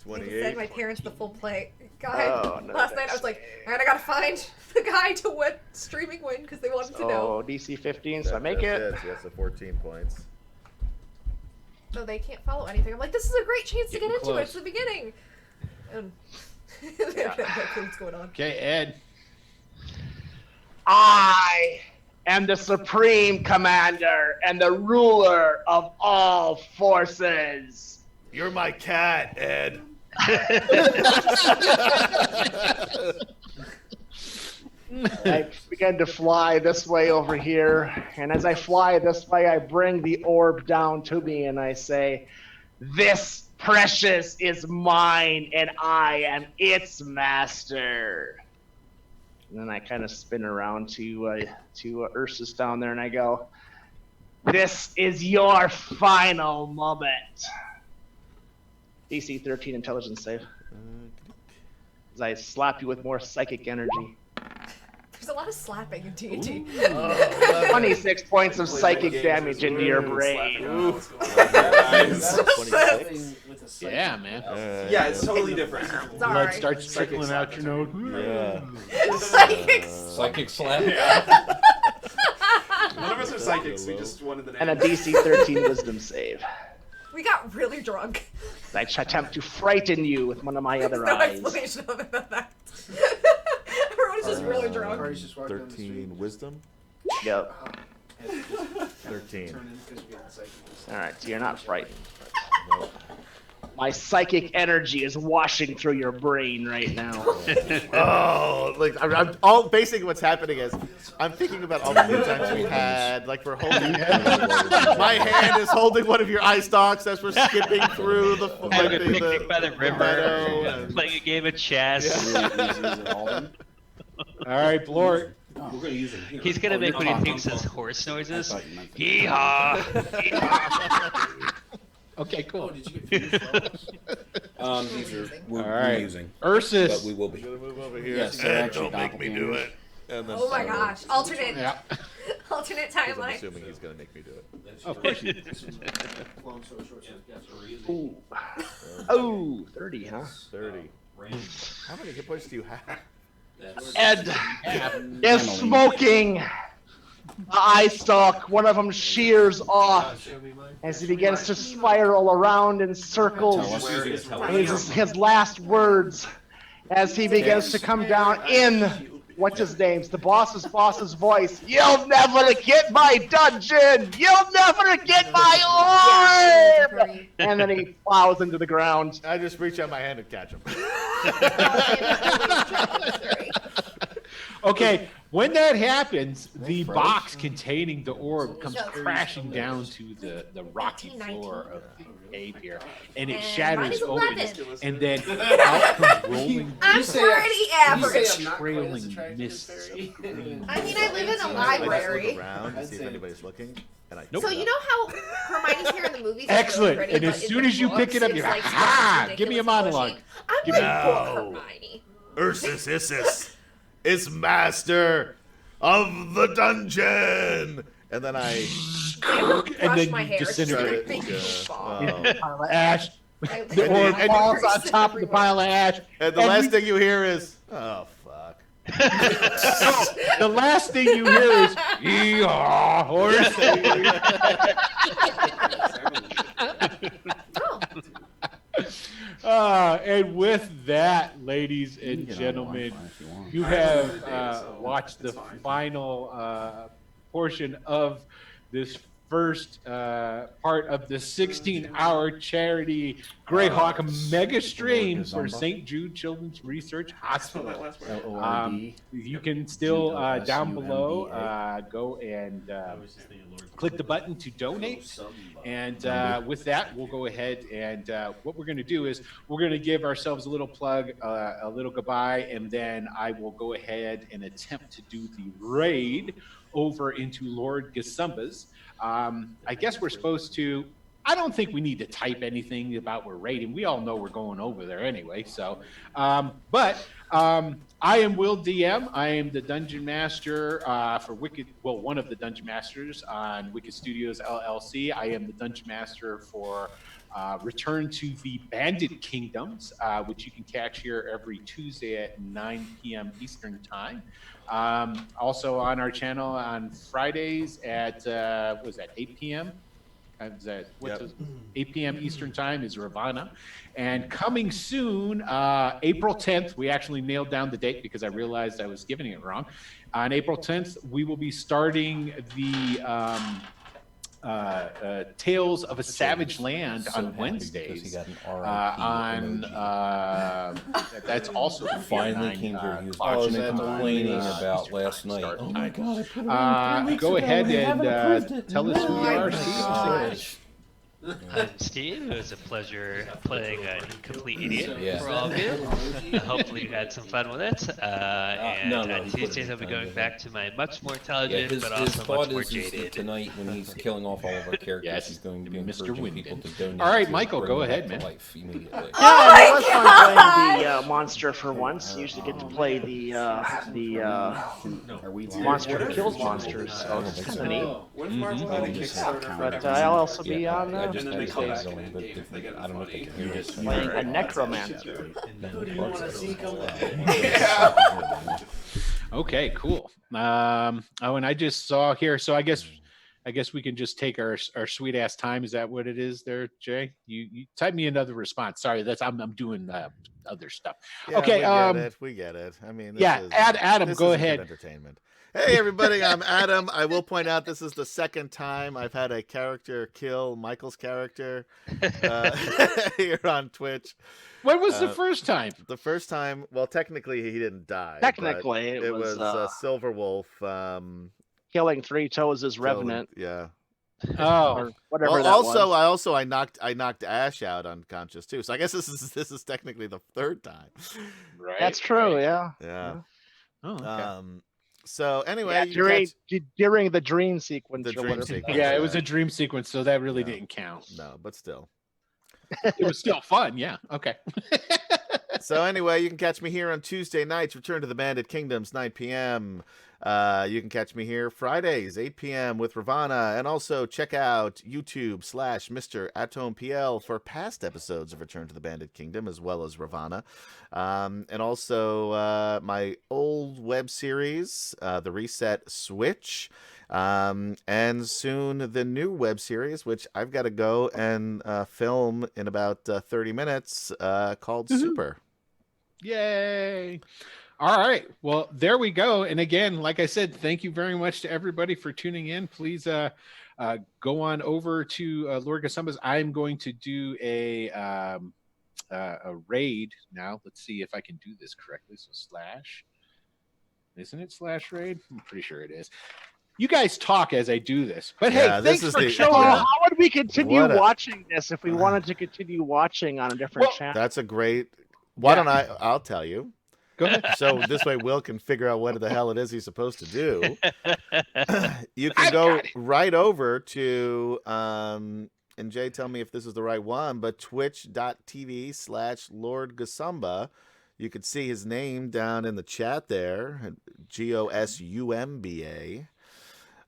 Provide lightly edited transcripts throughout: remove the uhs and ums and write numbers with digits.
28. Said my parents the full play. God, no, last night I was like, alright, I gotta find the guy to win streaming win because they wanted to know. Oh, DC 15, so I make it. Yes, so 14 points. So they can't follow anything. I'm like, this is a great chance to get into it. It's the beginning. And what's going on? Okay, Ed. I am the Supreme Commander and the ruler of all forces. You're my cat, Ed. I begin to fly this way over here, and as I fly this way, I bring the orb down to me, and I say, "This precious is mine, and I am its master." And then I kind of spin around to Ursus down there, and I go, "This is your final moment." DC 13 intelligence save. As I slap you with more psychic energy. There's a lot of slapping in D&D. 26 points of psychic damage into your brain. Yeah, man. Yeah, it's totally different. Blood starts trickling out your nose. Yeah. Psychic slap. None of us are psychics. We just wanted the name. And a DC 13 wisdom save. We got really drunk. I attempt to frighten you with one of my other no eyes. explanation other than that. Everyone's just really drunk. 13 wisdom? Yep. 13. Alright, so you're not frightened. Nope. My psychic energy is washing through your brain right now. Oh, like I'm all basically what's happening is I'm thinking about all the good times we had. Like we're holding. My hand is holding one of your eye stalks as we're skipping through the Having a picnic by the river, and playing a game of chess. All right, Blort. We're gonna use it here. He's gonna make what he thinks is horse noises. Hee-haw! Hee-haw! Okay, cool. Did you get these are we're using. Ursus. But we will be. Gonna move over here. Yes, they're And actually don't make me do it. And then Oh my gosh. Alternate I'm timeline. assuming he's gonna make me do it. Of course you Ooh. Oh, 30, huh? 30. How many hit points do you have? Ed is smoking the eye stalk. One of them shears off as he begins to spiral around in circles. And his last words as he begins to come down in, what's his name's, the boss's voice. "You'll never get my dungeon! You'll never get my orb!" And then he plows into the ground. I just reach out my hand and catch him. Okay, when that happens, the box containing the orb comes crashing down to the rocky floor of the cave here, and it shatters open, and then out comes rolling I'm pretty average. trailing mists of green. I mean, I live in a I just library. look around to see if anybody's looking. And I So you know how Hermione's here in the movies? is Excellent. Really And pretty, as but soon in as you the pick it up, books, you're it's, like, like, "Ah, ridiculous give me a monologue." pushing. I'm Give like me- book No. Hermione. Ursus Issus is master of the dungeon. And then I Brush And then my you hair. It's just like a disintegrate. big ball. Pile of ash. I- The And orb then- falls on top of the pile of ash. and the last thing you hear is, "Oh fuck." The last thing you hear is "Yee-haw, horse." And with that, ladies and gentlemen, you have watched the final portion of this first part of the 16-hour charity Greyhawk mega stream for St. Jude Children's Research Hospital. You can still, down below, go and click the button to donate. And with that, we'll go ahead and what we're going to do is we're going to give ourselves a little plug, a little goodbye, and then I will go ahead and attempt to do the raid over into Lord Gasumba's. I guess we're supposed to. I don't think we need to type anything about we're raiding. We all know we're going over there anyway. So, but I am Will DM. I am the Dungeon Master for Wicked. Well, one of the Dungeon Masters on Wicked Studios LLC. I am the Dungeon Master for return to the Bandit Kingdoms, which you can catch here every Tuesday at 9 p.m. Eastern Time. Also on our channel on Fridays at 8 p.m. Is that what's 8 p.m. Eastern Time is Ravana. And coming soon, April 10th, we actually nailed down the date because I realized I was giving it wrong. On April 10th, we will be starting the Tales of a Savage Land on Wednesdays. That's also finally came here. He was complaining about last night. Oh my God! I put it in 3 weeks go ago ahead and tell us who you are, Steve. I'm Steve. It was a pleasure playing an incomplete idiot for all of you. Hopefully you had some fun with it. And on Tuesdays I'll be going back to my much more intelligent but also much more jaded. Tonight when he's killing off all of our characters, he's going to be Mr. people to donate. All right, Michael, go ahead, man. Life immediately. Yeah, it was fun playing the monster for once. You usually get to play the monster who kills monsters, so it's kind of neat. When's Marvel got a Kickstarter? But I'll also be on I don't know if they can hear this. playing a necromancer. Okay, cool. And I just saw here, so I guess we can just take our sweet ass time. Is that what it is there, Jay? You type me another response. Sorry, I'm doing other stuff. Yeah, okay, we get it. I mean, Adam, go ahead. Entertainment. Hey everybody, I'm Adam. I will point out this is the second time I've had a character kill Michael's character here on Twitch. When was the first time? The first time, well, technically he didn't die. Technically, it was Silver Wolf. Killing Three Toes' Revenant. Yeah. Oh, or whatever. Well, that was. I knocked Ash out unconscious too. So I guess this is technically the third time. Right. That's true. Yeah. Yeah. Oh, okay. So anyway, during the dream sequence. The or dream whatever. sequence. Yeah, it was a dream sequence, so that really didn't count. No, but still. It was still fun, yeah. Okay. So anyway, you can catch me here on Tuesday nights, Return to the Bandit Kingdoms, 9 p.m. You can catch me here Fridays, 8 p.m. with Ravana. And also check out YouTube/Mr. AtomPL for past episodes of Return to the Bandit Kingdom, as well as Ravana. And also my old web series, The Reset Switch. And soon the new web series, which I've got to go and film in about 30 minutes, called Super. Yay! All right, well, there we go. And again, like I said, thank you very much to everybody for tuning in. Please go on over to Lord Gasamba's. I'm going to do a raid now. Let's see if I can do this correctly. So isn't it /raid? I'm pretty sure it is. You guys talk as I do this, but hey, thanks for showing up. How would we continue watching this if we wanted to continue watching on a different channel? That's a great. Why don't I'll tell you. Go ahead. So this way Will can figure out what the hell it is he's supposed to do. You can go right over to and Jay, tell me if this is the right one, but twitch.tv/Lord Gasumba. You could see his name down in the chat there, GOSUMBA.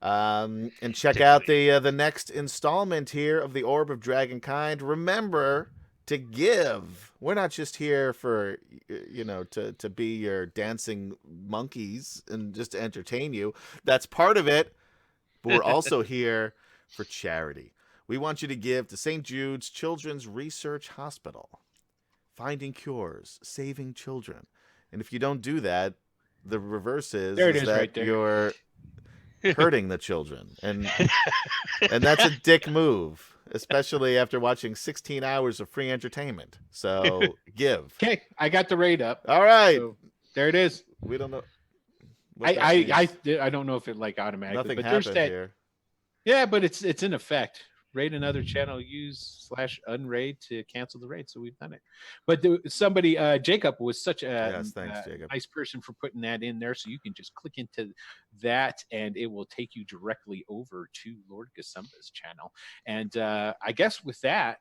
And check out the next installment here of the Orb of Dragonkind. Remember to give. We're not just here for, to be your dancing monkeys and just to entertain you. That's part of it. But we're also here for charity. We want you to give to St. Jude's Children's Research Hospital. Finding cures, saving children. And if you don't do that, the reverse is that right there. You're hurting the children. And that's a dick move, especially after watching 16 hours of free entertainment. So give. Okay, I got the raid up. All right. So, there it is. We don't know. I don't know if it automatically. Nothing but happened here. Yeah, but it's in effect. Raid another channel, use /unraid to cancel the raid. So we've done it. But somebody, Jacob, was such a nice person for putting that in there. So you can just click into that and it will take you directly over to Lord Gasumba's channel. And I guess with that,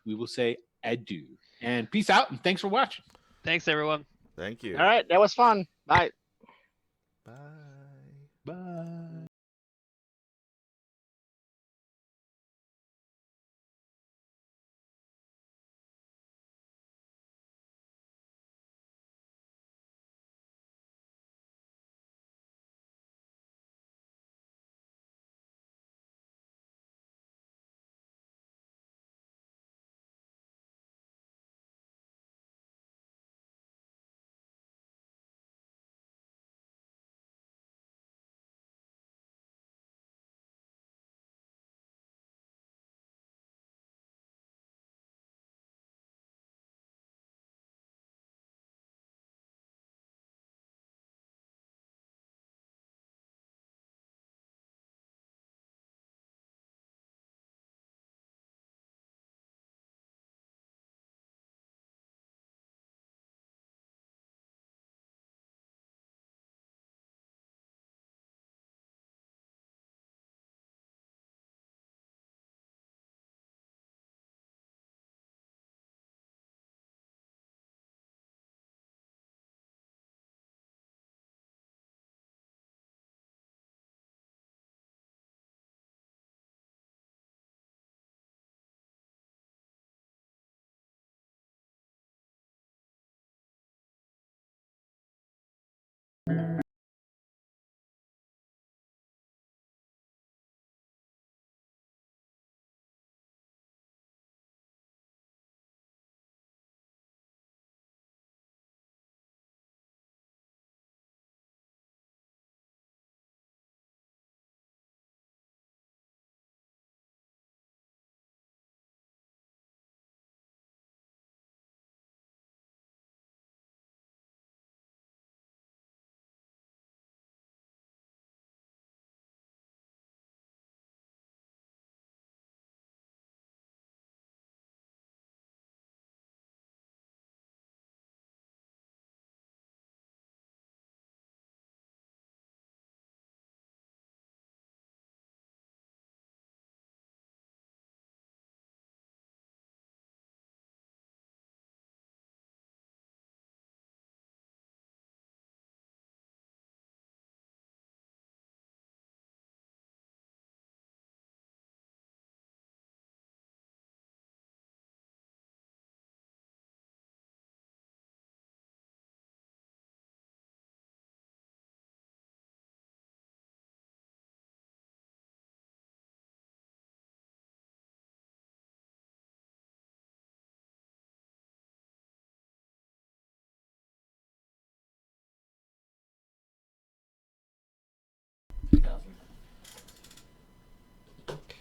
we will say adieu. And peace out. And thanks for watching. Thanks, everyone. Thank you. All right. That was fun. Bye. Bye. Bye.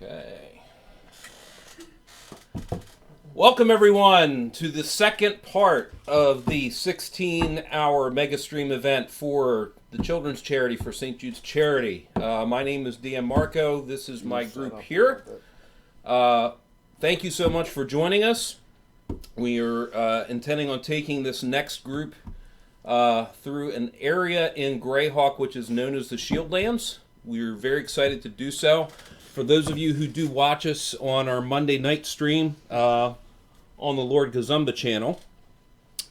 Okay. Welcome, everyone, to the second part of the 16-hour mega stream event for the Children's Charity for St. Jude's Charity. My name is DM Marco. This is my group here. Thank you so much for joining us. We are intending on taking this next group through an area in Greyhawk which is known as the Shieldlands. We're very excited to do so. For those of you who do watch us on our Monday night stream on the Lord Gazumba channel,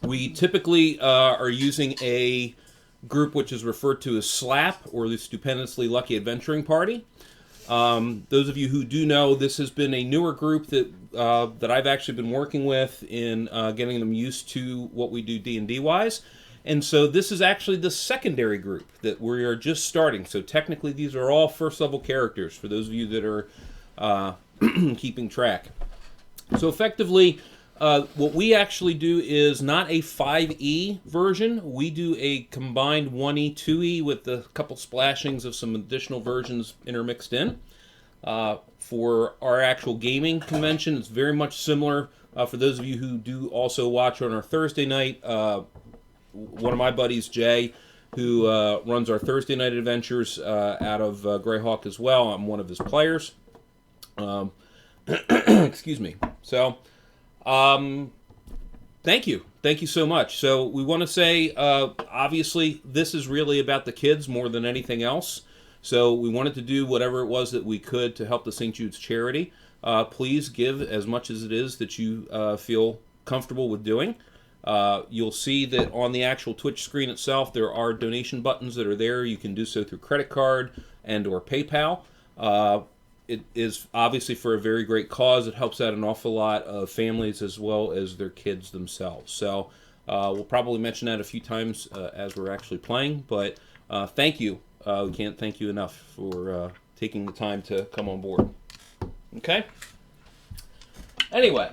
we typically are using a group which is referred to as SLAP, or the Stupendously Lucky Adventuring Party. Those of you who do know, this has been a newer group that I've actually been working with in getting them used to what we do D&D wise. And so this is actually the secondary group that we are just starting. So technically these are all first level characters for those of you that are keeping track. So effectively, what we actually do is not a 5e version. We do a combined 1e, 2e with a couple splashings of some additional versions intermixed in. For our actual gaming convention, it's very much similar. For those of you who do also watch on our Thursday night, one of my buddies, Jay, who runs our Thursday night adventures out of Greyhawk as well. I'm one of his players. Excuse me. So, thank you. Thank you so much. So we want to say, obviously, this is really about the kids more than anything else. So we wanted to do whatever it was that we could to help the St. Jude's Charity. Please give as much as it is that you feel comfortable with doing. You'll see that on the actual Twitch screen itself, there are donation buttons that are there. You can do so through credit card and or PayPal. It is obviously for a very great cause. It helps out an awful lot of families as well as their kids themselves. So we'll probably mention that a few times as we're actually playing. But thank you. We can't thank you enough for taking the time to come on board. Okay? Anyway.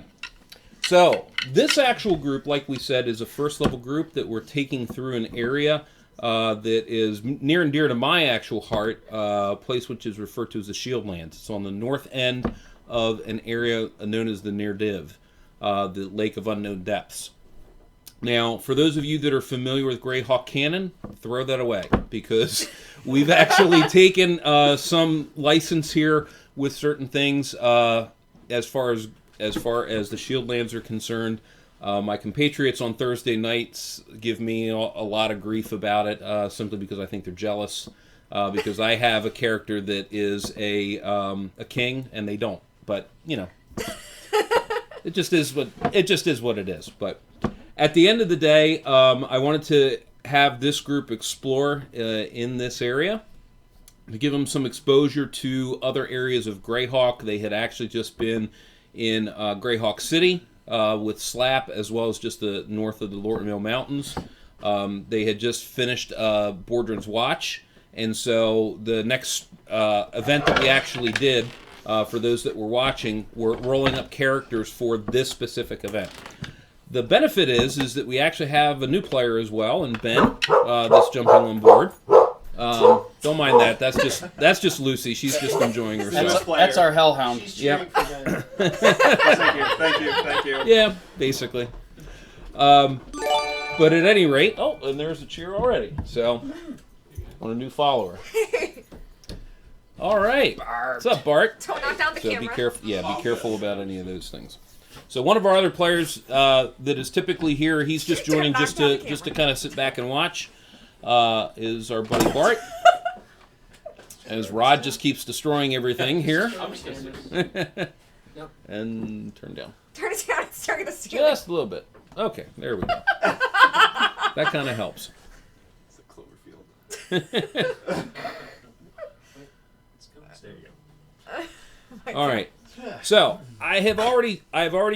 So, this actual group, like we said, is a first level group that we're taking through an area that is near and dear to my actual heart, a place which is referred to as the Shieldlands. It's on the north end of an area known as the Near Div, the Lake of Unknown Depths. Now, for those of you that are familiar with Greyhawk canon, throw that away, because we've actually taken some license here with certain things as far as the Shieldlands are concerned. My compatriots on Thursday nights give me a lot of grief about it, simply because I think they're jealous, because I have a character that is a king and they don't. But you know, it just is what it is. But at the end of the day, I wanted to have this group explore in this area to give them some exposure to other areas of Greyhawk. They had actually just been in Greyhawk City with SLAP, as well as just the north of the Lortonville Mountains. They had just finished Bordrin's Watch, and so the next event that we actually did, for those that were watching, we're rolling up characters for this specific event. The benefit is that we actually have a new player as well, and Ben, that's jumping on board. Don't mind that. That's just Lucy. She's just enjoying herself. That's our hellhound. Yeah. Thank you. Yeah, basically. But at any rate, oh, and there's a cheer already. So, on a new follower. All right. What's up, Bart? Don't knock down the camera. Be careful. Yeah, be careful about any of those things. So one of our other players that is typically here, he's just joining just to kind of sit back and watch. Is our buddy Bart. As Rod just keeps destroying everything here. And turn down. Turn it down. It's starting to scare. Just a little bit. Okay, there we go. That kind of helps. It's a Cloverfield. There you go. All right. So I have already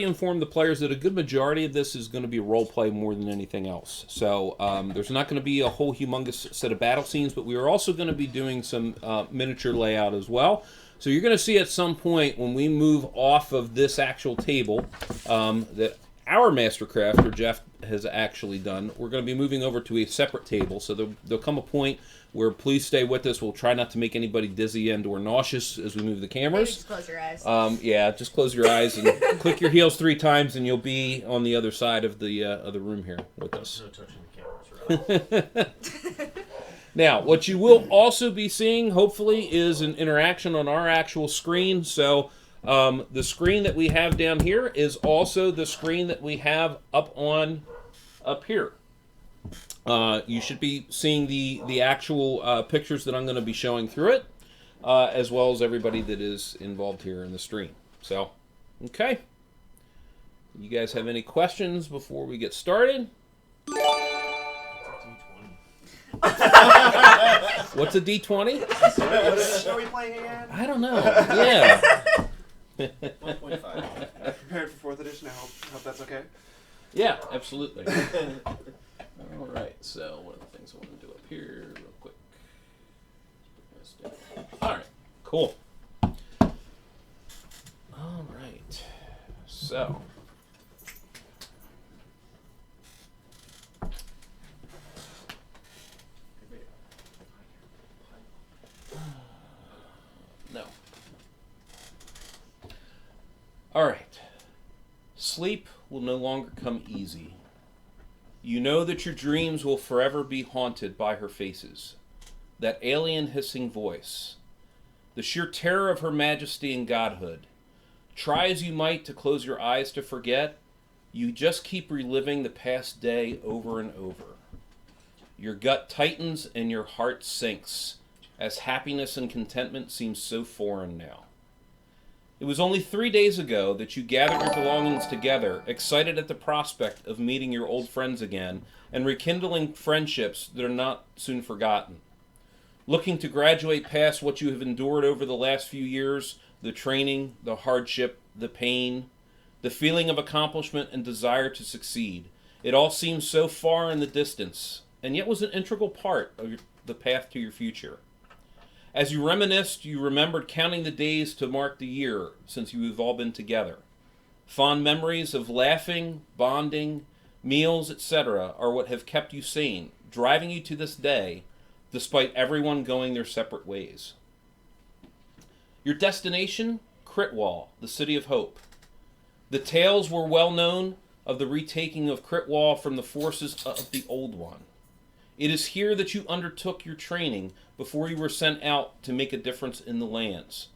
informed the players that a good majority of this is going to be role play more than anything else. So there's not going to be a whole humongous set of battle scenes, but we are also going to be doing some miniature layout as well. So you're going to see at some point when we move off of this actual table that our master crafter Jeff has actually done. We're going to be moving over to a separate table, so there'll come a point where please stay with us. We'll try not to make anybody dizzy and or nauseous as we move the Maybe cameras. just close your eyes. Yeah, just close your eyes and click your heels 3 times, and you'll be on the other side of the room here with us. No touching the cameras, right? Now, what you will also be seeing, hopefully, is an interaction on our actual screen. So, the screen that we have down here is also the screen that we have up here. You should be seeing the actual pictures that I'm going to be showing through it, as well as everybody that is involved here in the stream. So, okay. You guys have any questions before we get started? What's a D20? What are we playing again? I don't know. Yeah. 1.5. I prepared for 4th edition. I hope that's okay. Yeah, absolutely. All right. So one of the things I want to do up here real quick. All right. Cool. All right. So. No. All right. Sleep will no longer come easy. You know that your dreams will forever be haunted by her faces, that alien hissing voice, the sheer terror of her majesty and godhood. Try as you might to close your eyes to forget, you just keep reliving the past day over and over. Your gut tightens and your heart sinks, as happiness and contentment seem so foreign now. It was only 3 days ago that you gathered your belongings together, excited at the prospect of meeting your old friends again and rekindling friendships that are not soon forgotten. Looking to graduate past what you have endured over the last few years, the training, the hardship, the pain, the feeling of accomplishment and desire to succeed. It all seems so far in the distance, and yet was an integral part of the path to your future. As you reminisced, you remembered counting the days to mark the year since you have all been together. Fond memories of laughing, bonding, meals, etc. are what have kept you sane, driving you to this day, despite everyone going their separate ways. Your destination? Critwall, the City of Hope. The tales were well known of the retaking of Critwall from the forces of the Old One. It is here that you undertook your training before you were sent out to make a difference in the lands.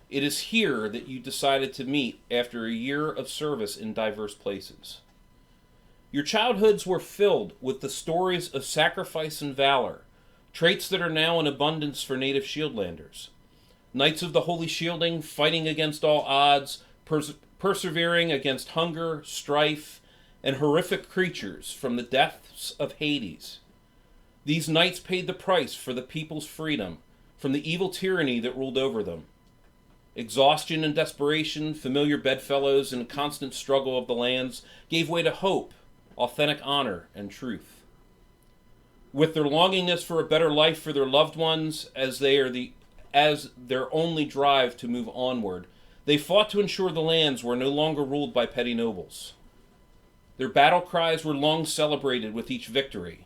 It is here that you decided to meet after a year of service in diverse places. Your childhoods were filled with the stories of sacrifice and valor, traits that are now in abundance for native Shieldlanders. Knights of the Holy Shielding fighting against all odds, persevering against hunger, strife, and horrific creatures from the depths of Hades. These knights paid the price for the people's freedom from the evil tyranny that ruled over them. Exhaustion and desperation, familiar bedfellows, and constant struggle of the lands gave way to hope, authentic honor, and truth. With their longingness for a better life for their loved ones as their only drive to move onward, they fought to ensure the lands were no longer ruled by petty nobles. Their battle cries were long celebrated with each victory,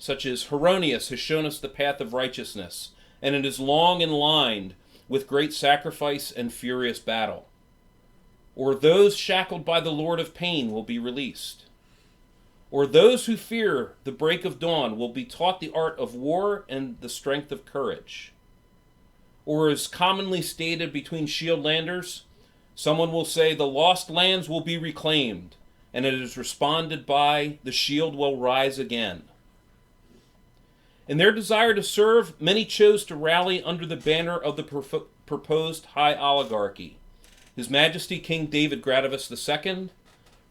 such as Heronius has shown us the path of righteousness, and it is long and lined with great sacrifice and furious battle. Or those shackled by the Lord of Pain will be released. Or those who fear the break of dawn will be taught the art of war and the strength of courage. Or as commonly stated between Shieldlanders, someone will say the lost lands will be reclaimed, and it is responded by the shield will rise again. In their desire to serve, many chose to rally under the banner of the proposed High Oligarchy, His Majesty King David Gradivus II,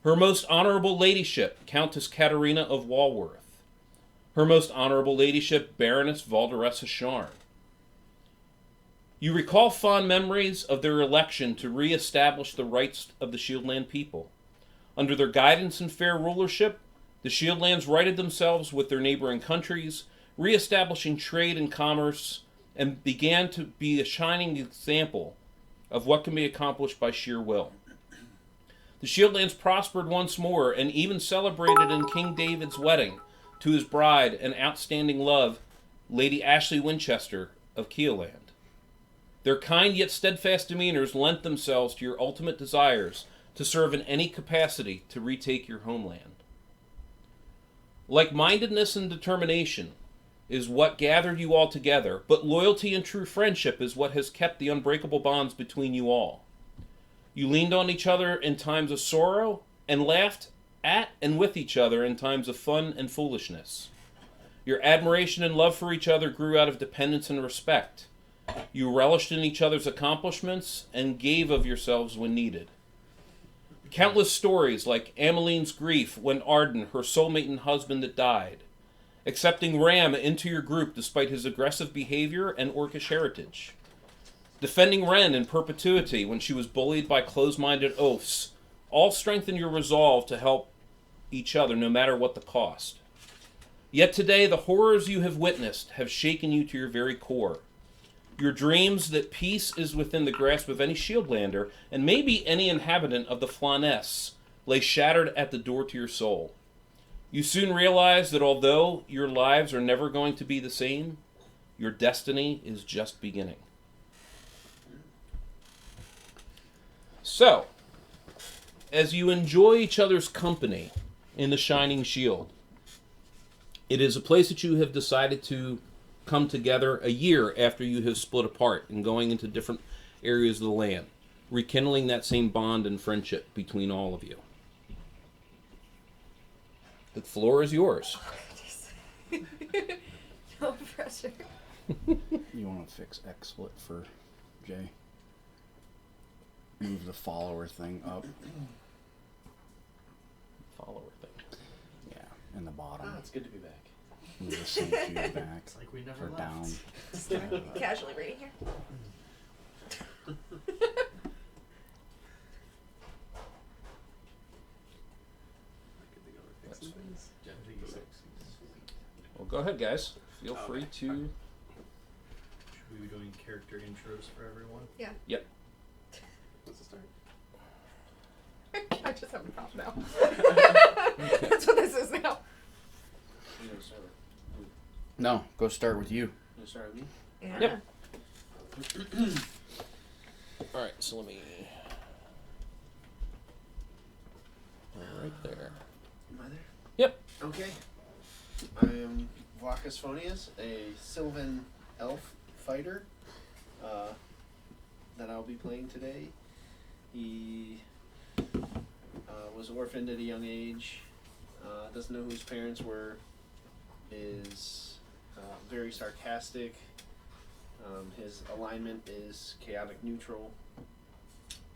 Her Most Honorable Ladyship, Countess Katerina of Walworth, Her Most Honorable Ladyship, Baroness Valderessa Sharn. You recall fond memories of their election to re-establish the rights of the Shieldland people. Under their guidance and fair rulership, the Shieldlands righted themselves with their neighboring countries, re-establishing trade and commerce, and began to be a shining example of what can be accomplished by sheer will. The Shieldlands prospered once more and even celebrated in King David's wedding to his bride and outstanding love, Lady Ashley Winchester of Keelland. Their kind yet steadfast demeanors lent themselves to your ultimate desires to serve in any capacity to retake your homeland. Like-mindedness and determination is what gathered you all together, but loyalty and true friendship is what has kept the unbreakable bonds between you all. You leaned on each other in times of sorrow and laughed at and with each other in times of fun and foolishness. Your admiration and love for each other grew out of dependence and respect. You relished in each other's accomplishments and gave of yourselves when needed. Countless stories like Ameline's grief when Arden, her soulmate and husband, that died. Accepting Ram into your group despite his aggressive behavior and orcish heritage. Defending Ren in perpetuity when she was bullied by close-minded oafs. All strengthen your resolve to help each other no matter what the cost. Yet today the horrors you have witnessed have shaken you to your very core. Your dreams that peace is within the grasp of any Shieldlander, and maybe any inhabitant of the Floness, lay shattered at the door to your soul. You soon realize that although your lives are never going to be the same, your destiny is just beginning. So, as you enjoy each other's company in the Shining Shield, it is a place that you have decided to come together a year after you have split apart and going into different areas of the land, rekindling that same bond and friendship between all of you. The floor is yours. No pressure. You want to fix XSplit for Jay? Move the follower thing up. Follower thing. Yeah, in the bottom. Oh, it's good to be back. Move the sync cube back. It's like we never or left. down. Just casually reading here. Well, go ahead, guys. Feel free to... Should we be doing character intros for everyone? Yeah. Yep. Let's start. I just have a prop now. That's what this is now. You gonna start No, go start with you. You gonna start with me? Yeah. Yep. All right, so let me... Right there. Am I there? Yep. Okay. I am Vlakas Phonius, a Sylvan elf fighter that I'll be playing today. He was orphaned at a young age, doesn't know who his parents were, is very sarcastic. His alignment is chaotic neutral,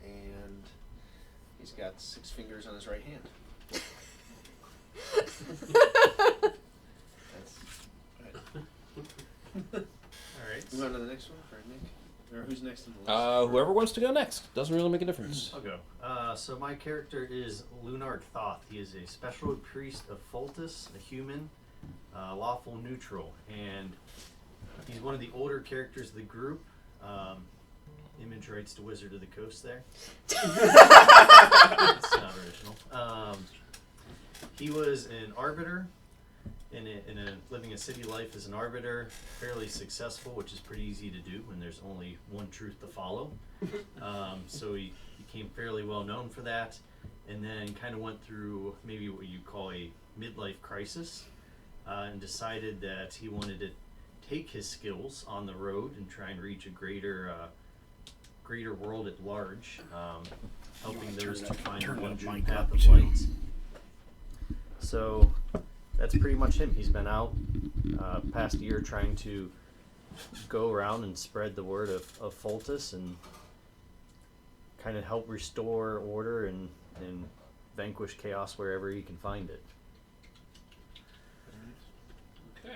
and he's got 6 fingers on his right hand. Alright. Move on to the next one for Nick. Or who's next in the list? Whoever wants to go next. Doesn't really make a difference. I'll go. So my character is Lunard Thoth. He is a special priest of Foltus, a human, lawful neutral, and he's one of the older characters of the group. Image rights to Wizard of the Coast there. It's not original. He was an arbiter, living a city life as an arbiter, fairly successful, which is pretty easy to do when there's only one truth to follow. So he became fairly well known for that, and then kind of went through maybe what you call a midlife crisis, and decided that he wanted to take his skills on the road and try and reach a greater world at large, helping those to find one true path of light. So that's pretty much him. He's been out past year trying to go around and spread the word of Foltus and kind of help restore order and vanquish chaos wherever he can find it. Okay.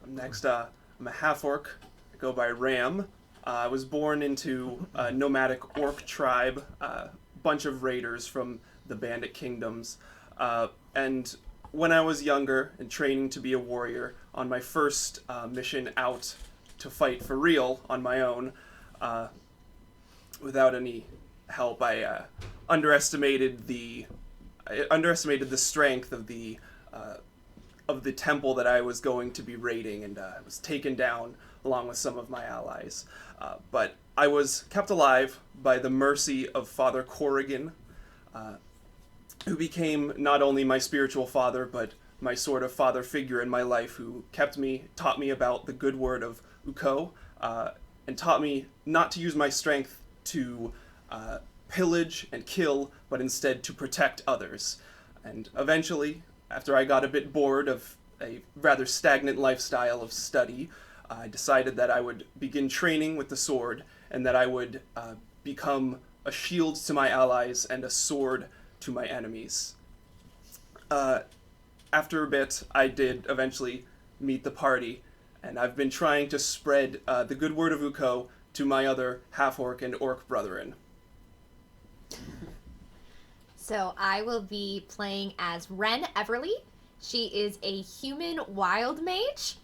Next, I'm a half-orc. I go by Ram. I was born into a nomadic orc tribe, bunch of raiders from the Bandit Kingdoms. And when I was younger and training to be a warrior, on my first mission out to fight for real on my own, without any help, I underestimated the strength of the temple that I was going to be raiding, and was taken down along with some of my allies. But I was kept alive by the mercy of Father Corrigan, who became not only my spiritual father, but my sort of father figure in my life, who taught me about the good word of Uko, and taught me not to use my strength to pillage and kill, but instead to protect others. And eventually, after I got a bit bored of a rather stagnant lifestyle of study, I decided that I would begin training with the sword, and that I would become a shield to my allies and a sword to my enemies. After a bit, I did eventually meet the party, and I've been trying to spread the good word of Uko to my other half-orc and orc brethren. So I will be playing as Ren Everly. She is a human wild mage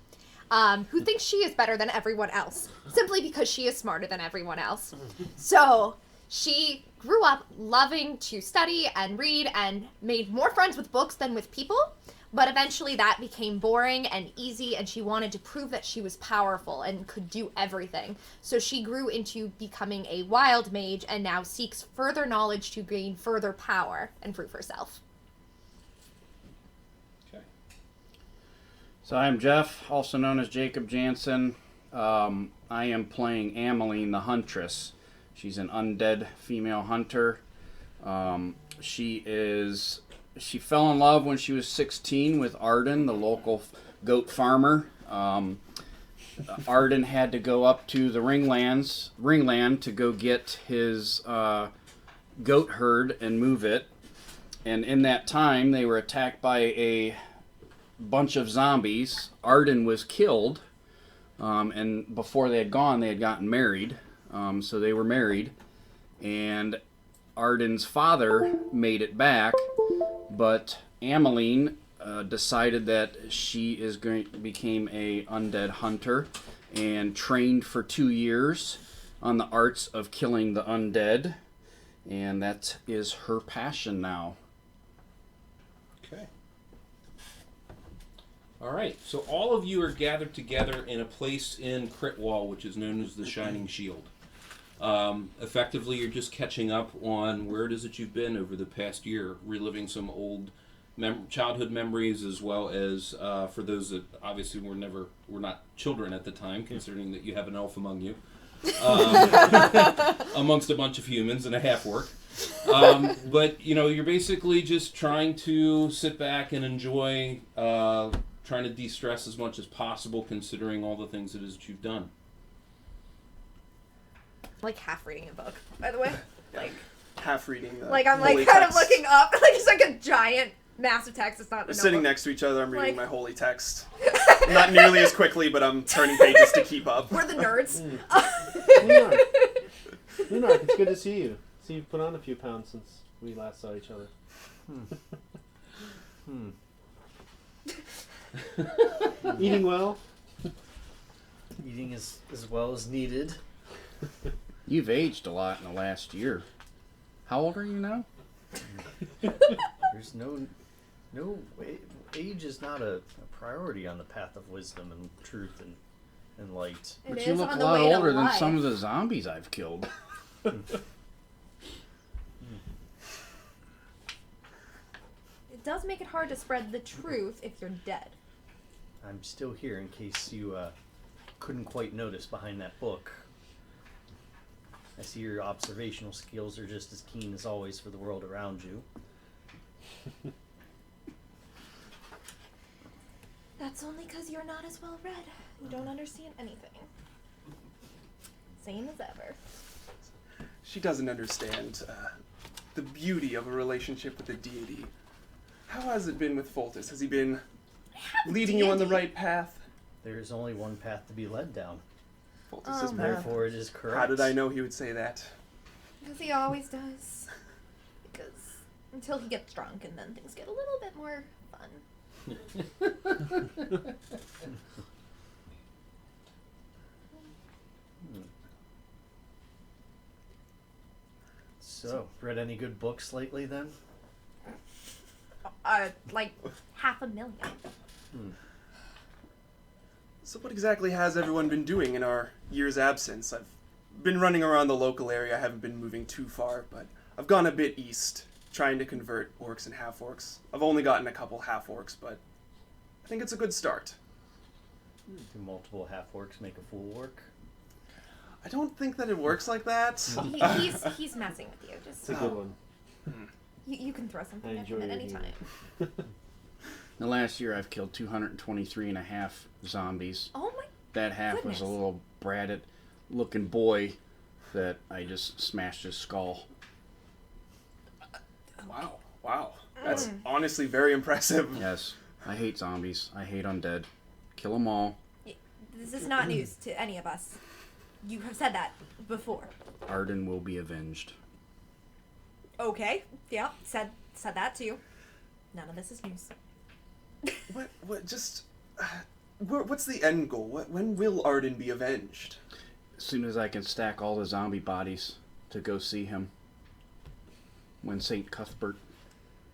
who thinks she is better than everyone else, simply because she is smarter than everyone else. So she grew up loving to study and read and made more friends with books than with people, but eventually that became boring and easy, and she wanted to prove that she was powerful and could do everything. So she grew into becoming a wild mage and now seeks further knowledge to gain further power and prove herself. Okay. So I'm Jeff, also known as Jacob Jansen. I am playing Ameline the Huntress. She's an undead female hunter. She fell in love when she was 16 with Arden, the local goat farmer. Arden had to go up to the Ringland to go get his goat herd and move it. And in that time, they were attacked by a bunch of zombies. Arden was killed, and before they had gone, they had gotten married. So they were married, and Arden's father made it back, but Ameline decided that she became a undead hunter and trained for 2 years on the arts of killing the undead, and that is her passion now. Okay. All right. So all of you are gathered together in a place in Critwall, which is known as the Shining Shield. Effectively, you're just catching up on where it is that you've been over the past year, reliving some old childhood memories, as well as for those that obviously were not children at the time, considering that you have an elf among you, amongst a bunch of humans and a half-orc. But you're basically just trying to sit back and enjoy, trying to de-stress as much as possible, considering all the things that you've done. Like half reading a book, by the way. Like half reading. Like I'm holy like kind text. of looking up, like it's like a giant, massive text. It's not. We're sitting next to each other. I'm reading my holy text. Not nearly as quickly, but I'm turning pages to keep up. We're the nerds. Lunark, it's good to see you. See, you've put on a few pounds since we last saw each other. Eating well. Eating as well as needed. You've aged a lot in the last year. How old are you now? There's no age is not a priority on the path of wisdom and truth and light. But you look a lot older than some of the zombies I've killed. It does make it hard to spread the truth if you're dead. I'm still here in case you couldn't quite notice behind that book. I see your observational skills are just as keen as always for the world around you. That's only because you're not as well read. You don't understand anything. Same as ever. She doesn't understand the beauty of a relationship with a deity. How has it been with Foltus? Has he been leading you on the right path? There is only one path to be led down. Foltus's path. Therefore, it is correct. How did I know he would say that? Because he always does. Because until he gets drunk, and then things get a little bit more fun. So, read any good books lately then? Like 500,000. So what exactly has everyone been doing in our year's absence? I've been running around the local area. I haven't been moving too far, but I've gone a bit east, trying to convert orcs and half-orcs. I've only gotten a couple half-orcs, but I think it's a good start. Do multiple half-orcs make a full orc? I don't think that it works like that. He's messing with you. Just It's a good one. you can throw something I at enjoy him at your any humor. time. The last year I've killed 223 and a half zombies. Oh my! That half goodness. was a little bratted looking boy that I just smashed his skull. Wow. That's honestly very impressive. Yes, I hate zombies. I hate undead. Kill them all. This is not news to any of us. You have said that before. Arden will be avenged. Okay. Yeah. Said that too. None of this is news. What's the end goal? When will Arden be avenged? As soon as I can stack all the zombie bodies to go see him. When St. Cuthbert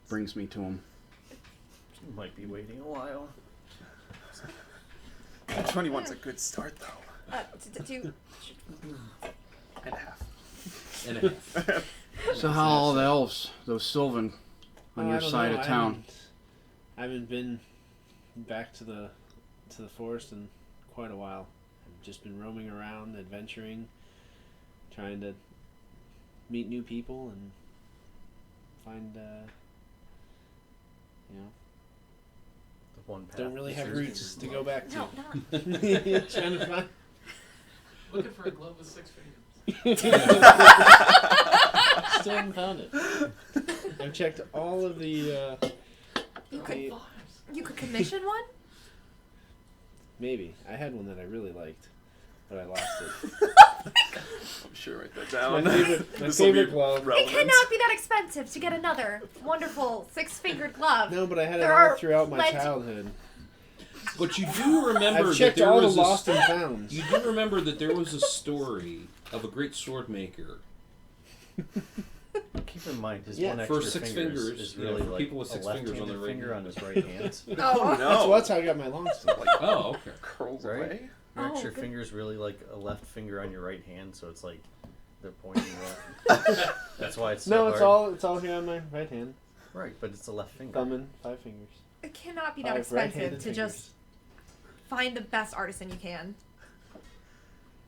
brings me to him. You might be waiting a while. 21's a good start, though. To And a half. And a half. So how are all the elves, those Sylvan, on your side of town? I haven't been back to the forest in quite a while. I've just been roaming around, adventuring, trying to meet new people and find, The one path don't really have roots to go back to. No, Trying to find. Looking for a glove with 6 fingers. Still haven't found it. I've checked all of the. You could commission one? Maybe. I had one that I really liked, but I lost it. I'm sure write that down. My favorite glove. It cannot be that expensive to get another wonderful 6-fingered glove. No, but I had it There all are throughout my plenty- childhood. But you do remember I've checked that there all the was lost and founds. You do remember that there was a story of a great sword maker. Keep in mind, his Yeah, one extra for 6 fingers fingers, is really for like people with a 6 fingers on left-handed their right finger hand. on his right hand. Oh no! That's how I got my long sword. Oh, okay. Curls Right? away. Your Oh, extra good. finger is really like a left finger on your right hand, so it's like they're pointing left. That's why it's so No, hard. it's all here on my right hand. Right, but it's a left finger. Thumb and 5 fingers. It cannot be that 5 expensive right-handed to fingers. just find the best artisan you can.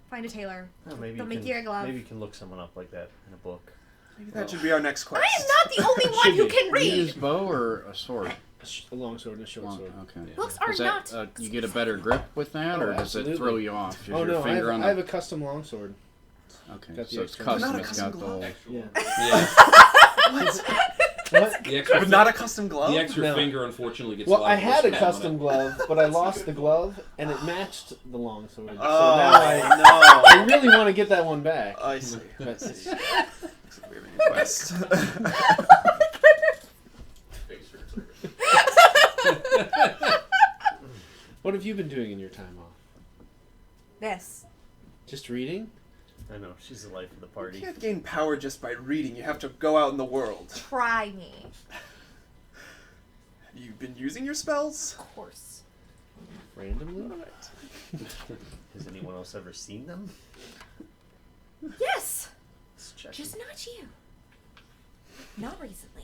Find a tailor. Well, maybe They'll you make can, you a glove. Maybe you can look someone up like that in a book. Maybe that should be our next quest. I am not the only one who can You use read. bow or a sword? A long sword and a short sword. Okay. Books are Is that, not. you get a better grip with that, Oh, or does it absolutely. throw you off? Is Oh your no, I finger have, on I have the... a custom longsword. Okay, got the so it's extra- custom. Not a It's custom got the glove. whole... Yeah. What? The extra, But not a custom glove. the extra No. finger, unfortunately, gets Well, a lot I more had a stamina. custom glove, but I lost the glove, and it matched the longsword. So Oh now I really want to get that one back. I see. But- Looks like we have a new quest. What have you been doing in your time off? This. Just reading? I know, she's the life of the You party. can't gain power just by reading. You have to go out in the world. Try me. Have you been using your spells? Of course. Randomly? Has anyone else ever seen them? Yes. Let's check. Just not you. Not recently.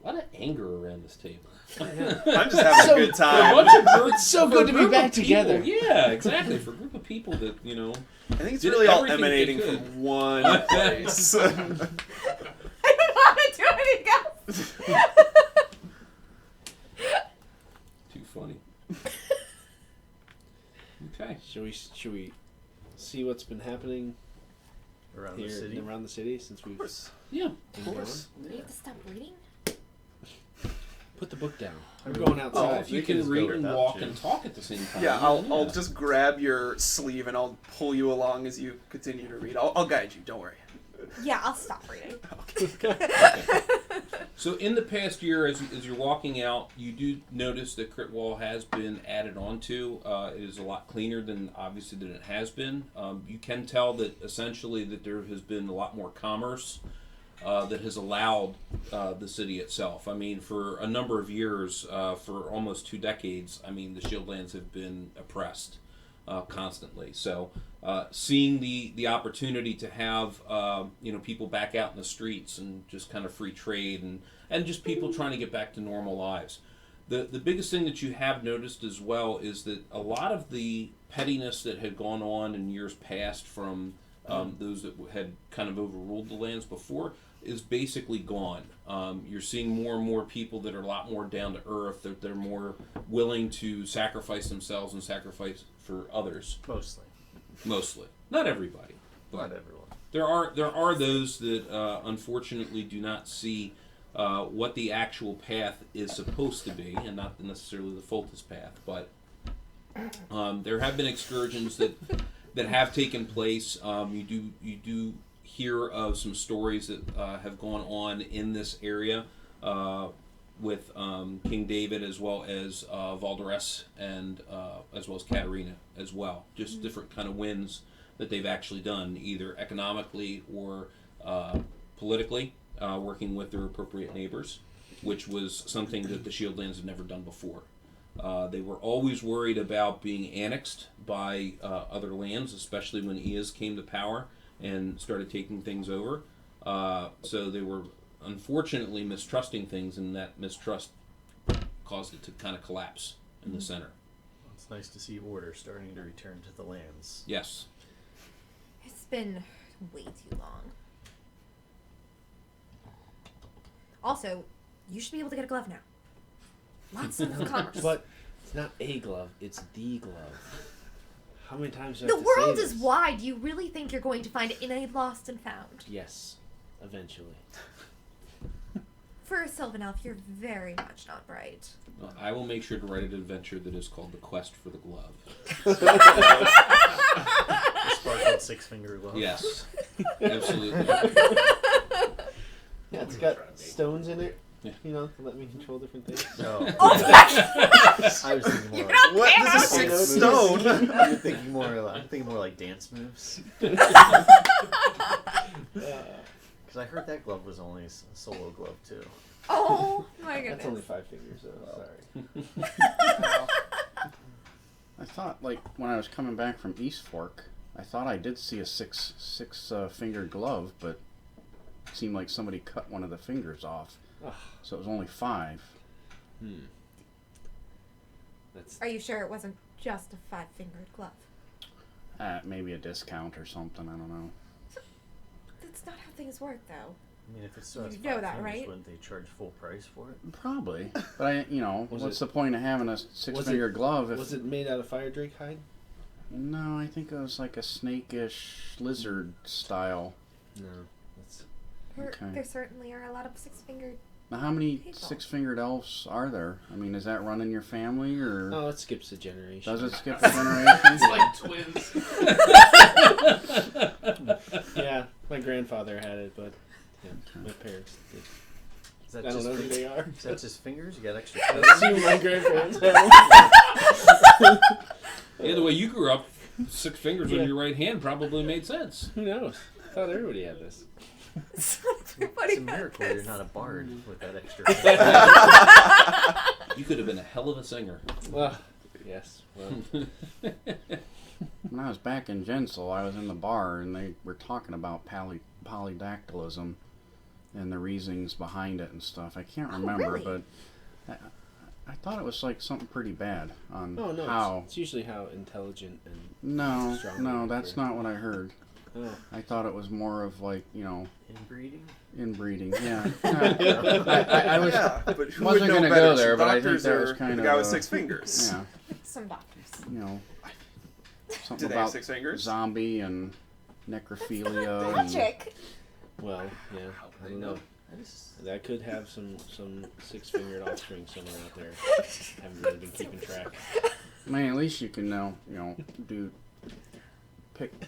A lot of anger around this table. I'm just having a good For a time. bunch of groups, It's so for good a to be group back of people, together. Yeah, exactly. For a group of people that, I think it's did really all everything they emanating could. from one place. I don't want to do anything else. Too funny. Okay. Should we see what's been happening Around here the city. around the city since we've Yeah. been Of course. Do we have to stop reading? Put the book down. I'm going outside. Oh, if you we can can just go read and without walk you. and talk at the same time. Yeah, I'll just grab your sleeve and I'll pull you along as you continue to read. I'll guide you. Don't worry. Yeah, I'll stop reading. So in the past year, as you're walking out, you do notice that Crit Wall has been added onto. It is a lot cleaner than it has been. You can tell that essentially that there has been a lot more commerce that has allowed the city itself. I mean, for a number of years, for almost 2 decades, I mean, the Shieldlands have been oppressed constantly. So seeing the opportunity to have people back out in the streets and just kind of free trade and just people trying to get back to normal lives. The biggest thing that you have noticed as well is that a lot of the pettiness that had gone on in years past from those that had kind of overruled the lands before is basically gone. You're seeing more and more people that are a lot more down to earth, that they're more willing to sacrifice themselves and sacrifice for others. Mostly. Not everybody. But Not everyone. There are those that unfortunately do not see what the actual path is supposed to be, and not necessarily the Foltis path, but there have been excursions that have taken place. You do hear of some stories that have gone on in this area with King David as well as Valderess and as well as Katarina as well. Just different kind of wins that they've actually done, either economically or politically, working with their appropriate neighbors, which was something that the Shieldlands had never done before. They were always worried about being annexed by other lands, especially when Eas came to power and started taking things over. So they were unfortunately mistrusting things, and that mistrust caused it to kind of collapse in the center. It's nice to see order starting to return to the lands. Yes. It's been way too long. Also, you should be able to get a glove now. Lots of commerce. But it's not a glove, it's the glove. How many times do I The have to say world this? is wide. You really think you're going to find it in a lost and found? Yes, eventually. For a Sylvan Elf, you're very much not bright. Well, I will make sure to write an adventure that is called The Quest for the Glove. Sparkled 6-finger glove. Yes, absolutely. Yeah, it's got stones in it. Yeah. You know, to let me control different things. No. I was thinking more. What? This is 6 stone. I'm thinking more like dance moves. Because I heard that glove was only a solo glove too. Oh my goodness. That's only 5 fingers, though. Sorry. I thought, like, when I was coming back from East Fork, I thought I did see a six fingered glove, but it seemed like somebody cut one of the fingers off. So it was only 5. Are you sure it wasn't just a 5-fingered glove? Maybe a discount or something, I don't know. That's not how things work, though. I mean, if it's so You know that, right? wouldn't they charge full price for it? Probably. But what's it- the point of having a 6-finger glove if... Was it made out of fire drake hide? No, I think it was like a snake-ish lizard style. No. That's... There certainly are a lot of 6-fingered. Now, how many people. 6-fingered elves are there? I mean, is that run in your family, or... Oh, it skips a generation. Does it skip a generation? It's like twins. Yeah, my grandfather had it, but my parents did. Is that I don't just know who they are. Is that just fingers? You got extra I toes? assume my grandparents had it. Yeah, the way you grew up, 6 fingers on your right hand probably made sense. Who knows? I thought everybody had this. It's a miracle you're not a bard with that extra. You could have been a hell of a singer. Well, yes. Well, When I was back in Gensel, I was in the bar, and they were talking about polydactylism and the reasons behind it and stuff. I can't remember, really? but I thought it was like something pretty bad on oh no, how... it's usually how intelligent and No, strong that's not what I heard. Oh. I thought it was more of like, Inbreeding? Inbreeding, yeah. I was, Yeah, but who wasn't would know going to better, go there, some but I think doctors that or was kind the of... guy with 6 fingers? Yeah, Some doctors. something Do they have about 6 fingers? zombie and necrophilia. and, Magic. Well, yeah, I don't know. That could have some 6-fingered offspring somewhere out there. Haven't really been keeping track. I mean, at least you can do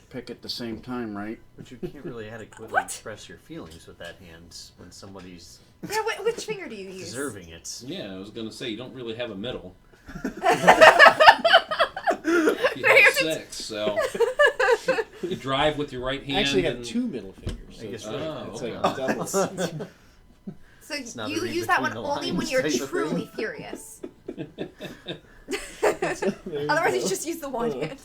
pick at the same time, right? But you can't really adequately express your feelings with that hand when somebody's Yeah, which finger do you use? Deserving it. Yeah, I was gonna say you don't really have a middle. You Very have 6, so you drive with your right hand. I actually have and... 2 middle fingers. I guess It's okay. like doubles. So not a you read use that one between the only when lines you're type of truly thing. furious. Otherwise, you just use the one hand.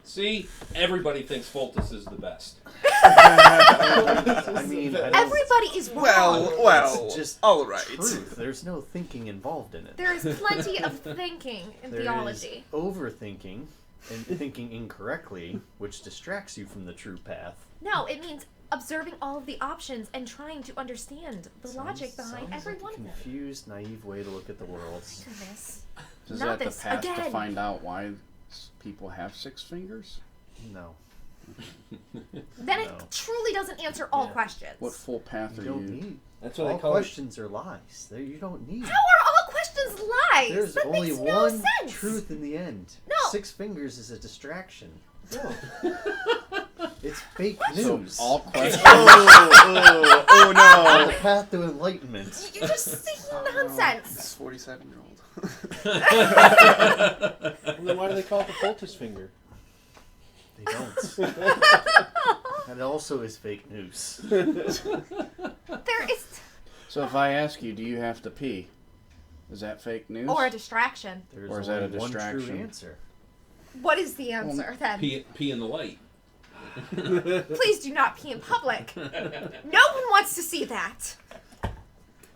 See, everybody thinks Foltus is the best. I mean, Everybody is wrong. Well, it's just all right. truth. There's no thinking involved in it. There is plenty of thinking in There theology. is overthinking and thinking incorrectly, which distracts you from the true path. No, it means observing all of the options and trying to understand the logic behind every one like of a them. confused, naive way to look at the world. Goodness. Is Not that this the path to again. find out why people have 6 fingers? No. Then No. it truly doesn't answer all questions. What full path You are don't you? need. That's what all they call questions are lies. You don't need. How are all questions lies? There's that only makes one no sense. truth in the end. No. 6 fingers is a distraction. It's fake So news. all questions. Oh no. The path to enlightenment. You're just saying nonsense. This 47-year-old. Then why do they call it the poultice finger? They don't. And also is fake news. There is... So if I ask you, do you have to pee? Is that fake news? Or a distraction. There's Or is that only a one true distraction? answer. What is the answer then? Pee in the light. Please do not pee in public. No one wants to see that.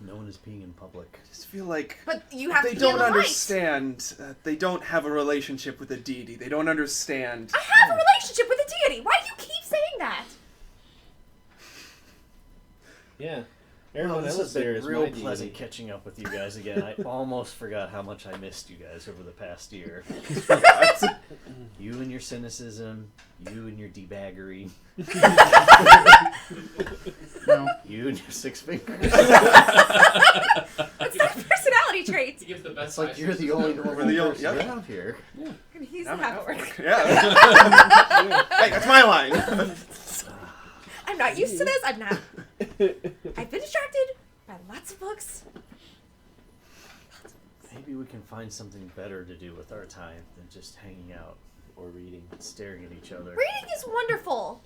No one is peeing in public. I just feel like But you have they to pee don't in the light. understand. They don't have a relationship with a deity. They don't understand. I have a relationship with a deity. Why do you keep saying that? Yeah. Well, Everyone this else has there been is real my pleasant deity. catching up with you guys again. I almost forgot how much I missed you guys over the past year. You and your cynicism, you and your debaggery, No. you and your 6 fingers. That's not a personality trait. Gives the best It's like you're the only normal the only- person yep. around here. And he's I'm the half orc. Yeah. Hey, that's my line. I'm not used to this. I'm not. I've been distracted by lots of books. Maybe we can find something better to do with our time than just hanging out or reading and staring at each other. Reading is wonderful.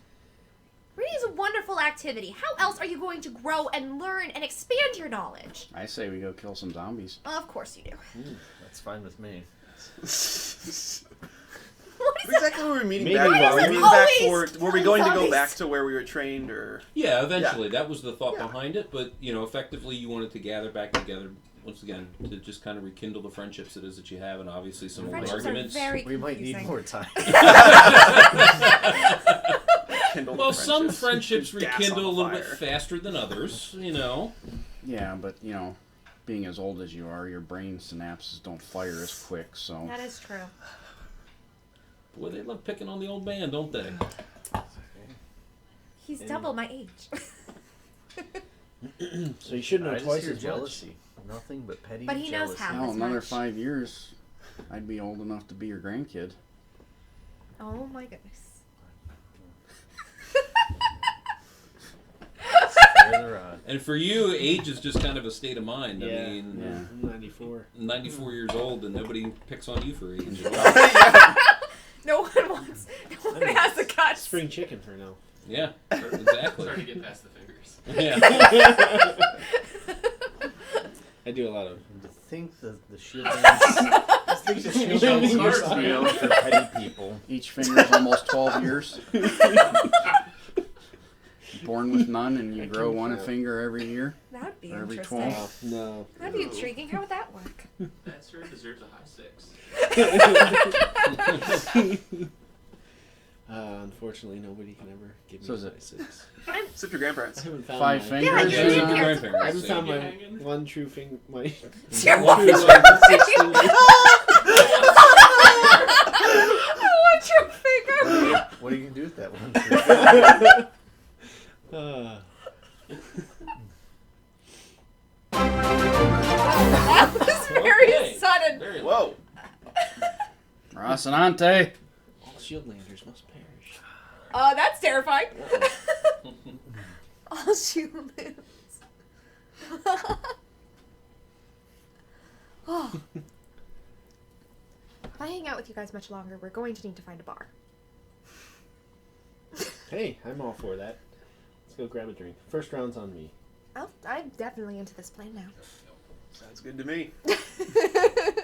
Reading is a wonderful activity. How else are you going to grow and learn and expand your knowledge? I say we go kill some zombies. Of course you do. That's fine with me. What is Exactly where we're meeting Maybe back. why Were is we it meeting back always for? Were we going to go zombies? back to where we were trained, or? Yeah, eventually. That was the thought behind it, but, effectively you wanted to gather back together, once again, to just kind of rekindle the friendships it is that you have, and obviously some old Friendships are arguments. very We might need confusing. more time. Kindle Well, the some friendships Gas on rekindle a the little bit fire. faster than others, Yeah, but being as old as you are, your brain synapses don't fire as quick. So That is true. Boy, they love picking on the old man, don't they? He's double my age. So you should know I just twice hear as jealousy. Nothing but petty But he knows jealousy. how. well, as another much. 5 years, I'd be old enough to be your grandkid. Oh my goodness. Further on. And for you, age is just kind of a state of mind. Yeah. I mean, Yeah. I'm 94. 94 years old and nobody picks on you for age. No one wants. No one has the guts. Spring chicken for now. Yeah, exactly. Starting to get past the fingers. Yeah. I do a lot of. And to think the shield bands used to be known for petty people. Each finger's almost 12 years. Born with none, and you grow one finger every year. That would be Or every interesting. 12. No. That'd be intriguing. How would that work? That sure deserves a high 6. Unfortunately, nobody can ever give me So is a it- 6. Except your grandparents. I haven't found 5 my, fingers. Yeah, your and, grandparents, of grandparents. I haven't found my Hanging? one true finger. My Your one one true true one six finger. What's your finger? What are you gonna do with that one? That was very Okay. sudden. Very Whoa. Rocinante. All shieldlanders must perish. That's terrifying. All humans. Oh. If I hang out with you guys much longer, we're going to need to find a bar. Hey, I'm all for that. Let's go grab a drink. First round's on me. Oh, I'm definitely into this plan now. Sounds good to me. What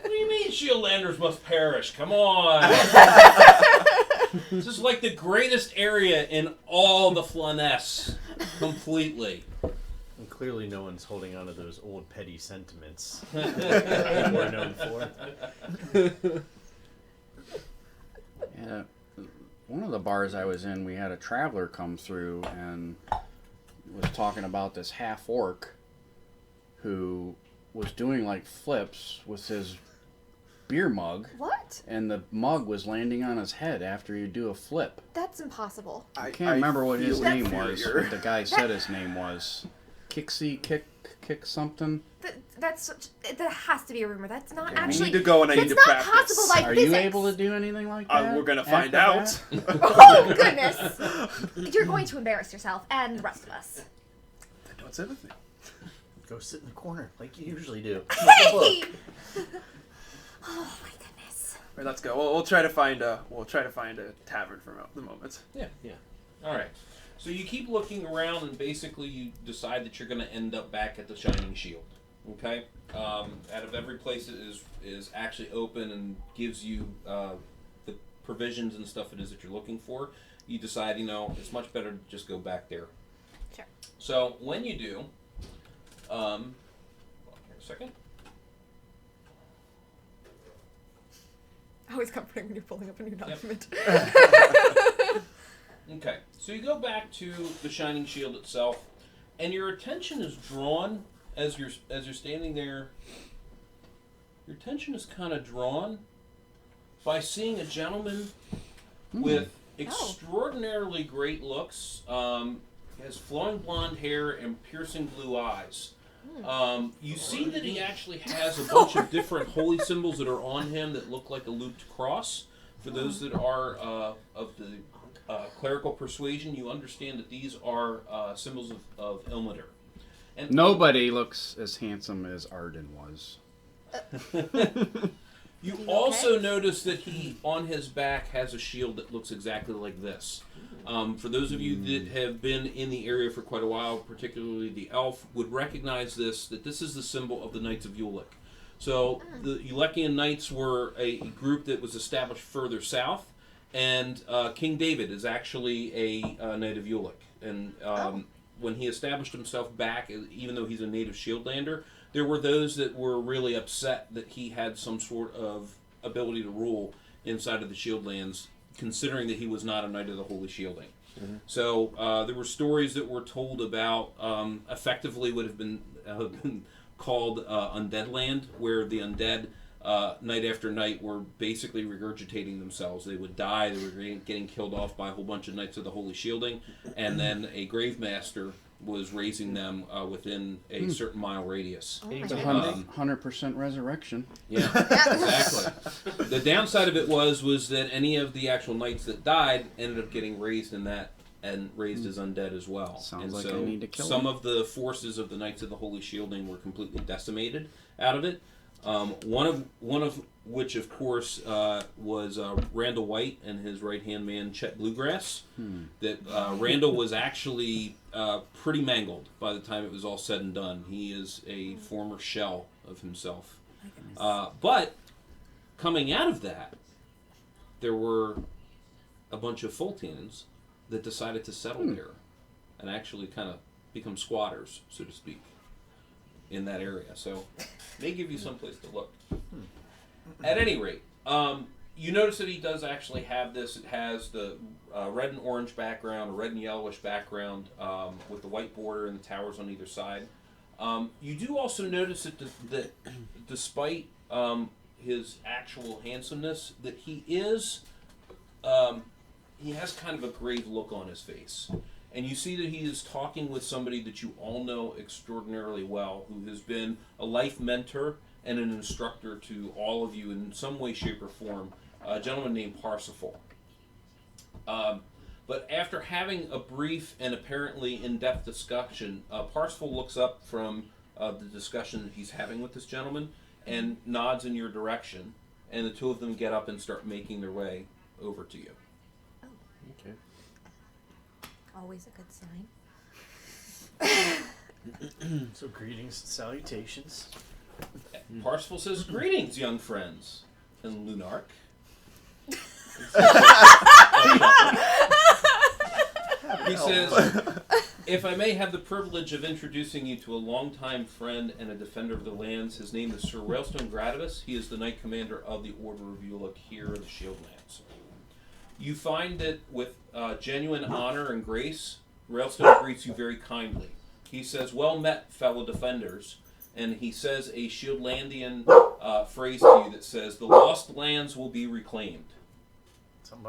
do you mean Shieldlanders must perish? Come on. This is like the greatest area in all the Flanness. Completely. And clearly no one's holding on to those old petty sentiments that we're known for. Yeah. One of the bars I was in, we had a traveler come through and was talking about this half-orc who was doing like flips with his beer mug. What? And the mug was landing on his head after he'd do a flip. That's impossible. I can't remember what his name was. inferior. What the guy said his name was. Kixie, kick something. That has to be a rumor. That's not Yeah. actually. We need to go and I need to That's not practice. possible by Are physics. you able to do anything like that? We're gonna find after out. that? Oh goodness! You're going to embarrass yourself and the rest of us. Don't say anything. Go sit in the corner like you usually do. Hey! Oh my goodness. All right, let's go. We'll try to find a tavern for the moment. Yeah. All right. So you keep looking around, and basically you decide that you're going to end up back at the Shining Shield. Okay. Out of every place that is actually open and gives you the provisions and stuff it is that you're looking for, you decide it's much better to just go back there. Sure. So when you do, hold on here a second. Always comforting when you're pulling up a new document. Okay, so you go back to the Shining Shield itself, and your attention is drawn as you're standing there. Your attention is kind of drawn by seeing a gentleman with extraordinarily great looks. He has flowing blonde hair and piercing blue eyes. You see that he actually has a bunch of different holy symbols that are on him that look like a looped cross. For those that are of the clerical persuasion, you understand that these are symbols of Ilmater. And Nobody looks as handsome as Arden was. You also notice that he, on his back, has a shield that looks exactly like this. For those of you that have been in the area for quite a while, particularly the elf, would recognize that this is the symbol of the Knights of Ulick. So the Uleckian Knights were a group that was established further south, and King David is actually a Knight of Ulick. And when he established himself back, even though he's a native Shieldlander, there were those that were really upset that he had some sort of ability to rule inside of the Shieldlands, considering that he was not a Knight of the Holy Shielding. Mm-hmm. So there were stories that were told about effectively would have been called Undead Land, where the undead night after night were basically regurgitating themselves. They would die, they were getting killed off by a whole bunch of Knights of the Holy Shielding, and then a Grave Master was raising them within a certain mile radius. 100% resurrection. Yeah, exactly. The downside of it was that any of the actual knights that died ended up getting raised in that and raised as undead as well. Sounds and like so I need to kill some them. of the forces of the Knights of the Holy Shielding were completely decimated out of it. One of which, of course, was Randall White and his right-hand man, Chet Bluegrass. That Randall was actually pretty mangled by the time it was all said and done. He is a former shell of himself. But coming out of that, there were a bunch of Fultians that decided to settle there and actually kind of become squatters, so to speak, in that area. So may give you some place to look. At any rate, you notice that he does actually have this. It has the red and orange background, a red and yellowish background with the white border and the towers on either side. You do also notice that despite his actual handsomeness, that he is he has kind of a grave look on his face. And you see that he is talking with somebody that you all know extraordinarily well, who has been a life mentor and an instructor to all of you in some way, shape, or form, a gentleman named Parsifal. But after having a brief and apparently in-depth discussion, Parsifal looks up from the discussion that he's having with this gentleman and nods in your direction, and the two of them get up and start making their way over to you. Okay. Always a good sign. So greetings and salutations. Parsifal says, "Greetings, young friends." And Lunark. He says, "If I may have the privilege of introducing you to a longtime friend and a defender of the lands, his name is Sir Railstone Gradivus. He is the Knight Commander of the Order of Uluk here in the Shieldlands. You find that with genuine honor and grace, Railstone greets you very kindly. He says, 'Well met, fellow defenders,' and he says a Shieldlandian phrase to you that says, 'The lost lands will be reclaimed.'"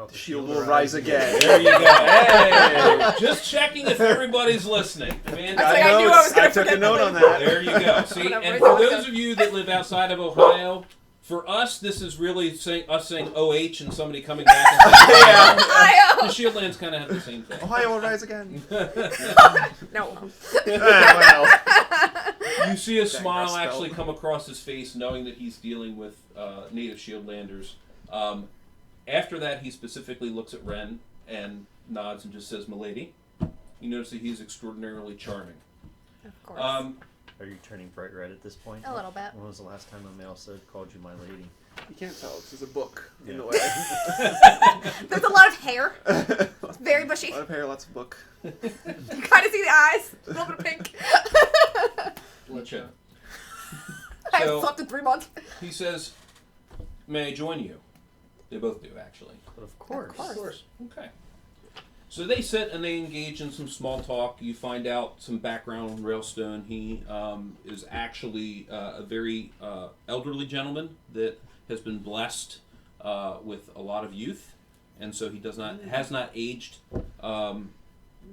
The shield will rise again. There you go. Hey, just checking if everybody's listening. Man, I took a note on that. There you go. See, and for those of you that live outside of Ohio, for us, this is really saying OH and somebody coming back and saying Ohio. The Shieldlands kind of have the same thing. Ohio will rise again. No. You see a smile actually come across his face, knowing that he's dealing with native Shieldlanders. After that, he specifically looks at Ren and nods and just says, "Milady." You notice that he's extraordinarily charming. Of course. Are you turning bright red at this point? A little bit. When was the last time a male said called you my lady? You can't tell. There's a book in the way. There's a lot of hair. It's very bushy. A lot of hair, lots of book. You kind of see the eyes. A little bit of pink. Gotcha. I haven't slept in 3 months. He says, "May I join you?" They both do, actually. But of course. Of course. Okay. So they sit and they engage in some small talk. You find out some background on Railstone. He is actually a very elderly gentleman that has been blessed with a lot of youth, and so he has not aged,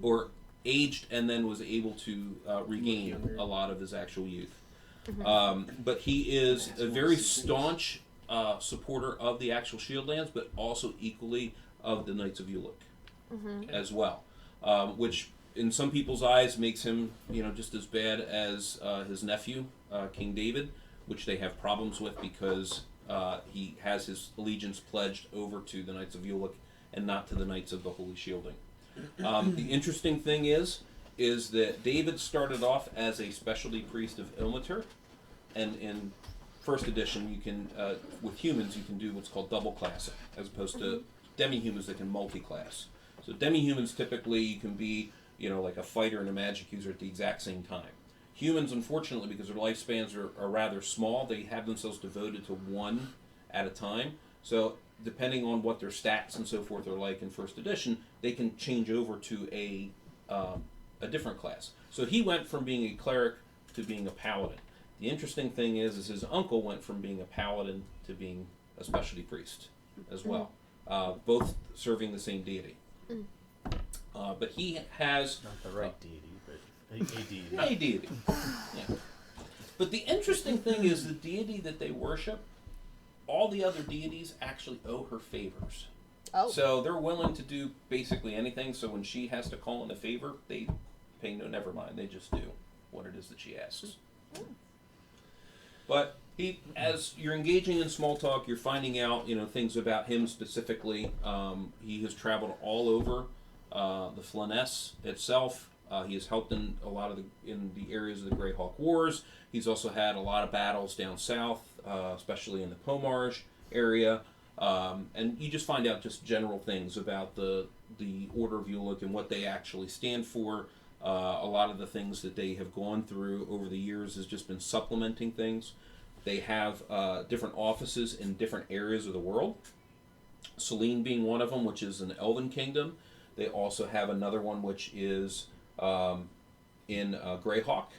or aged and then was able to regain a lot of his actual youth. But he is a very staunch supporter of the actual Shieldlands, but also equally of the Knights of Uluk as well, which in some people's eyes makes him, just as bad as his nephew, King David, which they have problems with because he has his allegiance pledged over to the Knights of Uluk and not to the Knights of the Holy Shielding. The interesting thing is that David started off as a specialty priest of Ilmater, and in first edition, you can with humans you can do what's called double classing, as opposed to demi-humans that can multi-class. So demi-humans typically you can be, like a fighter and a magic user at the exact same time. Humans, unfortunately, because their lifespans are rather small, they have themselves devoted to one at a time. So depending on what their stats and so forth are like in first edition, they can change over to a different class. So he went from being a cleric to being a paladin. The interesting thing is his uncle went from being a paladin to being a specialty priest as well, both serving the same deity. But he has... Not the right deity, but a deity. A deity. Yeah. But the interesting thing is the deity that they worship, all the other deities actually owe her favors. Oh. So they're willing to do basically anything, so when she has to call in a favor, they pay no never mind. They just do what it is that she asks. But as you're engaging in small talk, you're finding out, things about him specifically. He has traveled all over the Flanness itself. He has helped in a lot of in the areas of the Greyhawk Wars. He's also had a lot of battles down south, especially in the Pomarge area. And you just find out just general things about the Order of Uluk and what they actually stand for. A lot of the things that they have gone through over the years has just been supplementing things. They have different offices in different areas of the world. Selene being one of them, which is an Elven kingdom. They also have another one which is in Greyhawk.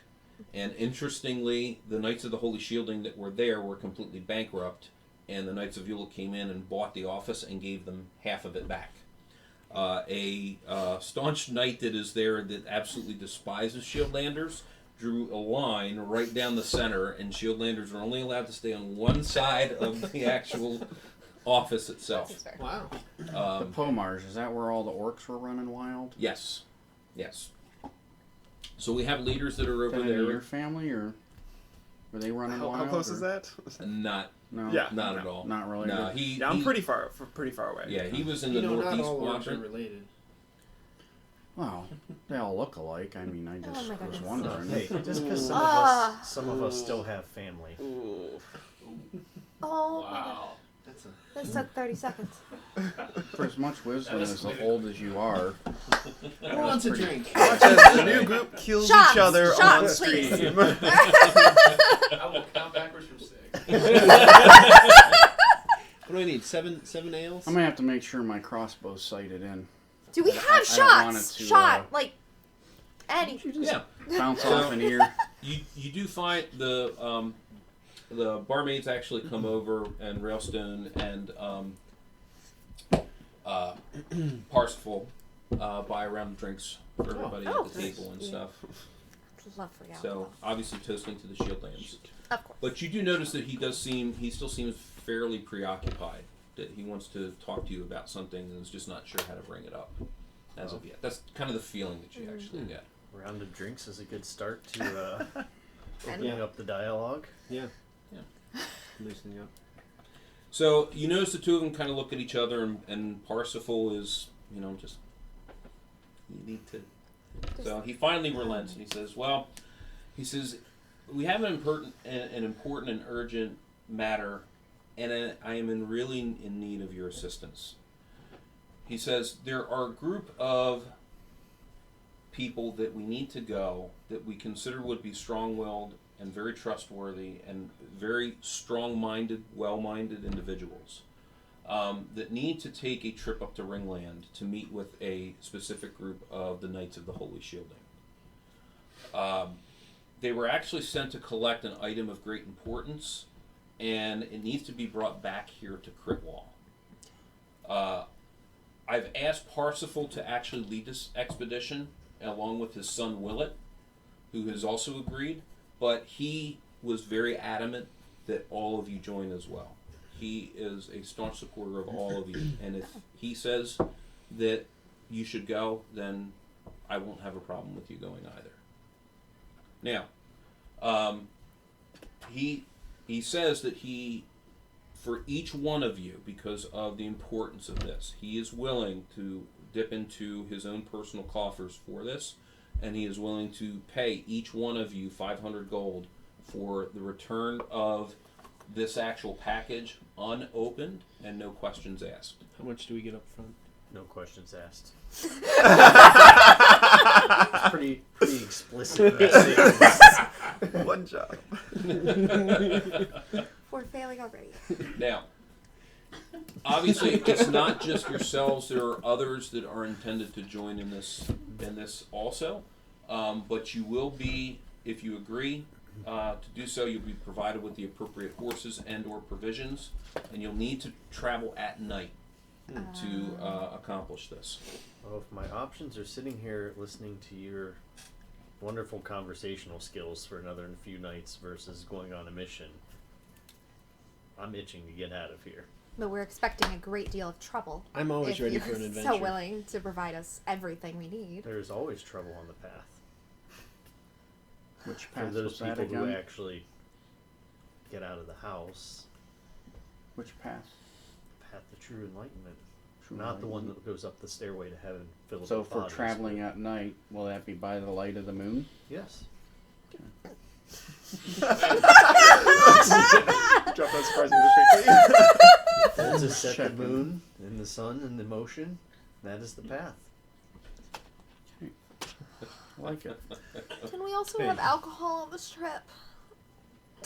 And interestingly, the Knights of the Holy Shielding that were there were completely bankrupt, and the Knights of Uluk came in and bought the office and gave them half of it back. A staunch knight that is there that absolutely despises Shieldlanders drew a line right down the center, and Shieldlanders are only allowed to stay on one side of the actual office itself. That's fair. Wow. The Pomars, is that where all the orcs were running wild? Yes. Yes. So we have leaders that are over That there. your family, or were they running wild? How close or? is that? Not. No. Yeah. Not at all. Not really. No, I'm pretty far away. Yeah, he was in You the know, not northeast all orcs are quadrant. related. Well, they all look alike. I mean, I just my was goodness. wondering. Hey, just because some of us still have family. Oh, Wow. this took 30 seconds. For as much wisdom as old as you are, Who wants a drink? Watch as the new group kills Shots, each other on shots, stream. please. I will count backwards from 6. What do I need? Seven ales? I'm gonna have to make sure my crossbow's sighted in. Do we I have don't want shots? it to, Shot, like, any. Yeah. Bounce off an ear. You do find the barmaids actually come over, and Railstone and Parsifal buy a round of drinks for everybody at the table and stuff. Love for y'all. So obviously toasting to the Shieldlands. Of course. But you do notice that he still seems fairly preoccupied. That he wants to talk to you about something and is just not sure how to bring it up as of yet. That's kind of the feeling that you actually get. Round of drinks is a good start to opening up the dialogue. Yeah. Loosening up. So you notice the two of them kind of look at each other, and Parsifal is, just you need to. So he finally relents and he says, we have an important and urgent matter, and I am really in need of your assistance. He says, there are a group of people that we need to go that we consider would be strong-willed and very trustworthy and very strong-minded, well-minded individuals that need to take a trip up to Ringland to meet with a specific group of the Knights of the Holy Shielding. They were actually sent to collect an item of great importance, and it needs to be brought back here to Critwall. I've asked Parsifal to actually lead this expedition, along with his son Willett, who has also agreed, but he was very adamant that all of you join as well. He is a staunch supporter of all of you, and if he says that you should go, then I won't have a problem with you going either. Now, he says that for each one of you, because of the importance of this, he is willing to dip into his own personal coffers for this, and he is willing to pay each one of you 500 gold for the return of this actual package unopened and no questions asked. How much do we get up front? No questions asked. pretty explicit message. One job. We're failing already. Now, obviously, it's not just yourselves. There are others that are intended to join in this also. But you will be, if you agree to do so, you'll be provided with the appropriate horses and/or provisions, and you'll need to travel at night to accomplish this. Well, if my options are sitting here listening to your wonderful conversational skills for another few nights versus going on a mission, I'm itching to get out of here. But we're expecting a great deal of trouble. I'm always if ready you're for an adventure. so willing to provide us everything we need. There's always trouble on the path. Which For path those was that people who again? actually get out of the house. Which path? Path to true enlightenment. True Not the one enlightenment. that goes up the stairway to heaven filled So with if we're bodies, traveling at night, will that be by the light of the moon? Yes. Drop that surprisingly quickly. That's to set the Checking. moon and the sun and the motion. That is the path. I like it. Can we also Hey. have alcohol on this trip?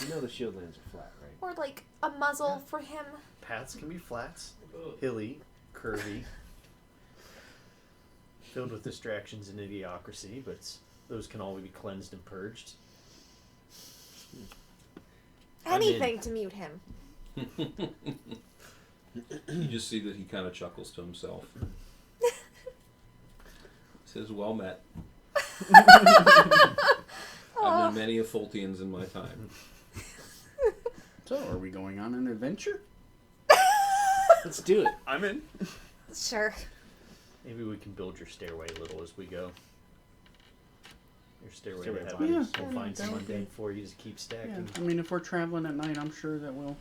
You know the Shieldlands are flat, right? Or like a muzzle for him? Paths can be flats, hilly, curvy, filled with distractions and idiocracy, but those can all be cleansed and purged. Anything to mute him. You just see that he kind of chuckles to himself. He says, well met. I've known many a Fultians in my time. So, are we going on an adventure? Let's do it. I'm in. Sure. Maybe we can build your stairway a little as we go. Your stairway Stairway to to heaven. Yeah. We'll find some That would be- mundane for you to keep Yeah, stacking. I mean, if we're traveling at night, I'm sure that we'll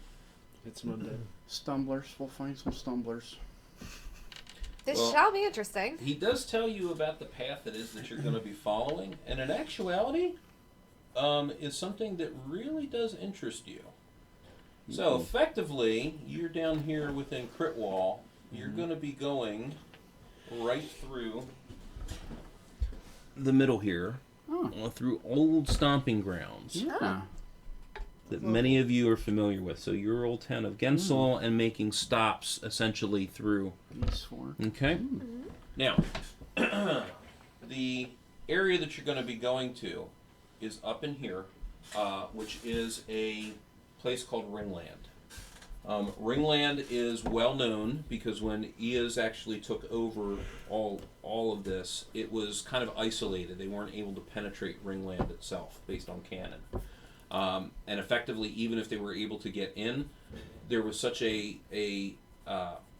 It's Monday. stumblers. We'll find some stumblers. This Well, shall be interesting. He does tell you about the path it is that you're going to be following, and in actuality, is something that really does interest you. So effectively, you're down here within Crit Wall. You're going to be going right through the middle here, through old stomping grounds. Yeah. That many of you are familiar with. So your old town of Gensel and making stops essentially through. Okay? Now, the area that you're going to be going to is up in here, which is a place called Ringland. Ringland is well known because when Eas actually took over all of this, it was kind of isolated. They weren't able to penetrate Ringland itself based on canon. And effectively, even if they were able to get in, there was such a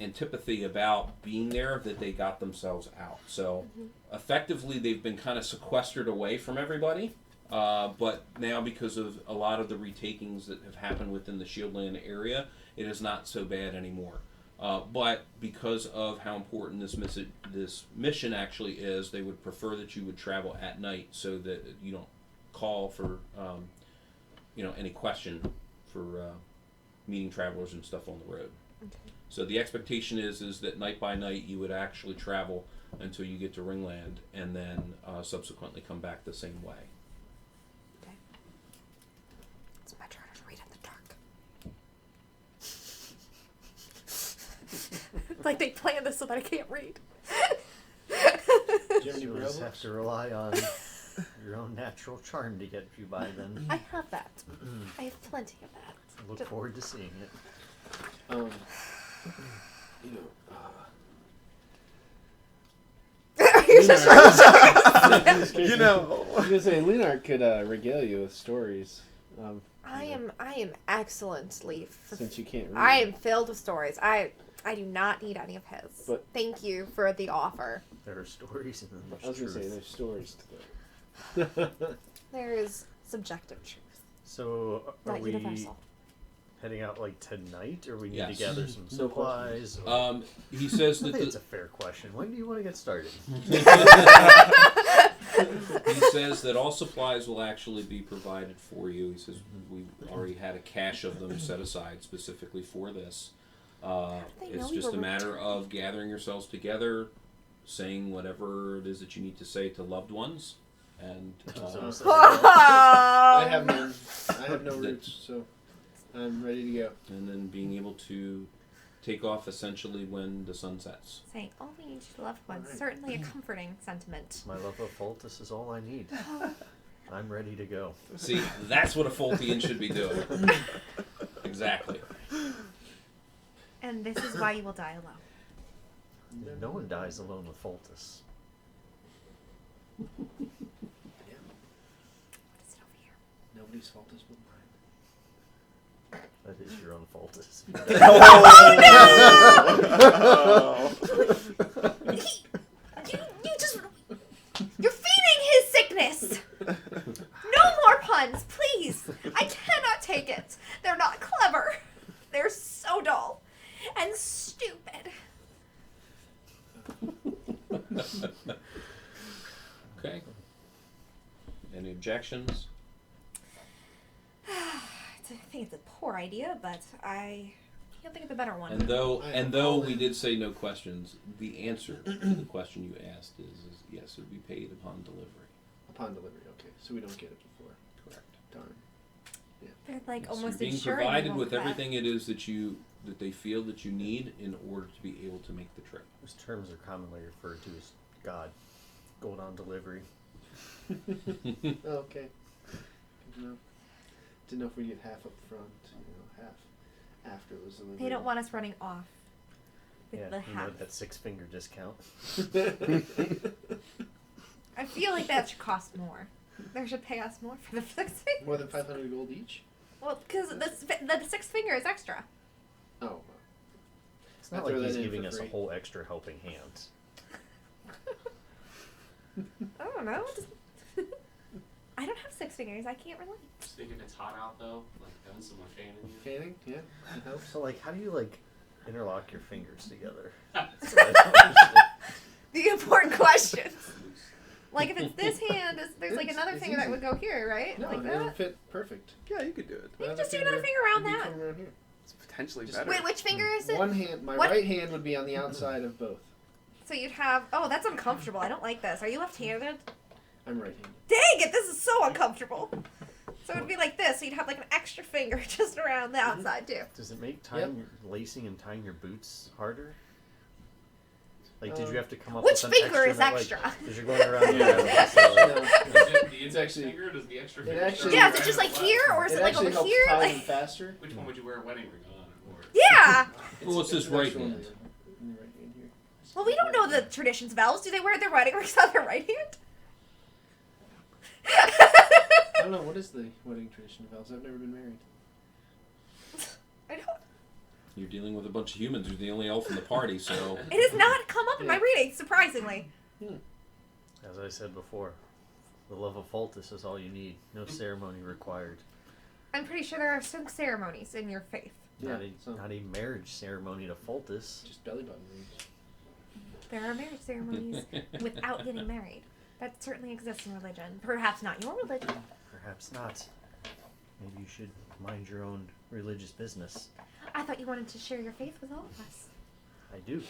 antipathy about being there that they got themselves out. So effectively, they've been kind of sequestered away from everybody. But now, because of a lot of the retakings that have happened within the Shieldland area, it is not so bad anymore. But because of how important this mission actually is, they would prefer that you would travel at night so that you don't call for any question for meeting travelers and stuff on the road. Okay. So the expectation is that night by night you would actually travel until you get to Ringland and then subsequently come back the same way. Okay. It's my turn to read in the dark. Like they planned this so that I can't read. You just have to rely on your own natural charm to get you by then. I have that. I have plenty of that. I look forward to seeing it. You're just You know. I was gonna say Leonard could regale you with stories. I am excellently. Since you can't read. I am filled with stories. I do not need any of his. But thank you for the offer. There are stories and then there's I was truth. gonna say there's stories to that. There is subjective truth. So are Not we universal. heading out like tonight, or we need Yes. to gather some No supplies? He says I that think it's a fair question. When do you want to get started? He says that all supplies will actually be provided for you. He says we already had a cache of them set aside specifically for this. It's just a matter of gathering yourselves together, saying whatever it is that you need to say to loved ones, and I have none. I have no roots, so I'm ready to go. And then being able to take off essentially when the sun sets. Saying only need your loved ones. Certainly a comforting sentiment. My love of Foltus is all I need. I'm ready to go. See, that's what a Foltian should be doing. Exactly. And this is why you will die alone. No one dies alone with Foltus. What is it over here? Nobody's fault is but mine. That is your own Foltus. You just... You're feeding his sickness! No more puns, please! I cannot take it. They're not clever. They're so dull. And stupid. Okay. Any objections? I think it's a poor idea, but I can't think of a better one. And though we did say no questions, the answer to the question you asked is yes, it would be paid upon delivery. Upon delivery, okay. So we don't get it before. Correct. Darn. Yeah. They're like Yes, almost you're being ensuring provided you with won't everything it is that they feel that you need in order to be able to make the trip. Those terms are commonly referred to as God. Gold on delivery. Okay. Good to know. Didn't know if we get half up front, half after it was delivered. They don't want us running off with Yeah, the you know half. that 6-finger discount. I feel like that should cost more. They should pay us more for the 6 fingers. More than 500 gold each? Well, because the 6 finger is extra. Oh. It's not like he's giving us a whole extra helping hand. I don't know. I don't have 6 fingers. I can't relate. Just thinking it's hot out though, like having someone fanning you. Fanning? Yeah. It helps. So like, how do you like interlock your fingers together? The important questions. Like if it's this hand, there's like another finger that would go here, right? No, like it'll that. fit perfect. Yeah, you could do it. You can just do another finger around that. Around here. It's potentially Just- better. Wait, which finger is it? One hand. My What? right hand would be on the outside of both. So you'd have. Oh, that's uncomfortable. I don't like this. Are you left-handed? I'm right-handed. Dang it! This is so uncomfortable. So it'd be like this. So you'd have like an extra finger just around the outside too. Does it make lacing and tying your boots harder? Like, did you have to come up Which with an finger extra is that, extra? Because you're going around Yeah. The index finger, or does the extra finger? actually- Yeah, is it just like here or is it like over helps here? tie them Like, faster. Which one would you wear a wedding ring on? Or yeah. Well, it's his right hand. In the right hand here. Well, we don't know the traditions of elves. Do they wear their wedding rings on their right hand? I don't know. What is the wedding tradition of elves? I've never been married. I don't. You're dealing with a bunch of humans. You're the only elf in the party, so... It has not come up in my reading, surprisingly. As I said before, the love of Foltus is all you need. No ceremony required. I'm pretty sure there are some ceremonies in your faith. Not a marriage ceremony to Foltus. Just belly button rings. There are marriage ceremonies without getting married. That certainly exists in religion. Perhaps not your religion. Perhaps not. Maybe you should mind your own religious business. I thought you wanted to share your faith with all of us. I do.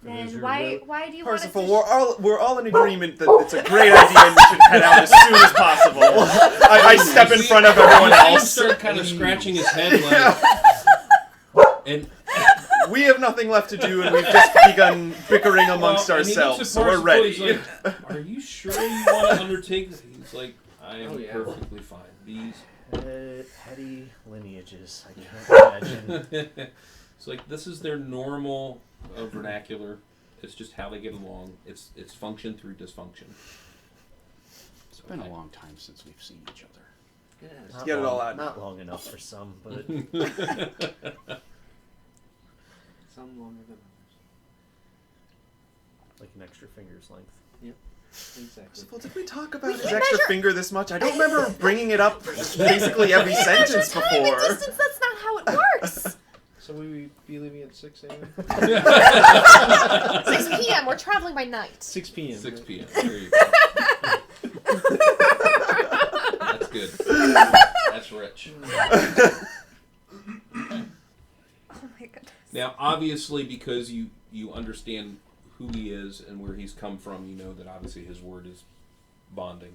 Then why do you want us to... Parsifal, we're all in agreement that it's a great idea and we should head out as soon as possible. I step in front of everyone else. Start kind of scratching his head and we have nothing left to do and we've just begun bickering amongst ourselves, so we're ready. Like, are you sure you want to undertake this? He's like, I am perfectly fine. These heady lineages, I can't imagine. It's like, this is their normal vernacular. It's just how they get along. It's function through dysfunction. It's been a long time since we've seen each other. Let's get it all out. Not long enough for some, but... Some longer than others. Like an extra finger's length. Yep. Exactly. Well, did we talk about his extra finger this much? I don't remember bringing it up basically every sentence before. Time and distance, that's not how it works. So will we be leaving at 6 a.m.? 6 p.m. We're traveling by night. 6 p.m. 6 p.m. There you go. That's good. That's rich. Oh my goodness. Now, obviously, because you understand who he is and where he's come from, you know that obviously his word is bonding.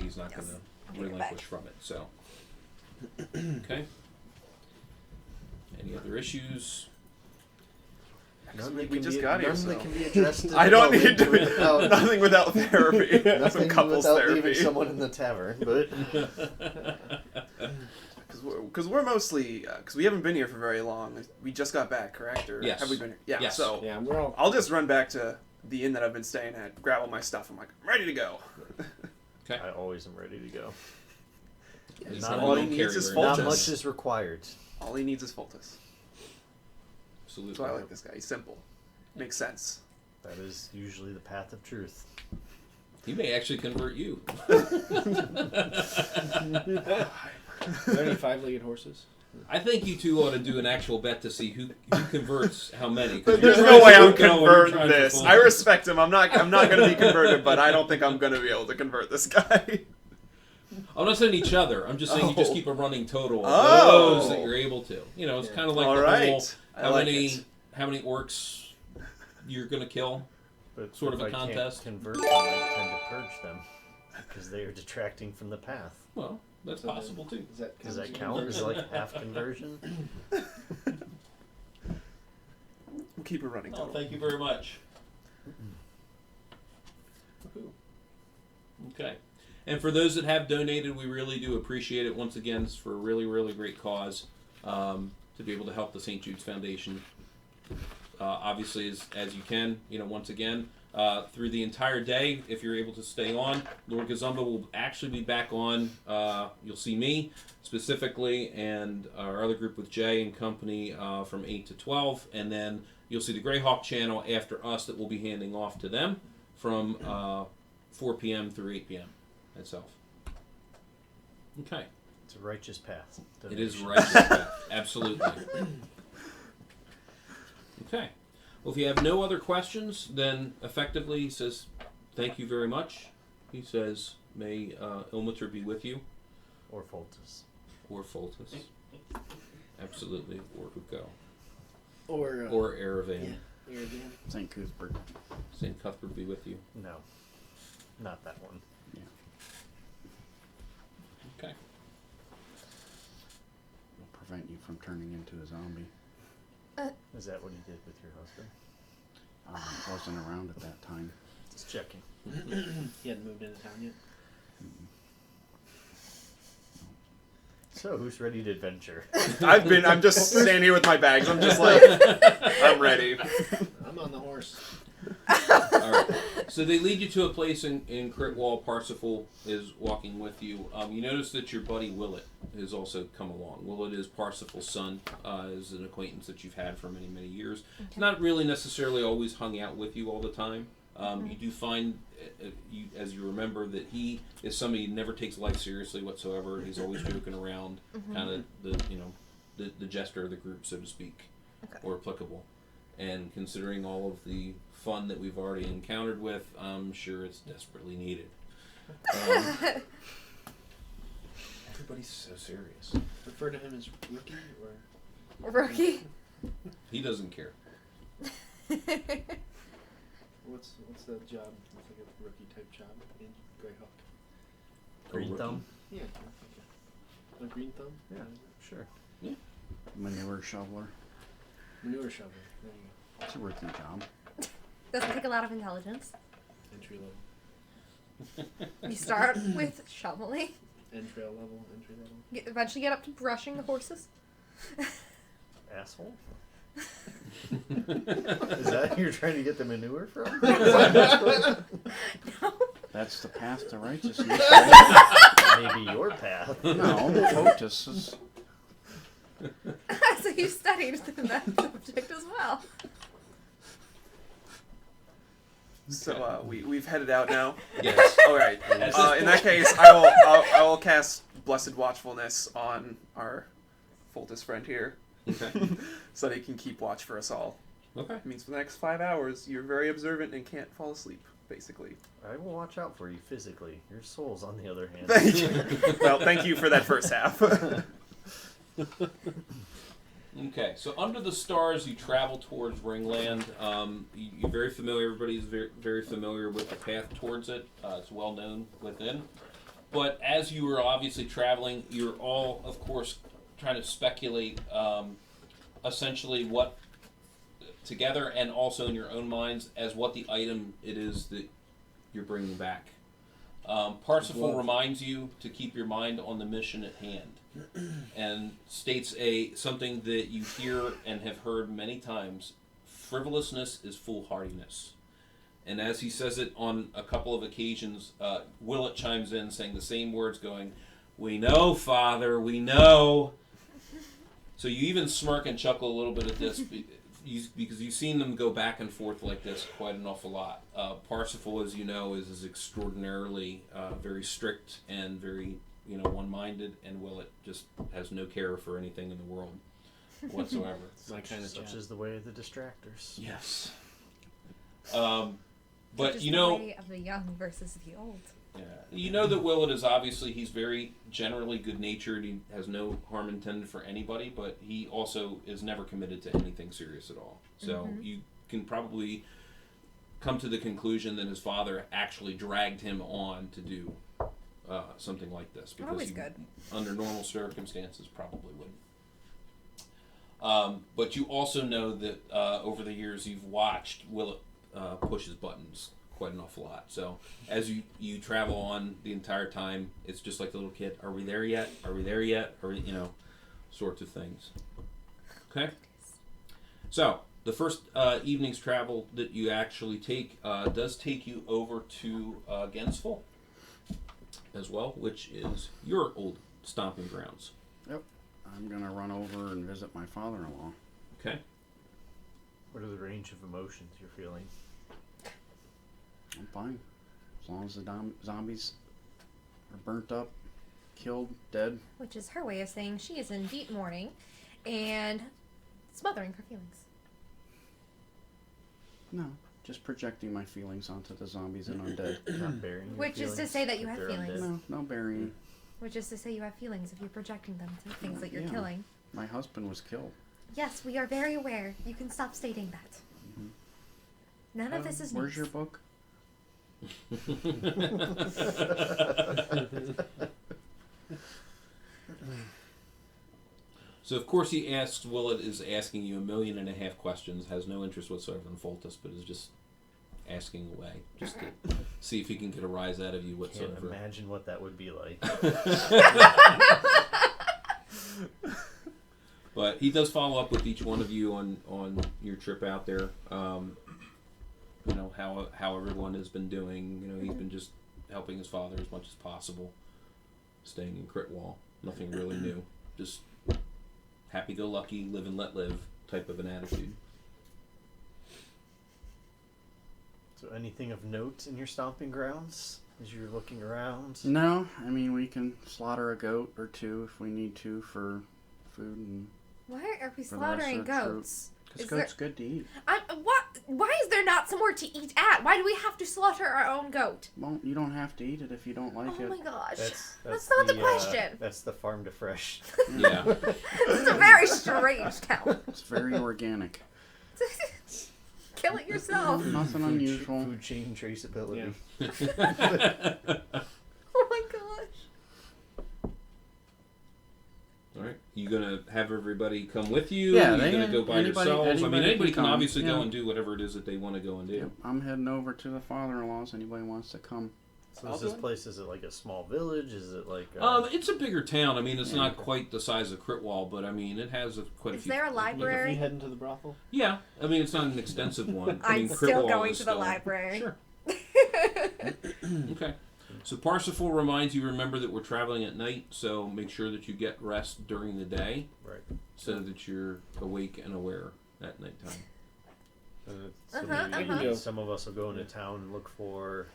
He's not going to relinquish from it. So, okay. Any other issues? None We that can just be, got here, none so. that can be addressed. I don't need to. without, Nothing without therapy. Some nothing couples without therapy. leaving someone in the tavern, but Because we're mostly because we haven't been here for very long. We just got back, correct? Or Yes. have we been here? Yeah. Yes. So Yeah, we're all... I'll just run back to the inn that I've been staying at, grab all my stuff. I'm like, I'm ready to go. I always am ready to go. He's Not, all he needs is not Foltus. much is required. All he needs is Foltus. Absolutely. That's why I like this guy. He's simple. Makes sense. That is usually the path of truth. He may actually convert you. Are there any 5-legged horses? I think you two ought to do an actual bet to see who converts how many. 'cause There's you're no way trying I'm to convert converting trying to this. full- I respect him. I'm not going to be converted, but I don't think I'm going to be able to convert this guy. I'm not saying each other. I'm just saying you just keep a running total of Oh. those that you're able to. You know, it's kind of like All the right. whole I like it. how many orcs you're gonna kill. But Sort if of a I can't contest. convert them, I tend to purge them because they are detracting from the path. Well, that's possible too. Does that count as like half conversion? We'll keep it running. Oh, Total. thank you very much. Okay. And for those that have donated, we really do appreciate it. Once again, it's for a really, really great cause to be able to help the St. Jude's Foundation. Obviously, as you can, once again, through the entire day. If you're able to stay on, Lord Gazumba will actually be back on. You'll see me specifically and our other group with Jay and company from 8 to 12. And then you'll see the Greyhawk channel after us that we'll be handing off to them from 4 p.m. through 8 p.m. itself. Okay. It's a righteous path. It is a righteous path. Absolutely. Okay. Well, if you have no other questions, then effectively he says, thank you very much. He says, may Ilmater be with you. Or Foltus. Or Foltus. Absolutely. Or Hugo. Or Erevan. Yeah. Erevan. St. Cuthbert. St. Cuthbert be with you. No. Not that one. Yeah. Okay. Will prevent you from turning into a zombie. Is that what he did with your husband? Wasn't around at that time. Just checking. He hadn't moved into town yet. So, who's ready to adventure? I'm just standing here with my bags. I'm just like, I'm ready. I'm on the horse. All right. So they lead you to a place in Critwall. Parsifal is walking with you. You notice that your buddy Willett has also come along. Willett is Parsifal's son, is an acquaintance that you've had for many, many years. It's not really necessarily always hung out with you all the time. You do find, as you remember, that he is somebody who never takes life seriously whatsoever. He's always joking around, kind of the jester of the group, so to speak, or applicable. And considering all of the fun that we've already encountered with, I'm sure it's desperately needed. Everybody's so serious. Refer to him as Rookie or Rookie. He doesn't care. What's the job? What's like a rookie type job in Greyhawk? Green thumb? Yeah. A green thumb? Yeah, sure. Yeah. Manure shoveler. Manure shoveler. There you go. It's a rookie job. Doesn't take a lot of intelligence. Entry level. You start with shoveling. Entry level. Eventually get up to brushing the horses. Asshole? Is that who you're trying to get the manure from? No. That's the path to righteousness. Maybe your path. No, Fotis is... So you studied that subject as well. So we've headed out now. Yes. All right. In that case, I will cast Blessed Watchfulness on our Foltus friend here, so that he can keep watch for us all. Okay. It means for the next 5 hours, you're very observant and can't fall asleep, basically. I will watch out for you physically. Your soul's on the other hand. Thank you. Well, thank you for that first half. Okay, so under the stars, you travel towards Ringland. You're very familiar. Everybody's very, very familiar with the path towards it. It's well known within. But as you are obviously traveling, you're all, of course, trying to speculate essentially what together and also in your own minds as what the item it is that you're bringing back. Parsifal reminds you to keep your mind on the mission at hand, and states something that you hear and have heard many times: frivolousness is foolhardiness. And as he says it on a couple of occasions, Willett chimes in saying the same words, going, "We know, Father, we know." So you even smirk and chuckle a little bit at this because you've seen them go back and forth like this quite an awful lot. Parsifal, as you know, is extraordinarily very strict and very one-minded, and Willett just has no care for anything in the world whatsoever. Such is the way of the distractors. Yes. But but the way of the young versus the old. Yeah, you know that Willett is obviously, he's very generally good-natured. He has no harm intended for anybody, but he also is never committed to anything serious at all. So you can probably come to the conclusion that his father actually dragged him on to do something like this, because Always he, good. under normal circumstances, probably wouldn't. But you also know that over the years you've watched Willett push his buttons quite an awful lot. So as you travel on the entire time, it's just like the little kid. Are we there yet? Are we there yet? Or sorts of things. Okay. So the first evening's travel that you actually take does take you over to Gensful as well, which is your old stomping grounds. Yep. I'm going to run over and visit my father-in-law. Okay. What are the range of emotions you're feeling? I'm fine. As long as the zombies are burnt up, killed, dead. Which is her way of saying she is in deep mourning and smothering her feelings. No, just projecting my feelings onto the zombies and undead. Not burying your Which is to say that you have feelings. No burying. Which is to say you have feelings if you're projecting them to things that you're Yeah. killing. My husband was killed. Yes, we are very aware. You can stop stating that. Mm-hmm. None of this is Where's news. your book? So of course he asks. Willett is asking you 1.5 million questions. Has no interest whatsoever in Foltus, but is just asking away, just to see if he can get a rise out of you whatsoever. Can't imagine what that would be like. But he does follow up with each one of you on your trip out there. You know how everyone has been doing. You know, he's been just helping his father as much as possible, staying in Critwall. Nothing really new. Just happy-go-lucky, live and let live type of an attitude. So anything of note in your stomping grounds as you're looking around? No, I mean, we can slaughter a goat or two if we need to for food and. Why are we for the rest slaughtering of the troop. goats? Because goat's good to eat. Why is there not somewhere to eat at? Why do we have to slaughter our own goat? Well, you don't have to eat it if you don't like it. Oh my gosh. That's not the question. That's the farm to fresh. Yeah. This is a very strange town. It's very organic. Kill it yourself. Nothing unusual. Food chain traceability. Oh my gosh. All right. You gonna have everybody come with you? Yeah, you gonna go by yourselves? I mean, anybody can come, obviously go yeah. and do whatever it is that they want to go and do. Yep, I'm heading over to the father-in-law's. Anybody wants to come? So is this place, is it like a small village? Is it like... It's a bigger town. I mean, it's not quite the size of Critwall, but I mean, it has quite a Is few... there a library? You heading to the brothel? Yeah. I mean, it's not an extensive one. I mean, I'm still Critwall going is to the still- library. Sure. Okay. So Parsifal reminds you, remember that we're traveling at night, so make sure that you get rest during the day. Right. So that you're awake and aware at nighttime. So maybe some of us will go into town and look for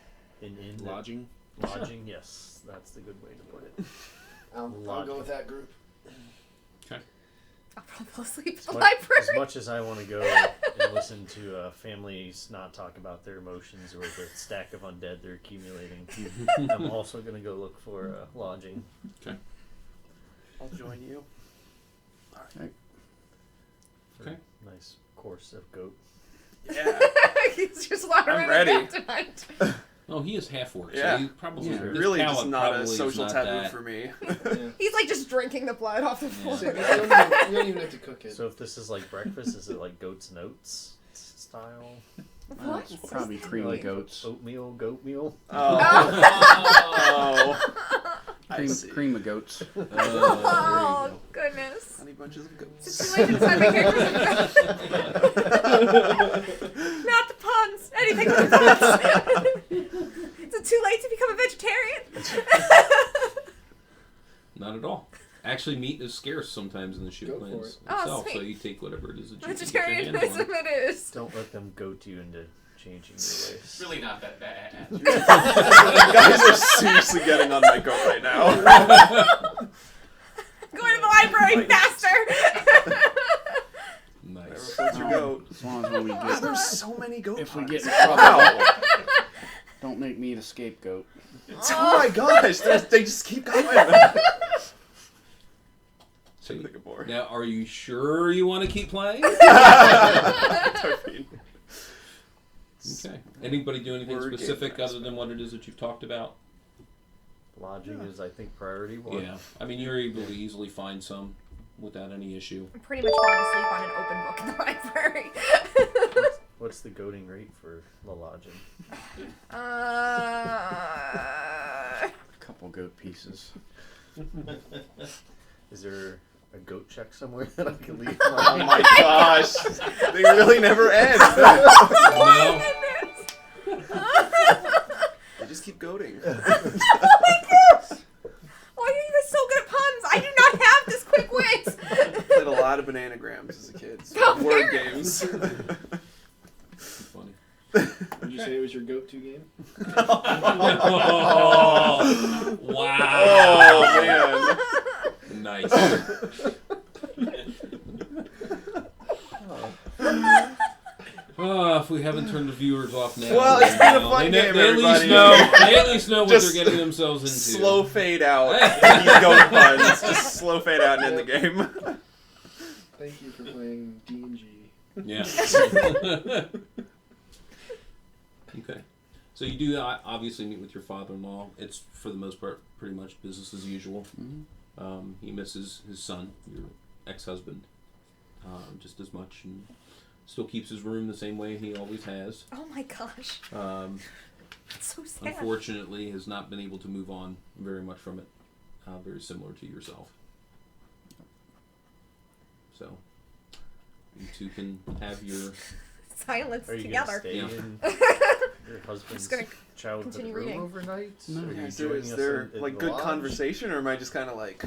an inn. Lodging? Lodging, yes. That's the good way to put it. I'll go with that group. Okay. I'll probably fall asleep at the As library. much as I want to go and listen to families not talk about their emotions or the stack of undead they're accumulating, I'm also going to go look for lodging. Okay. I'll join you. Okay. Okay. Nice course of goat. Yeah. He's just slaughtering I'm ready. it tonight. Oh, he is half orc. Yeah. So he probably his Really just palate not probably a is social not taboo that. for me. He's like just drinking the blood off the floor. So you don't even have to cook it. So if this is like breakfast, is it like goat's and oats style? What? It's probably creamy goats. Oatmeal, goat meal? Oh. Cream of goats. Oh, goodness. Honey bunches of goats. It's too late to decide my character's Not the puns. Anything but the puns. Is it too late to become a vegetarian? Not at all. Actually, meat is scarce sometimes in the shoot Go for lands it. Oh, itself, so sweet. you take whatever it is that you can get your hands on. Vegetarianism it is. Don't let them goat you into changing your ways. It's really not that bad. You guys are seriously getting on my goat right now. Going to the library faster. Nice. What's your goat? As long as when we Wow, get, there's so many goat if we puns. get in trouble, Wow. don't make me the scapegoat. Oh my gosh, they just keep going. So Like a board. now, are you sure you want to keep playing? Okay. Anybody do anything Word game specific master. other than what it is that you've talked about? Lodging is, I think, priority one. Yeah. I mean, you're able to easily find some without any issue. I'm pretty much falling asleep on an open book in the library. What's the goating rate for the lodging? A couple goat pieces. Is there a goat check somewhere that I can leave? Oh my gosh, they really never end. No. They just keep goading. Oh my gosh! Why are you guys so good at puns? I do not have this quick wit. Played a lot of bananagrams as a kid. So Oh, word very. games. Funny. Would you say it was your go-to game? Oh, wow. Oh man. Nice. If we haven't turned the viewers off now. Well, it's been a fun they game, they at least everybody. know. They at least know what Just they're getting themselves into. Slow fade out. These goat puns. Just slow fade out and end the game. Thank you for playing D&G. Yeah. Okay. So you do obviously meet with your father-in-law. It's for the most part pretty much business as usual. Mm-hmm. He misses his son, your ex-husband, just as much, and still keeps his room the same way he always has. Oh my gosh. That's so sad. Unfortunately, has not been able to move on very much from it. Very similar to yourself. So you two can have your Silence Are you together. Gonna stay in your husband's gonna childhood continue room reading. overnight? No. Are you Is joining there, us in like the good lodge? conversation, or am I just kind of like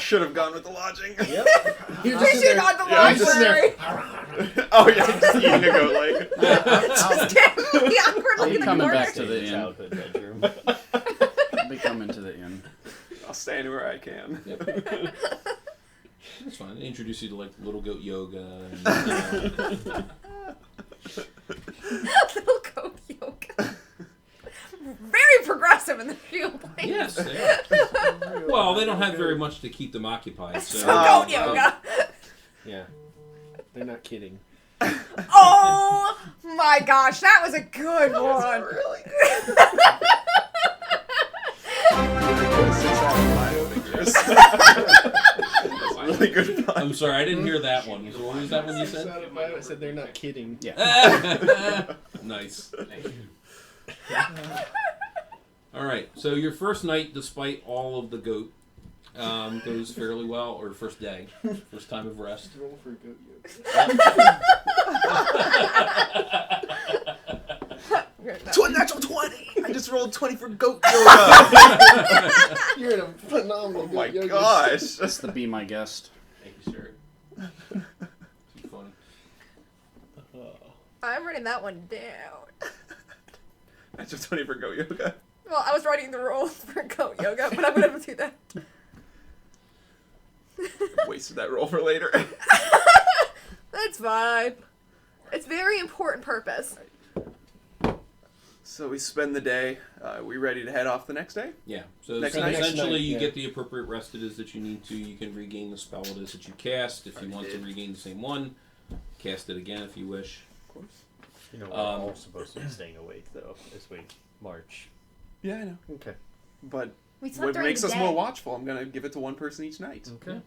should have gone with the lodging? Yep. You're We should on the Yeah, I'm just library. Oh yeah, just eating a goat leg. Just standing awkwardly I'll in be the coming corner. back to the inn. childhood bedroom. I'll be coming to the inn. I'll stay anywhere I can. That's fine. They introduce you to like little goat yoga. And, Little goat yoga. Very progressive in the field. yes, they are. Well, they don't have very much to keep them occupied. So Goat yoga. Yeah. They're not kidding. Oh my gosh, that was a good one. Really? Really good fun. I'm sorry, I didn't hear that one. What was that one you said? I said they're not kidding. Yeah. Nice. All right. So your first night, despite all of the goat, goes fairly well, or first day, first time of rest. Roll for goat yoga. Natural 20! I just rolled 20 for goat yoga! You're in a phenomenal Oh goat my yoga. gosh! Just to be my guest. Thank you, sir. Too funny. I'm writing that one down. Natural 20 for goat yoga. Well, I was writing the rules for goat yoga, but I'm gonna do that. Wasted that roll for later. That's fine. It's very important purpose. So we spend the day. We ready to head off the next day? Yeah. So Next night? essentially, you yeah. get the appropriate rest it is that you need to. You can regain the spell it is that you cast. If you want to regain the same one, cast it again if you wish. Of course. You know, we're all supposed to be staying awake, though, as we march. Yeah, I know. Okay. But We slept what during makes the us day. more watchful, I'm going to give it to one person each night. Okay.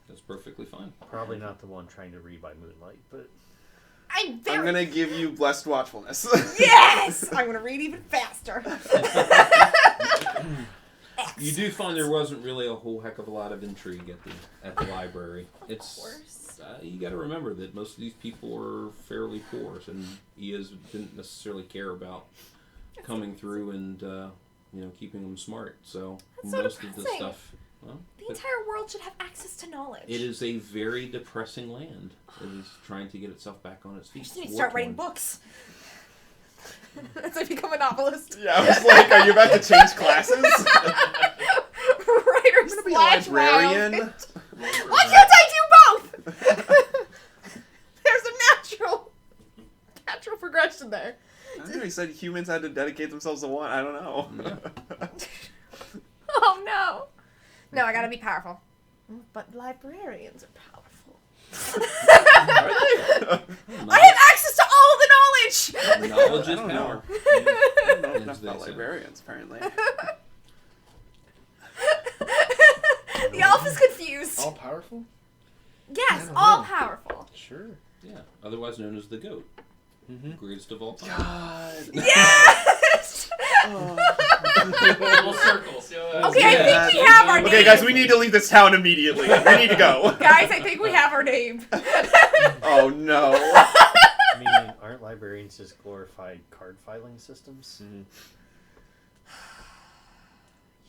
That's perfectly fine. Probably not the one trying to read by moonlight, but... I'm very... I'm going to give you blessed watchfulness. Yes! I'm gonna read even faster. You do find there wasn't really a whole heck of a lot of intrigue at the library. Of course. You got to remember that most of these people are fairly poor, and EAs didn't necessarily care about coming through and keeping them smart. So That's so most of the depressing. stuff. Well, The entire world should have access to knowledge. it is a very depressing land. It is trying to get itself back on its feet. I just need to It's start writing war-torn. books. As I become a novelist. Yeah, I was like, are you about to change classes? Writer I'm going to be a slash librarian. wild. Why can't I do both? There's a natural progression there. I don't know, he said humans had to dedicate themselves to one. I don't know. Oh no. No, I gotta be powerful. But librarians are powerful. I have access to all the knowledge! Knowledge I is don't power. know. I don't know enough about librarians, apparently. The elf is confused. All powerful? Yes, don't all know. powerful. Sure. Yeah, otherwise known as the goat. Greatest of all time. God. Yes! Little circles. Okay, I think we have our name. Okay, guys, we need to leave this town immediately. We need to go. Guys, I think we have our name. Oh no. I mean, aren't librarians just glorified card filing systems? Mm-hmm.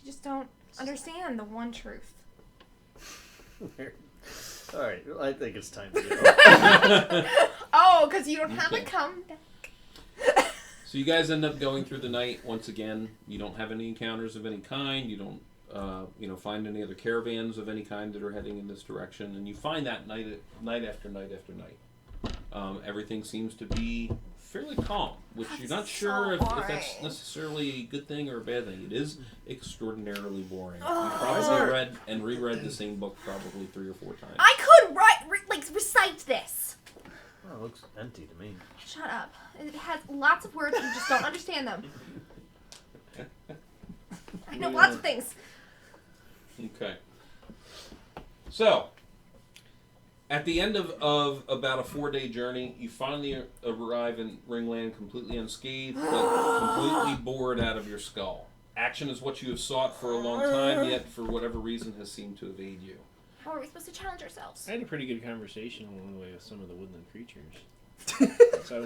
You just don't understand the one truth. All right, well, I think it's time to go. Oh, because you don't have a comeback. So you guys end up going through the night once again. You don't have any encounters of any kind. You don't, find any other caravans of any kind that are heading in this direction. And you find that night after night after night, everything seems to be fairly calm, which you're not sure if that's necessarily a good thing or a bad thing. It is extraordinarily boring. You probably read and reread the same book probably 3 or 4 times. I could recite this. Oh, it looks empty to me. Shut up. It has lots of words and you just don't understand them. I know lots of things. Okay. So, at the end of about a 4-day journey, you finally arrive in Ringland completely unscathed, but completely bored out of your skull. Action is what you have sought for a long time, yet for whatever reason has seemed to evade you. How are we supposed to challenge ourselves? I had a pretty good conversation along the way with some of the woodland creatures.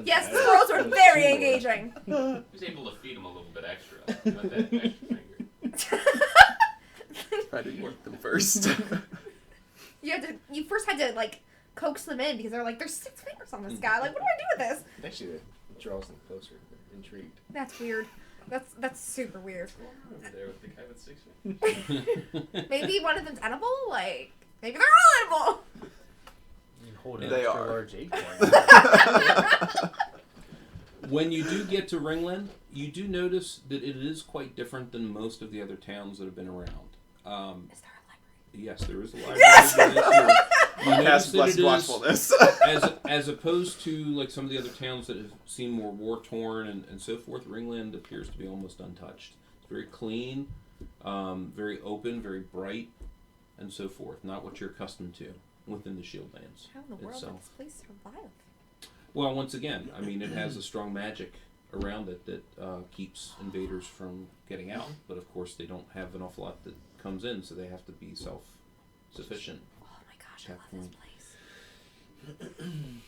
Yes, the squirrels were very engaging. He was able to feed him a little bit extra. With that extra finger. I didn't work them first. You first had to coax them in because they're like, there's 6 fingers on this guy. Like, what do I do with this? Actually, it draws them closer. They're intrigued. That's weird. That's super weird. There with the guy with 6 fingers. Maybe one of them's edible. Like maybe they're all edible. You can hold an They extra are. large acorn. When you do get to Ringland, you do notice that it is quite different than most of the other towns that have been around. Is there a library? Yes, there is a library. Yes! You notice that Blessed it is, watchfulness. as opposed to like some of the other towns that have seen more war torn and so forth, Ringland appears to be almost untouched. It's very clean, very open, very bright, and so forth. Not what you're accustomed to within the Shieldlands How in the world itself. did this place survive? Well, once again, I mean, it has a strong magic around it that keeps invaders from getting out. But of course, they don't have an awful lot that comes in, so they have to be self-sufficient. Oh my gosh, at I that love point. this place.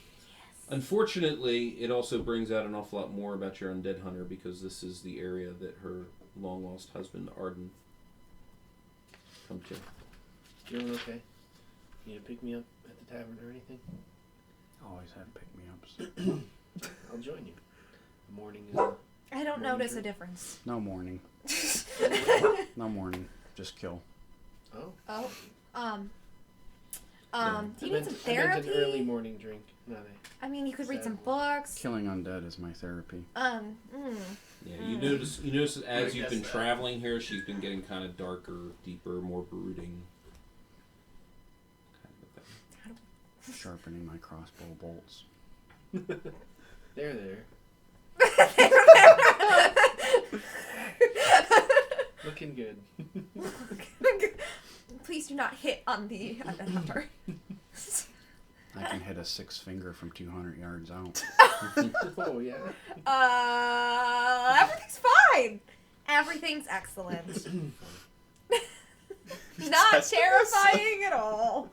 Unfortunately, it also brings out an awful lot more about your undead hunter because this is the area that her long-lost husband, Arden, come to. Feeling okay? You need to pick me up at the tavern or anything? Always have pick-me-ups. I'll join you. The morning. I don't notice a difference. No morning. No morning. Just kill. Oh. Oh. Do you need some I meant therapy? an early morning drink. Not a. I mean, you could read some books. Killing undead is my therapy. Yeah, you notice that as you've been traveling here, she's been getting kind of darker, deeper, more brooding. Kind of Sharpening my crossbow bolts. There. Looking good. Please do not hit on the undead hunter. I can hit a 6-finger from 200 yards out. Oh yeah. Everything's fine. Everything's excellent. Not terrifying at all.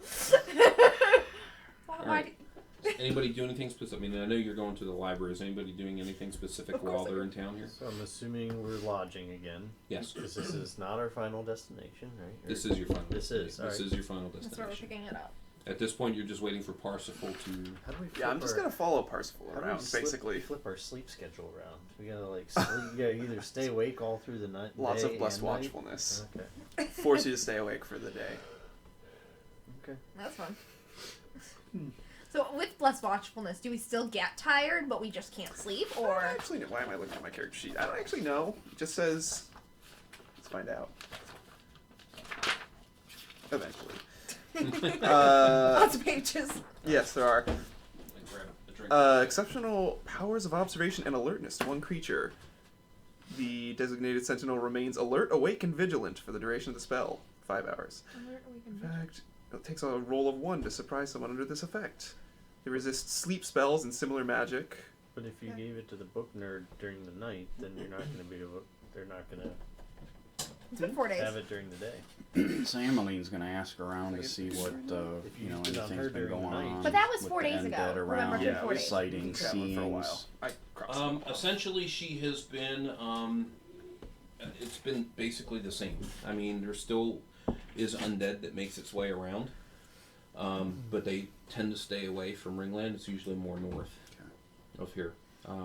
Alright. Does anybody do anything specific? I mean, I know you're going to the library. Is anybody doing anything specific while they're in town here? So I'm assuming we're lodging again. Yes. Because this is not our final destination, right? Or This is your final. This is. This is your final That's where we're destination. picking it up. At this point, you're just waiting for Parsifal to. How do we flip Yeah, I'm just gonna follow Parsifal how do we around, basically. Flip our sleep schedule around. We gotta sleep. We gotta either stay awake all through the night. Lots day of blessed and night. watchfulness. Okay. Force you to stay awake for the day. Okay. That's fun. So with blessed watchfulness, do we still get tired, but we just can't sleep, or? Actually, no, why am I looking at my character sheet? I don't actually know. It just says. Let's find out. Eventually. Lots of pages. Yes, there are. Exceptional powers of observation and alertness to one creature. The designated sentinel remains alert, awake, and vigilant for the duration of the spell. 5 hours. In fact, it takes a roll of 1 to surprise someone under this effect. They resist sleep spells and similar magic. But if you gave it to the book nerd during the night, then you're not gonna be able. They're not gonna It's been 4 days. Have it during the day. So Emmeline's going to ask around to see what anything's been going on. But that was with 4 the days ago. undead Remember, around, it's been 4 days. sighting scenes. Essentially, she has been. It's been basically the same. I mean, there still is undead that makes its way around, but they tend to stay away from Ringland. It's usually more north of here,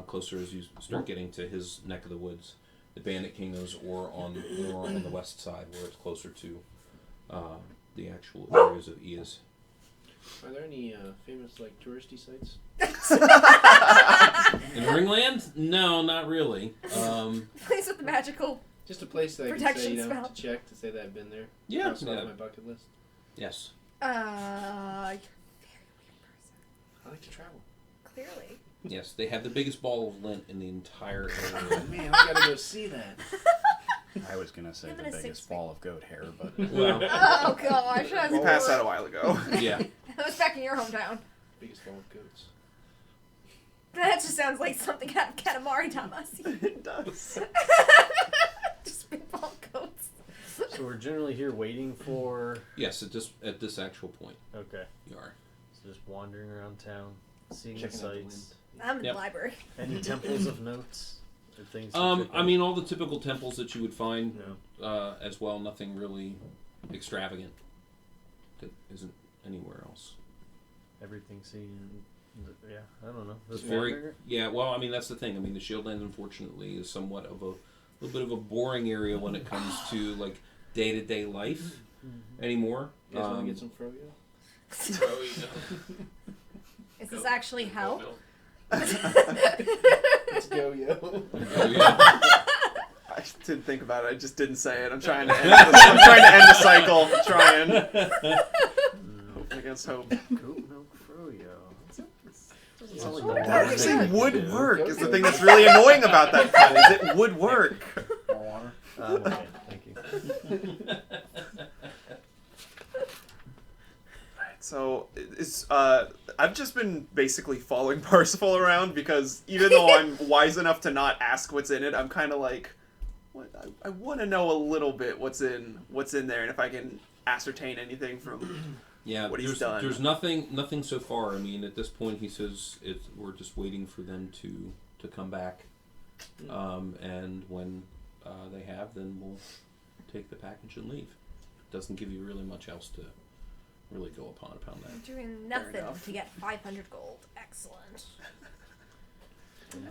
closer as you start getting to his neck of the woods, the Bandit Kingdoms, or more on the west side where it's closer to the actual areas of Iaz. Are there any famous like touristy sites? In Ringland? No, not really. Place with the magical. Just a place that I can protection say, you know, spell. to check to say that I've been there. Yeah, Cross it off yeah. my bucket list. Yes. You're a very weird person. I like to travel. Clearly. Yes, they have the biggest ball of lint in the entire area. Man, I gotta go see that. I was going to say the biggest ball of goat hair, but... Well, Oh gosh, that's We passed that a horrible. while ago. Yeah. That was back in your hometown. Biggest ball of goats. That just sounds like something out of Katamari Damacy. It does. Just big ball goats. So we're generally here waiting for. Yes, at this actual point. Okay. You are. So just wandering around town, seeing Checking the out the sights. I'm in Yep. the library. Any temples of notes? Or things to check I out? mean, all the typical temples that you would find No. as well. Nothing really extravagant that isn't anywhere else. Everything seen. Yeah, I don't know. It's Does very, Wallbreaker- yeah, well, I mean, that's the thing. I mean, the Shieldlands, unfortunately, is somewhat of a little bit of a boring area when it comes to, like, day-to-day life anymore. You guys want to get some froyo? Is this actually hell? Let's go, yo. I didn't think about it. I just didn't say it. I'm trying to end. I'm trying to end the cycle. I'm trying. Hope against hope. Goat milk froyo. Doesn't sound like What the are worst you Actually, thing to would do. work is the thing that's really annoying about that pen. Is it would work. More water? Okay, thank you. So it's I've just been basically following Parsifal around because even though I'm wise enough to not ask what's in it, I'm kind of like, what I want to know a little bit what's in there, and if I can ascertain anything from what he's done. There's nothing so far. I mean, at this point, he says we're just waiting for them to come back, and when they have, then we'll take the package and leave. Doesn't give you really much else to really go upon that. I'm doing nothing to get 500 gold. Excellent.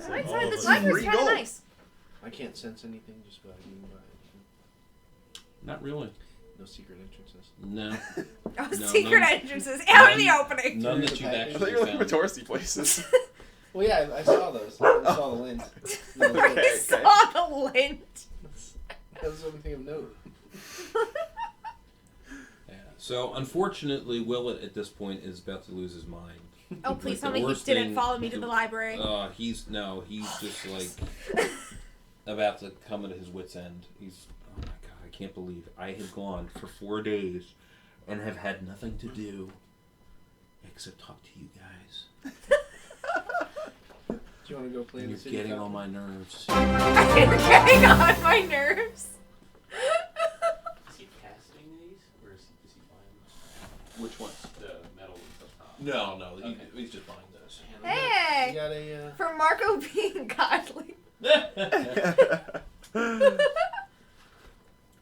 Right side of this library's kind of nice. I can't sense anything just by being by. Not really. No secret entrances. No. Oh, No, secret none- entrances out in the opening. None that you've I actually thought you were looking for found. touristy places. Well, yeah, I saw those. I saw the lint. I saw the lint. That was the only thing of note. Yeah. So unfortunately, Willett at this point is about to lose his mind. Oh, please Like, tell the me he worst didn't thing- follow me to the library. He's just like about to come to his wit's end. He's, oh my god, I can't believe I had gone for 4 days and have had nothing to do except talk to you guys. Do you want to go play in the You're city? getting cup? on my nerves. You're getting on my nerves. Is he casting these, or is he buying them? Which ones? The metal ones up top. No, he's just buying those. Hey! You got a. For Marco being godly.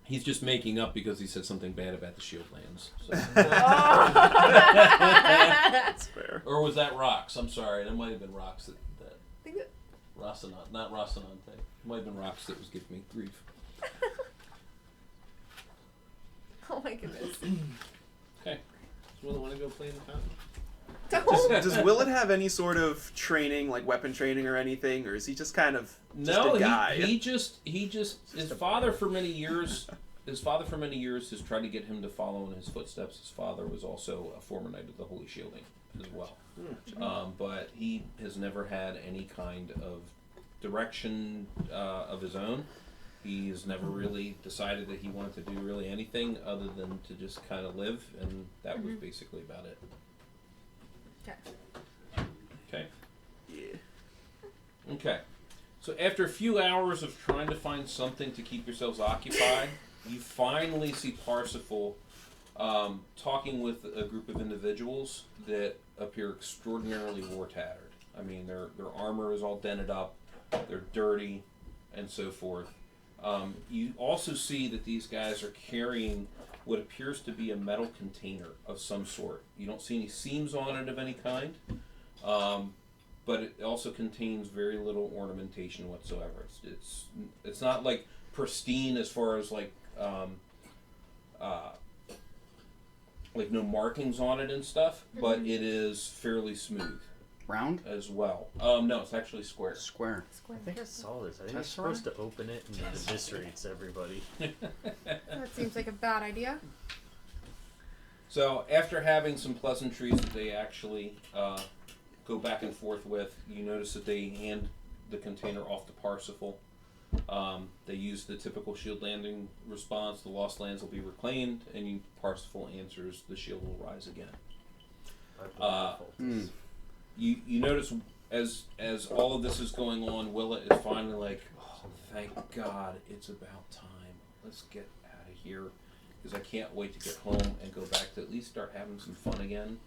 He's just making up because he said something bad about the Shieldlands. So. That's fair. Or was that Rox? I'm sorry, that might have been Rox that Think that- Rocinante, not Rocinante. It might have been Rox that was giving me grief. Oh my goodness. Okay. Does Will want to go play in the fountain? Does Willett have any sort of training, like weapon training or anything, or is he just kind of just No, a guy? he just his father for many years has tried to get him to follow in his footsteps. His father was also a former knight of the Holy Shielding as well. But he has never had any kind of direction of his own. He's never really decided that he wanted to do really anything other than to just kind of live, and that was basically about it. Okay. Yeah. Okay. So after a few hours of trying to find something to keep yourselves occupied, you finally see Parsifal talking with a group of individuals that appear extraordinarily war-tattered. I mean, their armor is all dented up, they're dirty, and so forth. You also see that these guys are carrying what appears to be a metal container of some sort. You don't see any seams on it of any kind, but it also contains very little ornamentation whatsoever. It's not like pristine as far as like no markings on it and stuff, but it is fairly smooth. Round as well. No, it's actually square. Square. I think I saw this. I think you're supposed to open it and it eviscerates everybody. That seems like a bad idea. So after having some pleasantries that they actually go back and forth with, you notice that they hand the container off to Parsifal. They use the typical shield landing response. The lost lands will be reclaimed, and Parsifal answers, the shield will rise again. You notice as all of this is going on, Willa is finally like, oh, thank God, it's about time. Let's get out of here, because I can't wait to get home and go back to at least start having some fun again.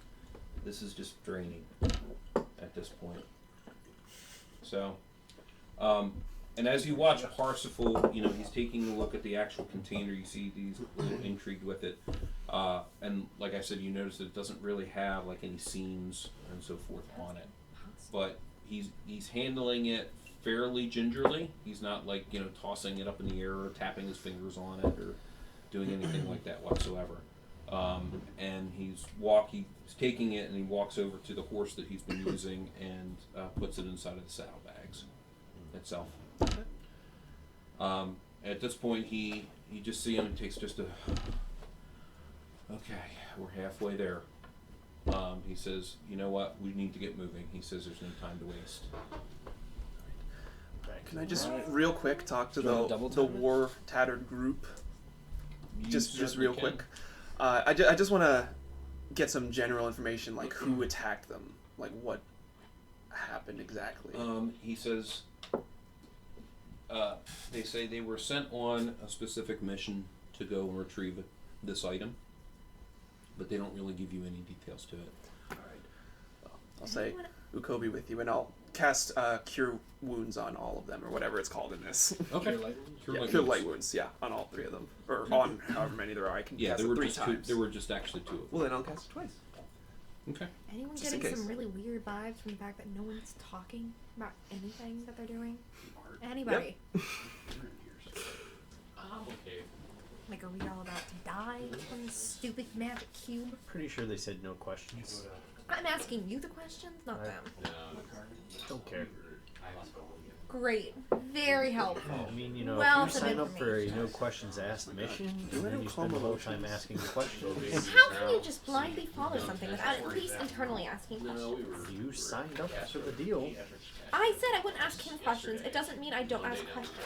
This is just draining at this point. So, and as you watch Parsifal, he's taking a look at the actual container. You see he's a little intrigued with it. And like I said, you notice that it doesn't really have like any seams and so forth on it. But he's handling it fairly gingerly. He's not like, tossing it up in the air or tapping his fingers on it or doing anything like that whatsoever. And he's taking it and he walks over to the horse that he's been using and puts it inside of the saddlebags itself. At this point, you just see him and takes just okay, we're halfway there. He says, you know what, we need to get moving. He says there's no time to waste. Can I just real quick talk to the war tattered group? Just real quick. I just want to get some general information, like who attacked them, like what happened exactly. He says they say they were sent on a specific mission to go and retrieve this item, but they don't really give you any details to it. All right. I'll say Ukobi with you, and I'll cast Cure Wounds on all of them, or whatever it's called in this. Okay. Cure light wounds, yeah, on all three of them, or on however many there are. I can cast it 3 times. There were just actually 2 of them. Well, then I'll cast it twice. Okay. Anyone Just getting in some case. really weird vibes from the fact that no one's talking about anything that they're doing? Anybody? I'm okay. Like, are we all about to die from this stupid magic cube? Pretty sure they said no questions. I'm asking you the questions, not them. No. Don't care. Great. Very helpful. I mean, if Wealth you of sign up for a information. no questions asked mission, and then you spend a little time asking the questions. How can you just blindly follow something without at least internally asking questions? You signed up for the deal. I said I wouldn't ask him questions. It doesn't mean I don't ask questions.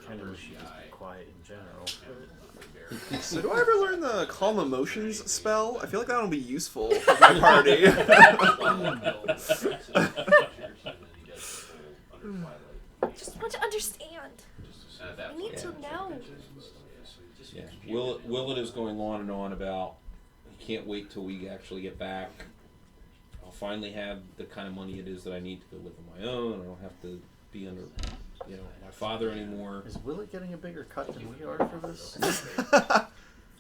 Kind of wish you just be quiet in general. So do I ever learn the Calm Emotions spell? I feel like that'll be useful for my party. Just want to understand. I need to know. Yeah. Willett is going on and on about, I can't wait till we actually get back. I'll finally have the kind of money it is that I need to go live on my own. I don't have to be under, my father anymore. Is Willet getting a bigger cut than we are for this?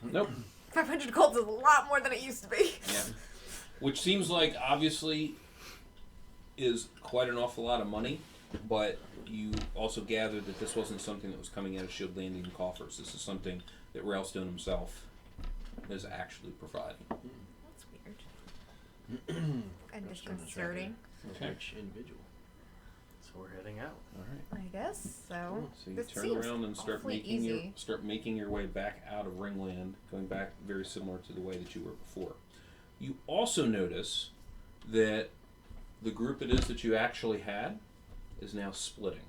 Nope. 500 gold is a lot more than it used to be. Yeah. Which seems like, obviously, is quite an awful lot of money, but you also gathered that this wasn't something that was coming out of Shield Landing coffers. This is something that Railstone himself is actually providing. That's weird. And disconcerting. Okay. Individual. So we're heading out. All right. I guess so. So you This turn seems around and start awfully making your way back out of Ringland, going back very similar to the way that you were before. You also notice that the group it is that you actually had is now splitting.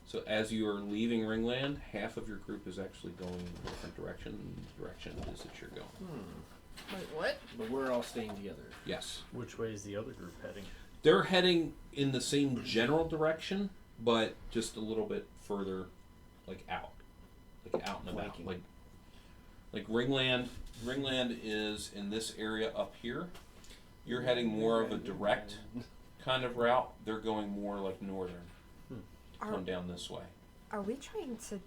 So as you are leaving Ringland, half of your group is actually going in a different direction than the direction it is that you're going. Wait, what? But we're all staying together. Yes. Which way is the other group heading? They're heading in the same general direction, but just a little bit further, like out and about, like Like Ringland is in this area up here. You're heading more of a direct kind of route. They're going more like northern. Come down this way. Are we trying to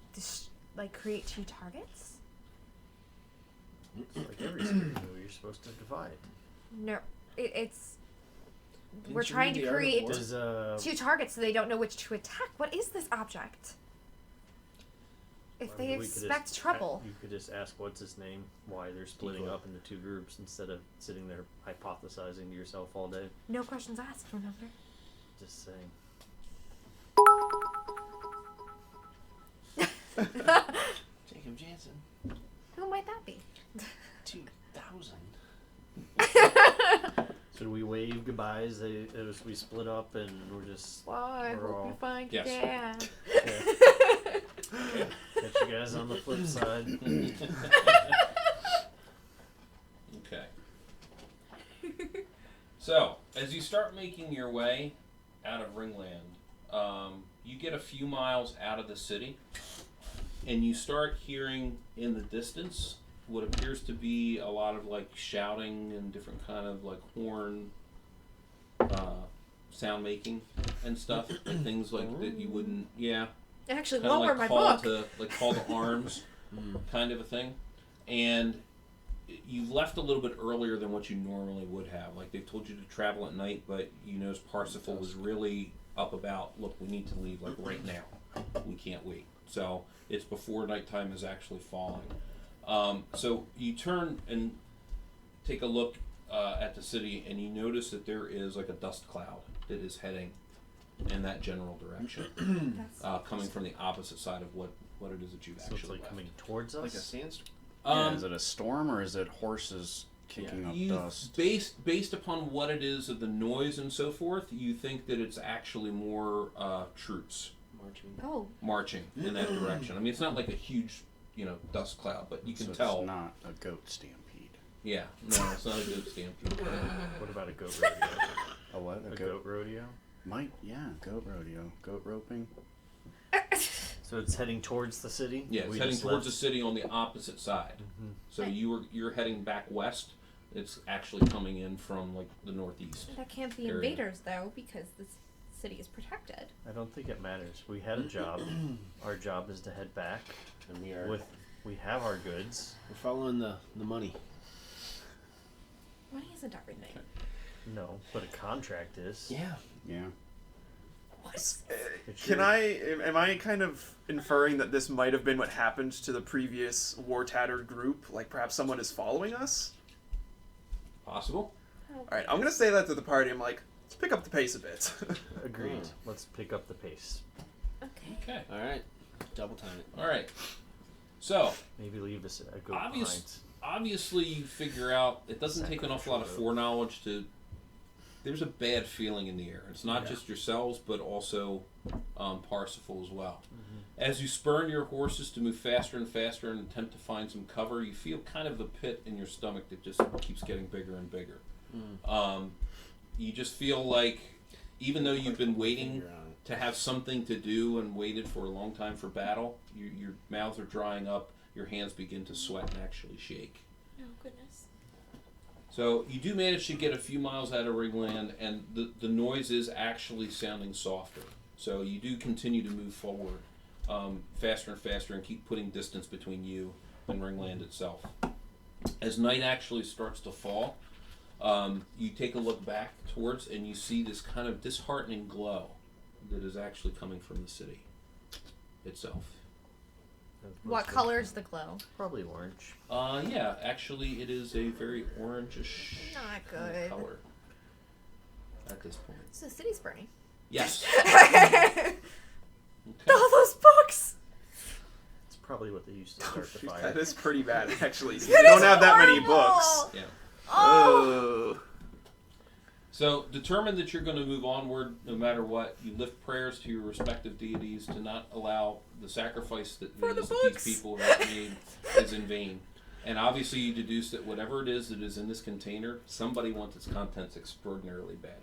create 2 targets? It's like every scary movie, you're supposed to divide. No, it's. We're trying to create 2 targets so they don't know which to attack. What is this object? If they expect trouble. You could just ask what's his name, why they're splitting up into 2 groups instead of sitting there hypothesizing to yourself all day. No questions asked, remember? Just saying. Jacob Jansen. Who might that be? 2000. So do we wave goodbyes as we split up and we're just... Well, I hope you find your dad. Catch you guys on the flip side. Okay. So, as you start making your way out of Ringland, you get a few miles out of the city, and you start hearing in the distance what appears to be a lot of like shouting and different kind of like horn sound making and stuff, and things like that you wouldn't, Actually, kinda lower like my book. call to arms kind of a thing. And you left a little bit earlier than what you normally would have. Like they've told you to travel at night, but you notice Parsifal was really up about, look, we need to leave like right now. We can't wait. So it's before nighttime is actually falling. So you turn and take a look at the city, and you notice that there is like a dust cloud that is heading in that general direction, coming from the opposite side of what it is that you've actually it's like left. coming towards us? Like a sandstorm? Is it a storm or is it horses kicking up dust? Based upon what it is of the noise and so forth, you think that it's actually more troops marching in that direction. I mean, it's not like a huge, dust cloud, but you can tell. It's not a goat stampede. Yeah, no, it's not a goat stampede. What about a goat rodeo? A what? A goat rodeo? Goat rodeo. Goat roping. So it's heading towards the city? Yeah, it's heading towards the city on the opposite side. Mm-hmm. So you're heading back west. It's actually coming in from like the northeast. That can't be area. invaders though, because the city is protected. I don't think it matters. We had a job. Our job is to head back, and we have our goods. We're following the money. Money isn't everything. No, but a contract is. Yeah. What? Am I kind of inferring that this might have been what happened to the previous war-tattered group? Like perhaps someone is following us? Possible. Alright, I'm gonna say that to the party. I'm like, let's pick up the pace a bit. Agreed. Let's pick up the pace. Okay. Alright. Double time it. Alright. So. Maybe leave us a goat Obviously, you figure out it doesn't take an awful lot of foreknowledge to. There's a bad feeling in the air. It's not just yourselves, but also Parsifal as well. Mm-hmm. As you spurn your horses to move faster and faster and attempt to find some cover, you feel kind of the pit in your stomach that just keeps getting bigger and bigger. You just feel like, even though you've been waiting to have something to do and waited for a long time for battle, your mouths are drying up, your hands begin to sweat and actually shake. Oh, goodness. So you do manage to get a few miles out of Ringland, and the noise is actually sounding softer. So you do continue to move forward faster and faster and keep putting distance between you and Ringland itself. As night actually starts to fall, you take a look back towards and you see this kind of disheartening glow that is actually coming from the city itself. What color is the glow? Probably orange. Yeah, actually it is a very orangish Not good. color at this point. So the city's burning. Yes. Okay. All those books! It's probably what they used to start the fire. That is pretty bad, actually. That We don't is have that many horrible! books. Yeah. Oh. So, determined that you're going to move onward no matter what, you lift prayers to your respective deities to not allow the sacrifice that these people have made is in vain. And obviously you deduce that whatever it is that is in this container, somebody wants its contents extraordinarily badly.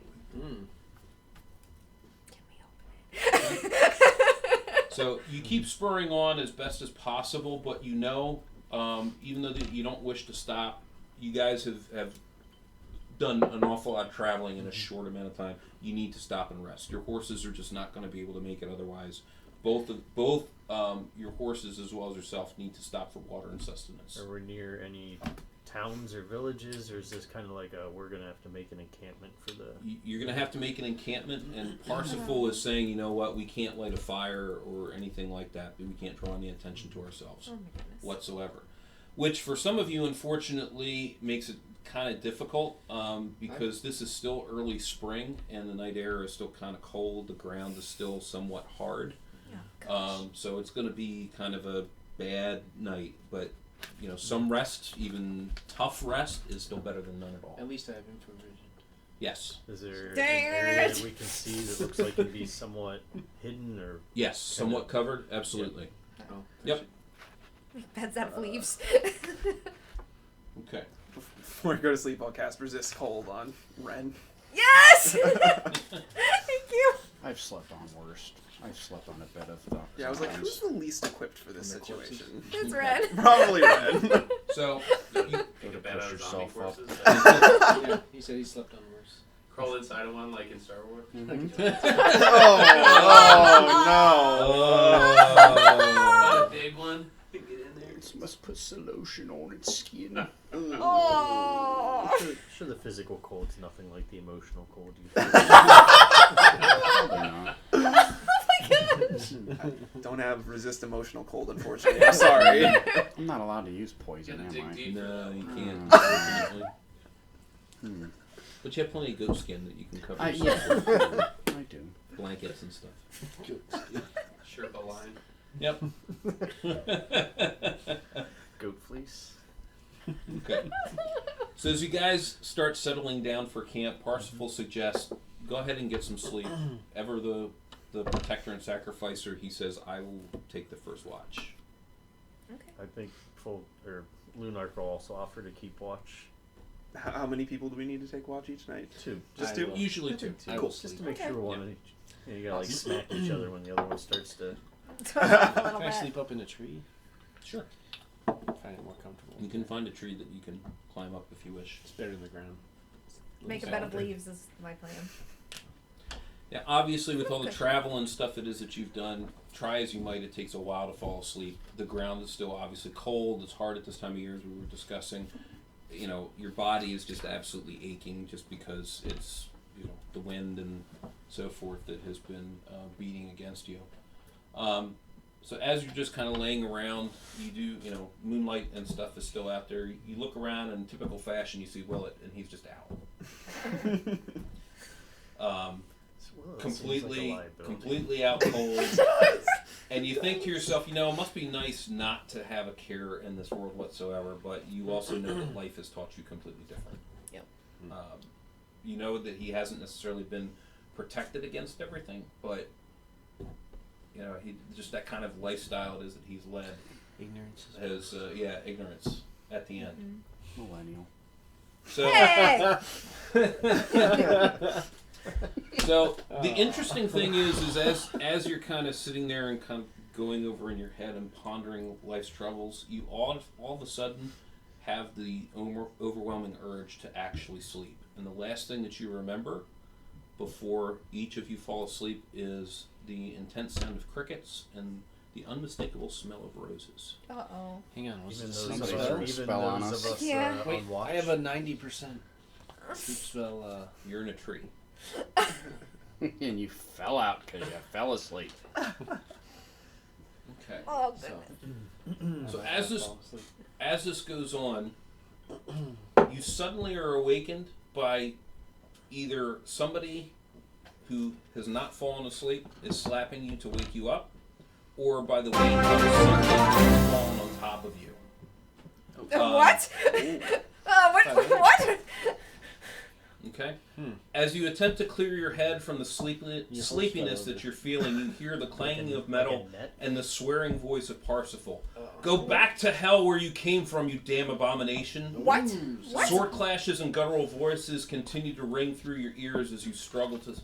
So you keep spurring on as best as possible, but you know even though you don't wish to stop, you guys have done an awful lot of traveling in a short amount of time. You need to stop and rest. Your horses are just not going to be able to make it otherwise. Both your horses as well as yourself need to stop for water and sustenance. Are we near any towns or villages, or is this kind of like we're going to have to make an encampment for the... You're going to have to make an encampment, and Parsifal is saying, you know what, we can't light a fire or anything like that. We can't draw any attention to ourselves whatsoever. Which, for some of you, unfortunately, makes it kind of difficult because this is still early spring, and the night air is still kind of cold. The ground is still somewhat hard. So it's going to be kind of a bad night, but you know, some rest, even tough rest, is still better than none at all. At least I have infravision. Yes. Is there an area that we can see that looks like it can be somewhat hidden or? Yes, somewhat covered. Absolutely. Yep. Oh, yep. Beds out of leaves. Okay. Before I go to sleep, I'll cast Resist Cold on Ren. Yes! Thank you. I've slept on worse. I've slept on a bed of thoughts. Yeah, I was like, who's the least equipped for this situation? That's Ren. Probably Ren. So, you take a bed out of zombie forces. Yeah, he said he slept on worse. Crawl inside of one like in Star Wars. Oh, a big one. Get in there. It must put some lotion on its skin. Oh. I'm sure the physical cold's nothing like the emotional cold you feel. I don't have resist emotional cold, unfortunately. I'm sorry. I'm not allowed to use poison, am I? No, you can't. But you have plenty of goat skin that you can cover yourself with. I do. Blankets and stuff. Sherpa line. Yep. Goat fleece. Okay. So as you guys start settling down for camp, Parsifal suggests go ahead and get some sleep. Ever the protector and sacrificer, he says, I will take the first watch. Okay. I think Lunark will also offer to keep watch. How many people do we need to take watch each night? 2. Just 2? Usually 2. Cool. Just to make sure one. You gotta like smack each other when the other one starts to. A little Can I bit. sleep up in a tree? Sure. Find it more comfortable. You can find a tree that you can climb up if you wish. It's better than the ground. Make a bed of leaves is my plan. Yeah, obviously with all the travel and stuff it is that you've done, try as you might, it takes a while to fall asleep. The ground is still obviously cold. It's hard at this time of year, as we were discussing. You know, your body is just absolutely aching just because it's, you know, the wind and so forth that has been beating against you. So as you're just kind of laying around, you do, you know, moonlight and stuff is still out there. You look around in typical fashion, you see Willett, and he's just out. Completely out cold. And you think to yourself, you know, it must be nice not to have a care in this world whatsoever, but you also know that life has taught you completely different. Yep. You know that he hasn't necessarily been protected against everything, but you know, he just that kind of lifestyle it is that he's led. Ignorance has ignorance at the end. Millennial. So, so the interesting thing is as you're kind of sitting there and kind of going over in your head and pondering life's troubles, you all of a sudden have the overwhelming urge to actually sleep. And the last thing that you remember before each of you fall asleep is the intense sound of crickets and the unmistakable smell of roses. Uh-oh. Hang on, what's Even the those sleep of spell? us, even spell on those us. of us Yeah. Wait, on watch. I have a 90% sleep spell. You're in a tree. And you fell out because you fell asleep. Okay. Oh, goodness. So as this goes on, you suddenly are awakened by either somebody who has not fallen asleep is slapping you to wake you up, or by the weight of something that's fallen on top of you. What? What? Okay. As you attempt to clear your head from the sleepiness that you're feeling, you hear the clanging of metal and the swearing voice of Parsifal. Go back to hell where you came from, you damn abomination. What? Sword clashes and guttural voices continue to ring through your ears as you struggle to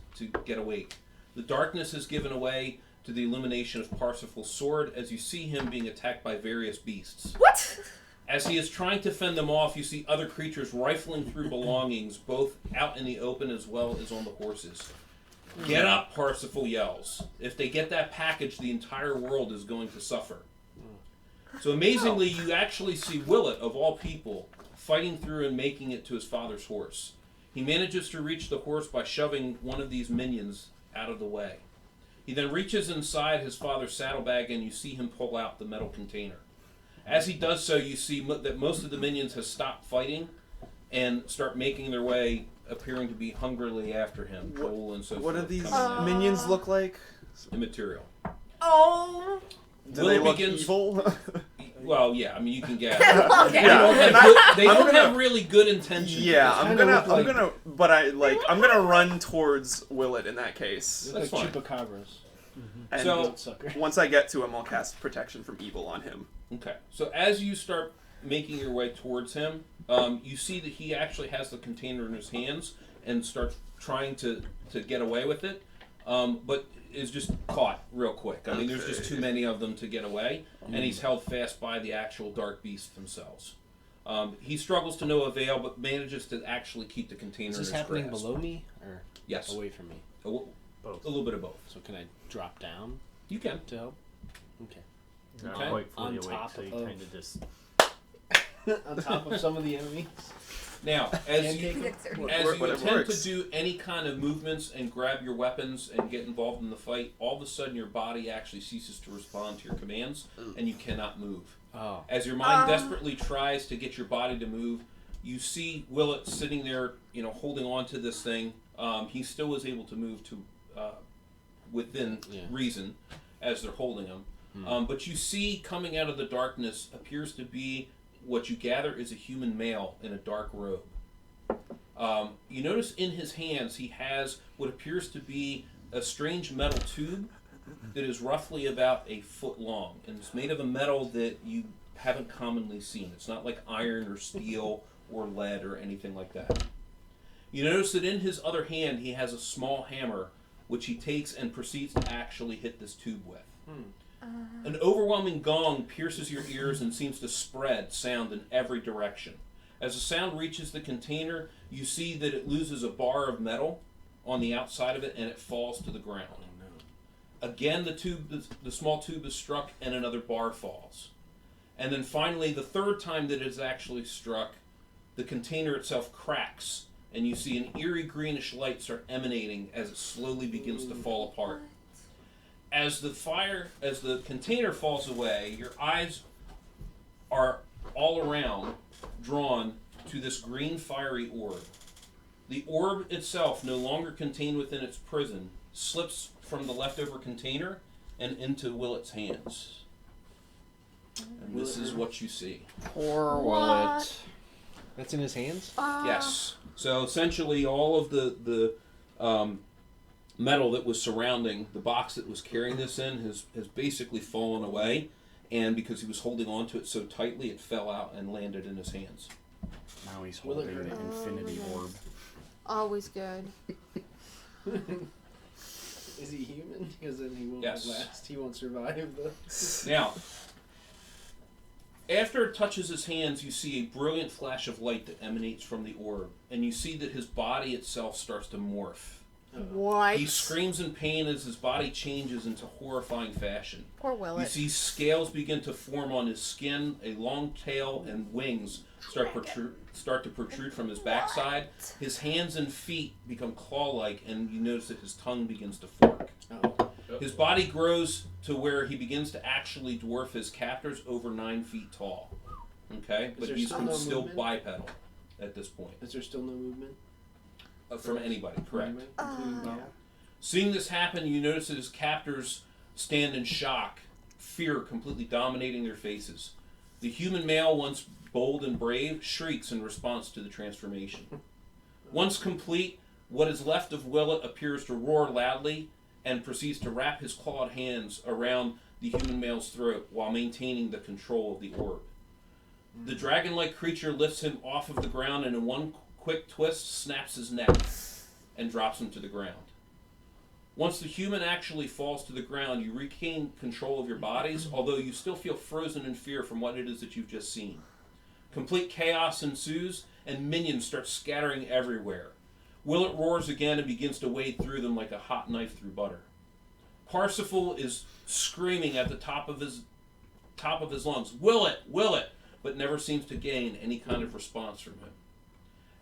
get awake. The darkness has given away, to the illumination of Parsifal's sword as you see him being attacked by various beasts. What? As he is trying to fend them off, you see other creatures rifling through belongings, both out in the open as well as on the horses. Get up, Parsifal yells. If they get that package, the entire world is going to suffer. So amazingly, you actually see Willett, of all people, fighting through and making it to his father's horse. He manages to reach the horse by shoving one of these minions out of the way. He then reaches inside his father's saddlebag and you see him pull out the metal container. As he does so, you see that most of the minions have stopped fighting and start making their way, appearing to be hungrily after him. Cole and so What do forth these coming in. minions look like? Immaterial. Oh. Do they look evil? Well, yeah. I mean, you can get. Okay. They don't have really good intentions. Yeah, I'm gonna, I'm gonna run towards Willett in that case. Like chupacabras. And So once I get to him, I'll cast protection from evil on him. Okay. So as you start making your way towards him, you see that he actually has the container in his hands and starts trying to get away with it, but is just caught real quick. I mean, there's just too many of them to get away, and he's held fast by the actual dark beasts themselves. He struggles to no avail, but manages to actually keep the container in his grasp. Is this happening below me or Yes. away from me? Both. A little bit of both. So can I drop down? You can. To help? Okay. Not Okay. quite fully On awake, top so you of- kind of just... On top of some of the enemies? Now, as you Whatever attempt works. to do any kind of movements and grab your weapons and get involved in the fight, all of a sudden your body actually ceases to respond to your commands, and you cannot move. Oh. As your mind desperately tries to get your body to move, you see Willett sitting there, holding on to this thing. He still is able to move to within reason as they're holding him. But you see coming out of the darkness appears to be what you gather is a human male in a dark robe. You notice in his hands he has what appears to be a strange metal tube that is roughly about a foot long, and it's made of a metal that you haven't commonly seen. It's not like iron or steel or lead or anything like that. You notice that in his other hand he has a small hammer which he takes and proceeds to actually hit this tube with. An overwhelming gong pierces your ears and seems to spread sound in every direction. As the sound reaches the container, you see that it loses a bar of metal on the outside of it and it falls to the ground. Again, the small tube is struck and another bar falls. And then finally, the third time that it is actually struck, the container itself cracks and you see an eerie greenish light start emanating as it slowly begins to fall apart. As the container falls away, your eyes are all around drawn to this green fiery orb. The orb itself, no longer contained within its prison, slips from the leftover container and into Willett's hands. And this is what you see. Poor Willett. That's in his hands? Yes. So essentially all of the metal that was surrounding the box that was carrying this in has basically fallen away, and because he was holding on to it so tightly, it fell out and landed in his hands. Now he's holding an infinity orb. Always good. Is he human? Because then he won't Yes. last. He won't survive the... Now, after it touches his hands, you see a brilliant flash of light that emanates from the orb, and you see that his body itself starts to morph. What? He screams in pain as his body changes into horrifying fashion. Poor Willett. You see scales begin to form on his skin, a long tail and wings start to protrude from his backside. His hands and feet become claw-like, and you notice that his tongue begins to fork. His body grows to where he begins to actually dwarf his captors over 9 feet tall. Okay? But there he's still no still movement? bipedal at this point. Is there still no movement? From anybody, correct. Including Bob? Seeing this happen, you notice that his captors stand in shock, fear completely dominating their faces. The human male, once bold and brave, shrieks in response to the transformation. Once complete, what is left of Willett appears to roar loudly and proceeds to wrap his clawed hands around the human male's throat while maintaining the control of the orb. The dragon-like creature lifts him off of the ground and in one quick twist snaps his neck and drops him to the ground. Once the human actually falls to the ground, you regain control of your bodies, although you still feel frozen in fear from what it is that you've just seen. Complete chaos ensues, and minions start scattering everywhere. Willet roars again and begins to wade through them like a hot knife through butter. Parsifal is screaming at the top of his lungs, Willet, Willet, but never seems to gain any kind of response from him.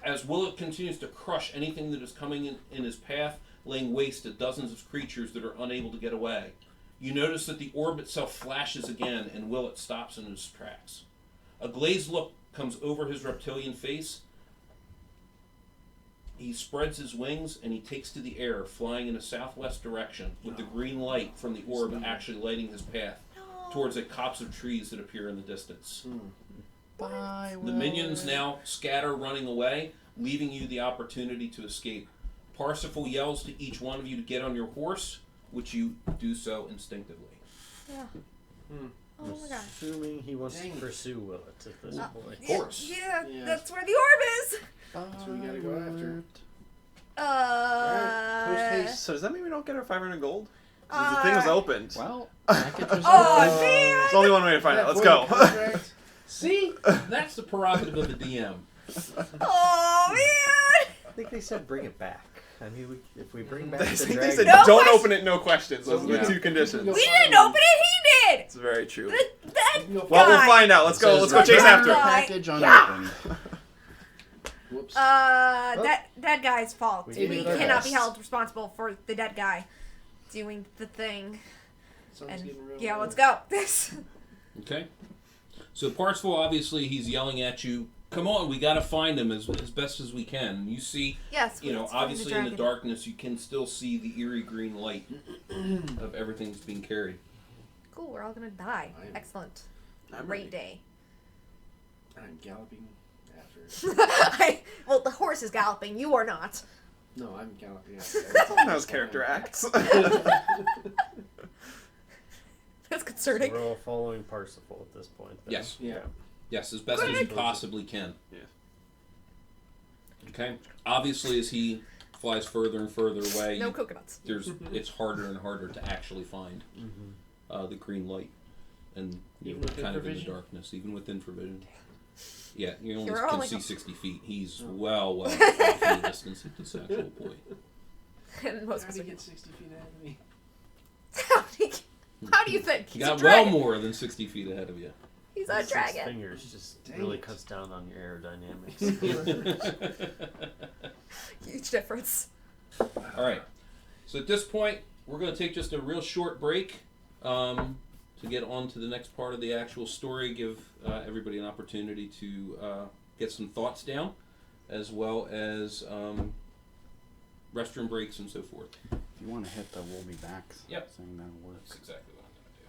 As Willet continues to crush anything that is coming in his path, laying waste to dozens of creatures that are unable to get away, you notice that the orb itself flashes again, and Willet stops in his tracks. A glazed look comes over his reptilian face. He spreads his wings and he takes to the air, flying in a southwest direction, with the green light from the orb actually lighting his path towards a copse of trees that appear in the distance. Bye, The minions now scatter, running away, leaving you the opportunity to escape. Parsifal yells to each one of you to get on your horse, which you do so instinctively. Yeah. Oh my gosh. Assuming he wants to pursue Willet at this point. Of course. Yeah, that's where the orb is. That's what we gotta go after. So does that mean we don't get our 500 gold? The thing was opened. Well, man! There's only one way to find out. Let's go. See? That's the prerogative of the DM. Oh man! I think they said bring it back. I mean, if we bring back They the said dragon, don't open it, no questions. Those are the two conditions. We didn't open it. He did. It's very true. That Well, we'll find out. Let's go chase after it. Package unopened. Whoops. That guy's fault. We We did our cannot be best. held responsible for the dead guy doing the thing. Something's getting real. Yeah, let's go. This. Okay. So Parsifal, obviously, he's yelling at you, come on, we gotta find him as best as we can. You see, Yes. obviously in the darkness, you can still see the eerie green light of everything that's being carried. Cool. We're all gonna die. Excellent. Great day. I'm galloping after. Well, the horse is galloping. You are not. No, I'm galloping after. Those character acts. That's concerning. So we're all following Parsifal at this point. Then. Yes. Yeah. Yes, as best as you possibly can. Yeah. Okay. Obviously, as he flies further and further away, No coconuts. it's harder and harder to actually find the green light, and Even with kind of in the infravision? darkness, even with infravision. Yeah, you only You're can only- see 60 feet. He's well off in the distance at this actual point. And most How of do us you get 60 feet ahead of me? How do you think? You He's got a well dragon. more than 60 feet ahead of you. He's a Six dragon. fingers just Dang really it. cuts down on your aerodynamics. Huge difference. All right. So at this point, we're going to take just a real short break to get on to the next part of the actual story, give everybody an opportunity to get some thoughts down, as well as restroom breaks and so forth. If you want to hit the we'll be back thing, that'll work. That's exactly what I'm going to do.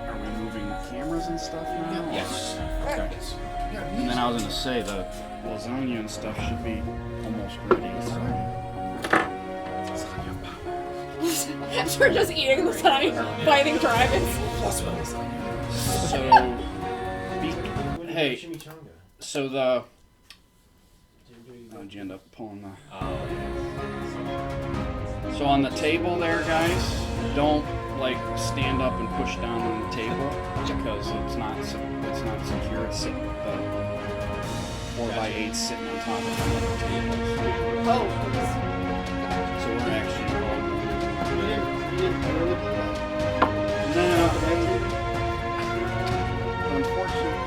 Are we moving cameras and stuff now? Yes. Okay. Yes. And then I was going to say the lasagna and stuff should be almost ready. So. We're just eating lasagna, fighting dragons. So, hey, so the. How'd you end up pulling the? So on the table there, guys, don't like stand up and push down on the table because it's not secure. It's sitting the 4x8 sitting on top of the tables. Oh. So we're actually. No. Unfortunately.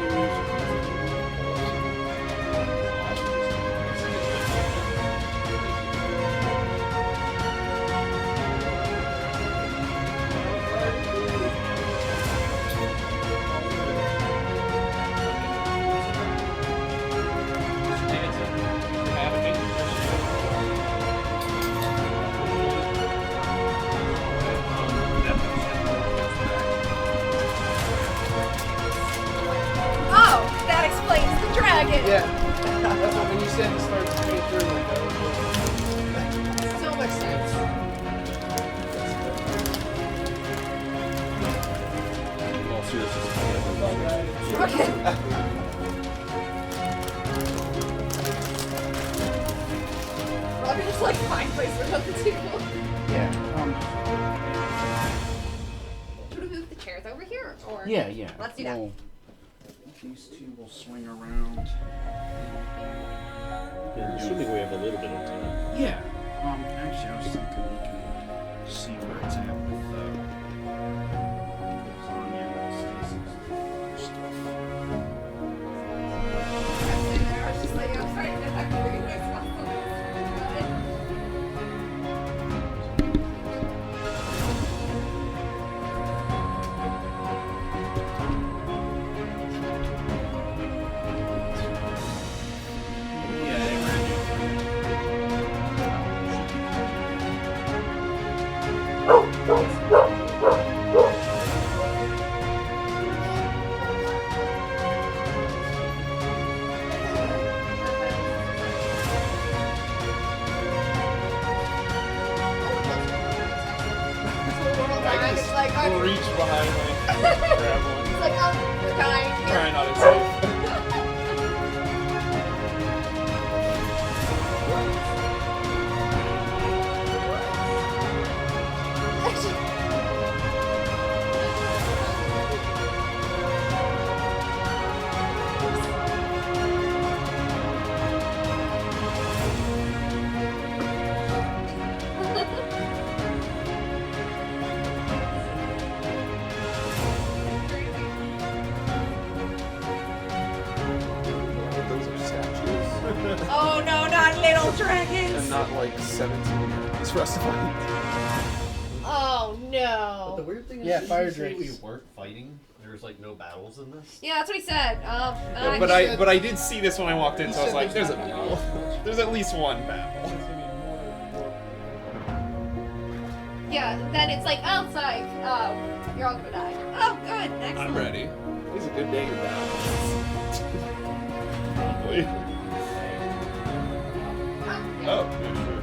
Oh, that explains the dragon. Yeah. That's what when you said it starts coming through. Like, still makes sense. In all seriousness, Okay. like find places at the table. Yeah. Should we move the chairs over here, or Yeah. Let's do that. Well, these two will swing around. Assuming we have a little bit of time. Yeah. Actually, I was thinking we can see where it's at with Sonya and Stacy's stuff. I was just like, I'm sorry, I'm very nice. We'll reach behind me, grab one. It's like, oh, we're dying. Try not to save. Oh no, not little dragons! And not like 17 Rustified. Oh no. But the weird thing is, Yeah, didn't fire you say drakes. we weren't fighting. There's like no battles in this. Yeah, that's what he said. But I did see this when I walked in, so I was like, there's a battle. There's at least one battle. Yeah, then it's like, oh, psych. Oh, you're all gonna die. Oh, good. Excellent. I'm ready. It's a good day to battle. Probably. Oh, yeah, sure.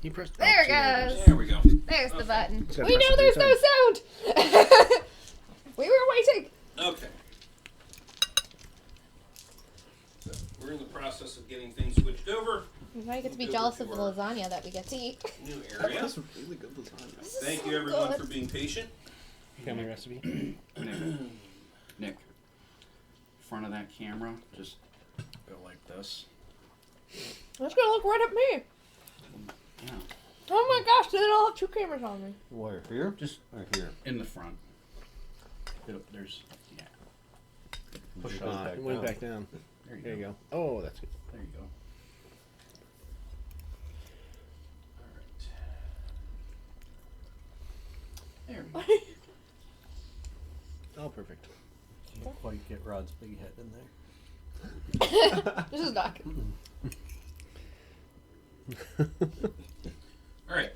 You pressed. There it goes. There we go. There's the button. Gotta We press know it there's no sound. We were waiting. Okay. So we're in the process of getting things switched over. You might get to be jealous of the lasagna that we get to eat. New area. That's really good lasagna. Thank you everyone for being patient. Family recipe. Nick, front of that camera, just go like this. It's gonna look right at me. Yeah. Oh my gosh, they all have two cameras on me. Where? Here? Just or here? In the front. There's, yeah. Push It went back down. There you go. Oh, that's good. There you go. There we go. Oh, perfect. Can't quite get Rod's big head in there. This is not good. All right.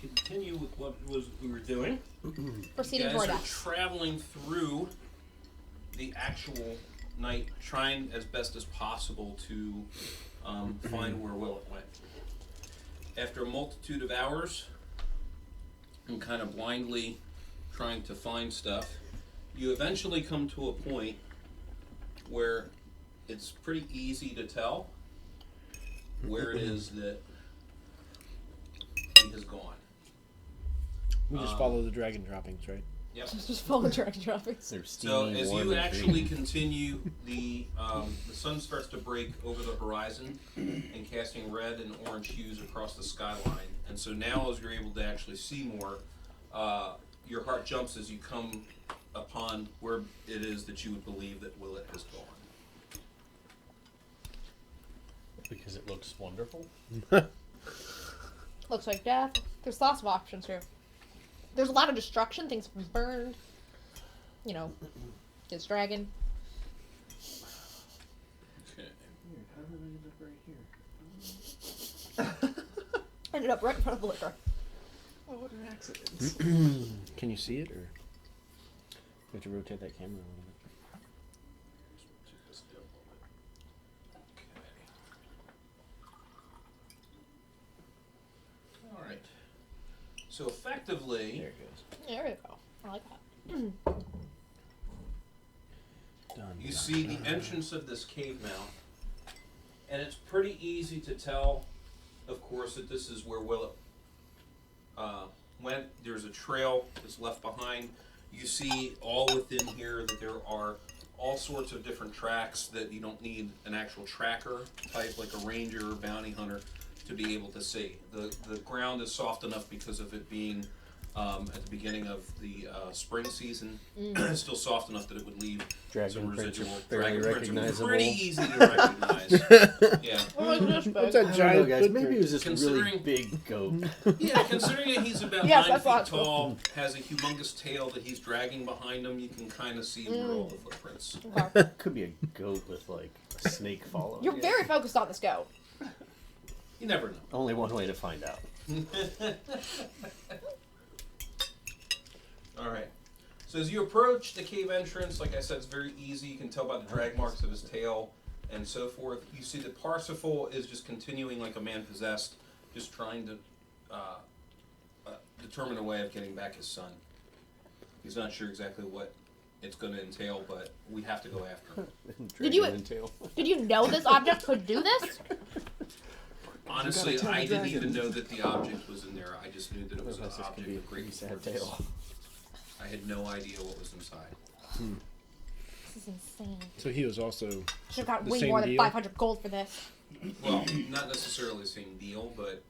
Continue with what we were doing. Proceeding you guys toward are us. traveling through the actual night, trying as best as possible to find where Willet went. After a multitude of hours and kind of blindly trying to find stuff, you eventually come to a point where it's pretty easy to tell where it is that he has gone. We just follow the dragon droppings, right? Yep. Just follow dragon droppings. So as you actually continue, the sun starts to break over the horizon and casting red and orange hues across the skyline. And so now as you're able to actually see more, your heart jumps as you come upon where it is that you would believe that Willet has gone. Because it looks wonderful. Looks like death. There's lots of options here. There's a lot of destruction. Things have been burned. You know, his dragon. Okay. How did I end up right here? Ended up right in front of the liquor. Oh, what an accident. Can you see it, or you have to rotate that camera a little bit? All right. So effectively, There it goes. There we go. I like that. you see the entrance of this cave mouth, and it's pretty easy to tell, of course, that this is where Willet went. There's a trail that's left behind. You see all within here that there are all sorts of different tracks that you don't need an actual tracker type like a ranger or bounty hunter to be able to see. The ground is soft enough because of it being at the beginning of the spring season. It's still soft enough that it would leave some residual. Very Dragon prints are recognizable. pretty easy to recognize. Yeah. What's that giant guys? footprint? Maybe it was just a really Considering- big goat. Yeah, considering that he's about Yes, 9 I thought feet so. tall, has a humongous tail that he's dragging behind him, you can kind of see where all the footprints. Okay. Could be a goat with like a snake following. You're it. very focused on this goat. You never know. Only one way to find out. All right. So as you approach the cave entrance, like I said, it's very easy. You can tell by the drag marks of his tail and so forth. You see that Parsifal is just continuing like a man possessed, just trying to determine a way of getting back his son. He's not sure exactly what it's going to entail, but we have to go after him. Did you know this object could do this? Honestly, I didn't even know that the object was in there. I just knew that it was an object of great importance. I had no idea what was inside. This is insane. So he was also Should have got way more than 500 gold for this. Well, not necessarily the same deal, but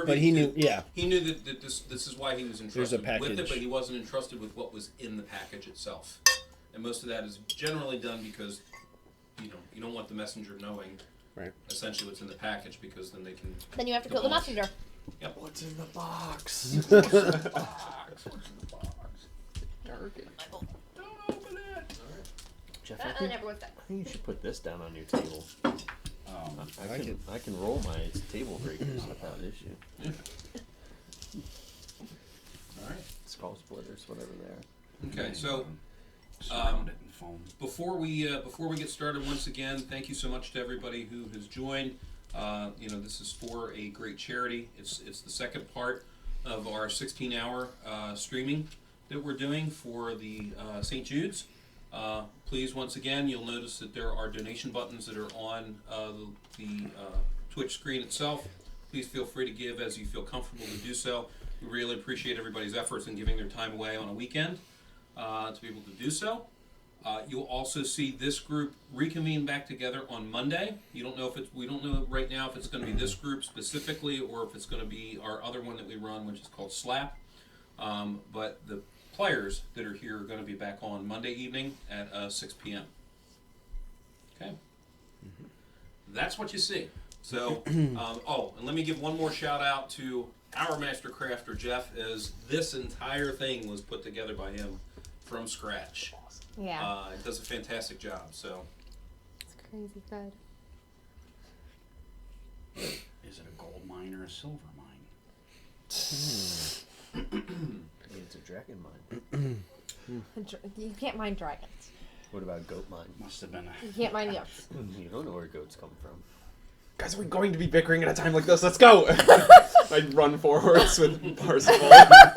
But he knew, yeah. He knew that this is why he was entrusted with package. it, but he wasn't entrusted with what was in the package itself. And most of that is generally done because you don't want the messenger knowing essentially what's in the package, because then they can. Then you have to kill the messenger. Yep. What's in the box? What's in the box? What's in the box? Darken. Jeff, And then everyone's dead. I think you should put this down on your table. I can roll my table breakers without issue. Yeah. All right. Skull splitters, whatever they are. Okay, so before we get started, once again, thank you so much to everybody who has joined. This is for a great charity. It's the second part of our 16-hour streaming that we're doing for the St. Jude's. Please, once again, you'll notice that there are donation buttons that are on the Twitch screen itself. Please feel free to give as you feel comfortable to do so. We really appreciate everybody's efforts in giving their time away on a weekend to be able to do so. You'll also see this group reconvene back together on Monday. We don't know right now if it's going to be this group specifically or if it's going to be our other one that we run, which is called Slap. But the players that are here are going to be back on Monday evening at 6 p.m. Okay? Mm-hmm. That's what you see. So, and let me give one more shout out to our master crafter, Jeff, as this entire thing was put together by him from scratch. Yeah. It does a fantastic job, so. It's crazy good. Is it a gold mine or a silver mine? It's a dragon mine. You can't mine dragons. What about goat mine? Must have been You can't mine goats. You don't know where goats come from. Guys, are we going to be bickering at a time like this? Let's go! I run forwards with Parsifal. I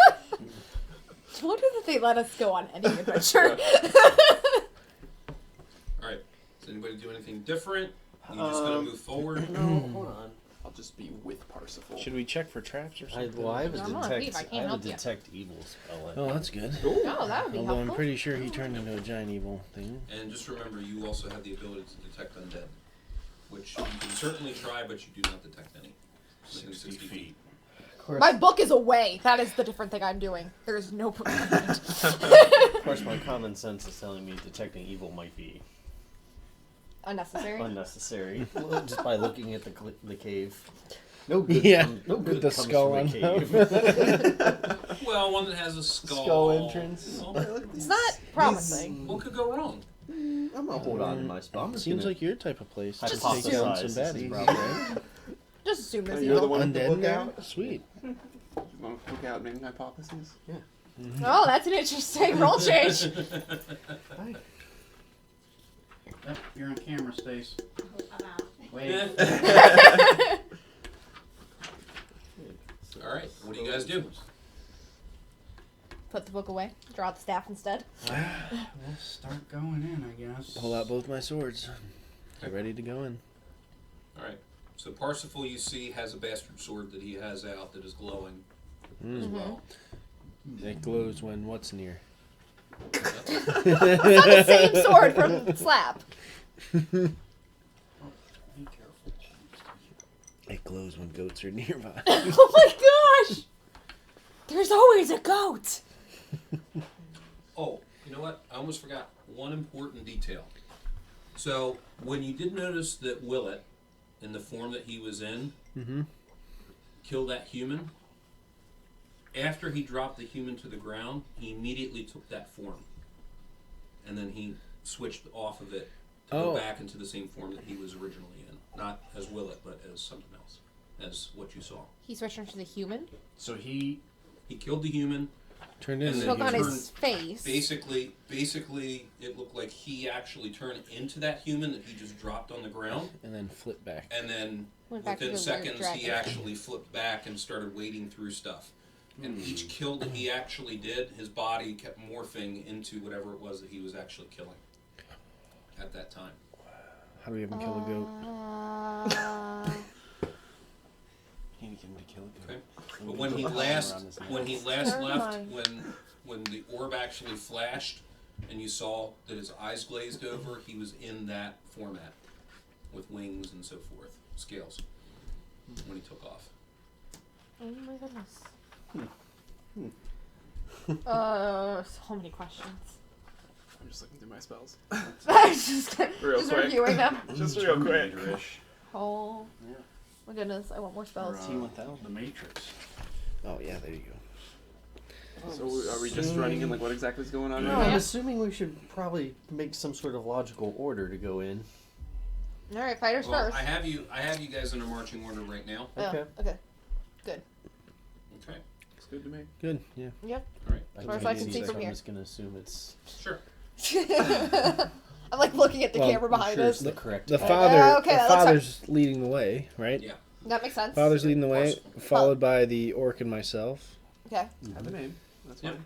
wonder if they let us go on any adventure. Alright, does anybody do anything different? You just gonna move forward? No, hold on. I'll just be with Parsifal. Should we check for traps or something? I have a I'm on leave, I can't help you. detect evil spell. Oh, that's good. Oh, that would be Although helpful. I'm pretty sure he turned into a giant evil thing. And just remember, you also have the ability to detect undead, which you can certainly try, but you do not detect any. 60 feet. My book is away. That is the different thing I'm doing. There's no book. Of course, my common sense is telling me detecting evil might be Unnecessary. unnecessary. Well, just by looking at the cave. No good. No good with the comes skull from a on cave. Well, one that has a Skull entrance. It's not promising. What could go wrong? I'm gonna hold on to my spot. Seems like your type of place. Just to take down some hypothesize this is baddies. probably- Just assume there's You're the evil. one with the Undead book now? out? Sweet. You want to look out main hypotheses? Yeah. Oh, that's an interesting roll change. Yep, you're on camera, Stace. Wait. Alright, what do you guys do? Put the book away. Draw the staff instead. We'll start going in, I guess. Pull out both my swords. Get ready to go in. Alright, so Parsifal, you see, has a bastard sword that he has out that is glowing as well. It glows when what's near. It's not the same sword from Slap. Be careful. It glows when goats are nearby. Oh my gosh! There's always a goat. Oh, you know what? I almost forgot one important detail. So, when you did notice that Willett, in the form that he was in, killed that human, after he dropped the human to the ground, he immediately took that form. And then he switched off of it to go back into the same form that he was originally in. Not as Willett, but as something else. As what you saw. He switched into the human. So he killed the human. Turned and into Spoke on his face. Basically, it looked like he actually turned into that human that he just dropped on the ground. And then flipped back. And then Went back to within the weird seconds, he dragon. actually flipped back and started wading through stuff. And each kill that he actually did, his body kept morphing into whatever it was that he was actually killing at that time. How do we have him kill a goat? Can't get him to kill a goat. Okay. But when he last left, when the orb actually flashed, and you saw that his eyes glazed over, he was in that format, with wings and so forth, scales, when he took off. Oh my goodness. So many questions. I'm just looking through my spells. just real quick. reviewing them. Just real quick. Oh my goodness, I want more spells. T1000. The Matrix. Oh yeah, there you go. So are we just running in like what exactly is going on? No, right I'm now? assuming we should probably make some sort of logical order to go in. All right, fighters Well, first. I have you guys in a marching order right now. Okay. Okay. Good. Okay. It's good to me. Good. Yeah. Yep. All right. As far as I can see from I'm here. just gonna assume it's Sure. I'm like looking at the camera behind us. the correct. The path. father. Okay, the that looks father's leading the way, right? Yeah. That makes sense. Father's leading the way, followed by the orc and myself. Okay. I have a name. That's fine.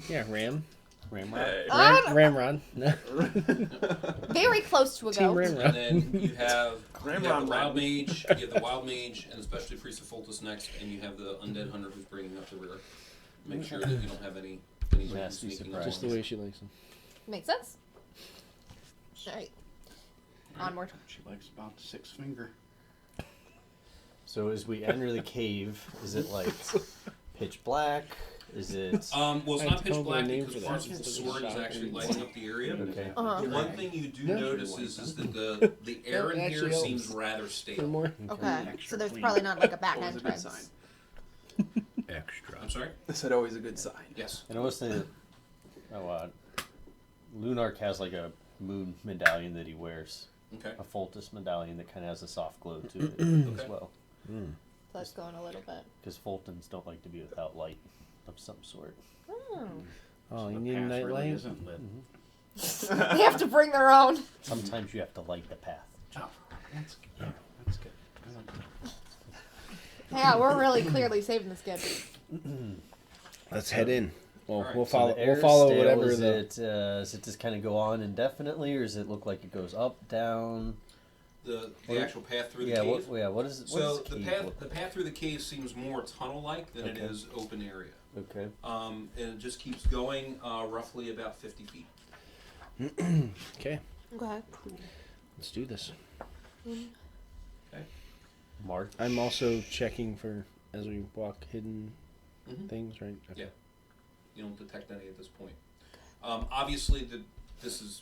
Yeah, Ram. Ramrod. Hey. Ramrod. No. Very close to a Team goat. Ramrod. And then you have the Ramrod wild mage, you have the wild mage, and especially Priest of Foltus next, and you have the undead hunter who's bringing up the rear. Make sure that you don't have anybody Nasty sneaking surprise. up. Just the way she likes him. Makes sense. All right. Onward. She likes about 6 finger. So as we enter the cave, is it like pitch black? Is it? Well, it's I not pitch told her black name because for that. parts of the sword is actually lighting up the area. Okay. The one thing you do notice is that the air in here seems rather stale. More. Okay. So there's probably not like a back Always a good sign. entrance. Extra. I'm sorry? I said always a good sign. Yes. And I was thinking, Lunark has like a moon medallion that he wears. Okay. A Foltus medallion that kind of has a soft glow to it as well. So it's going a little bit. Because Fultons don't like to be without light of some sort. Oh. Oh, you The need a path night really light? isn't lit. They have to bring their own. Sometimes you have to light the path. Oh, that's good. Yeah, that's good. I like that. Yeah, we're really clearly saving this kid. Let's head in. Well, Alright, we'll So follow. the air We'll follow stale, whatever is the. does it just kind of go on indefinitely, or does it look like it goes up, down? The What- actual path through the Yeah, cave. what is it? So what does the cave path look the path through the cave seems more tunnel-like than it Okay. is open area. like? Okay. And it just keeps going roughly about 50 feet. Okay, Okay. let's do this. Okay. Mark. I'm also checking for as we walk hidden Mhm. things, right? Okay. Yeah. You don't detect any at this point. Obviously, it's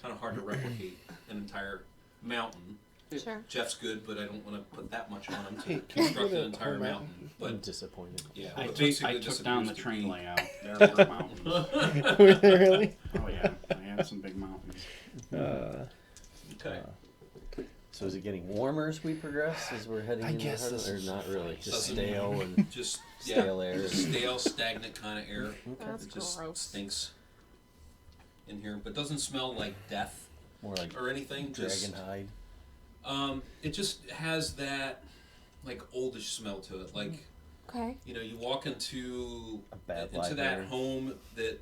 kind of hard to replicate an entire mountain. Sure. Jeff's good, but I don't want to put that much on him to Hey, can you construct do an the entire whole mountain. I'm But disappointed. yeah, I but took, basically I this took down the appears to train be- layout. There are mountains. Really? Oh yeah, I had some big mountains. Okay. So is it getting warmer as we progress, as we're heading I into guess heaven, this or is not really? Just Doesn't- stale and Just stale air. just stale, stagnant kind of air. That's It just gross. stinks in here, but doesn't smell like death more like or anything. Just dragon hide. it just has that like oldish smell to it. Like Okay. you know, you walk into bad that library. home that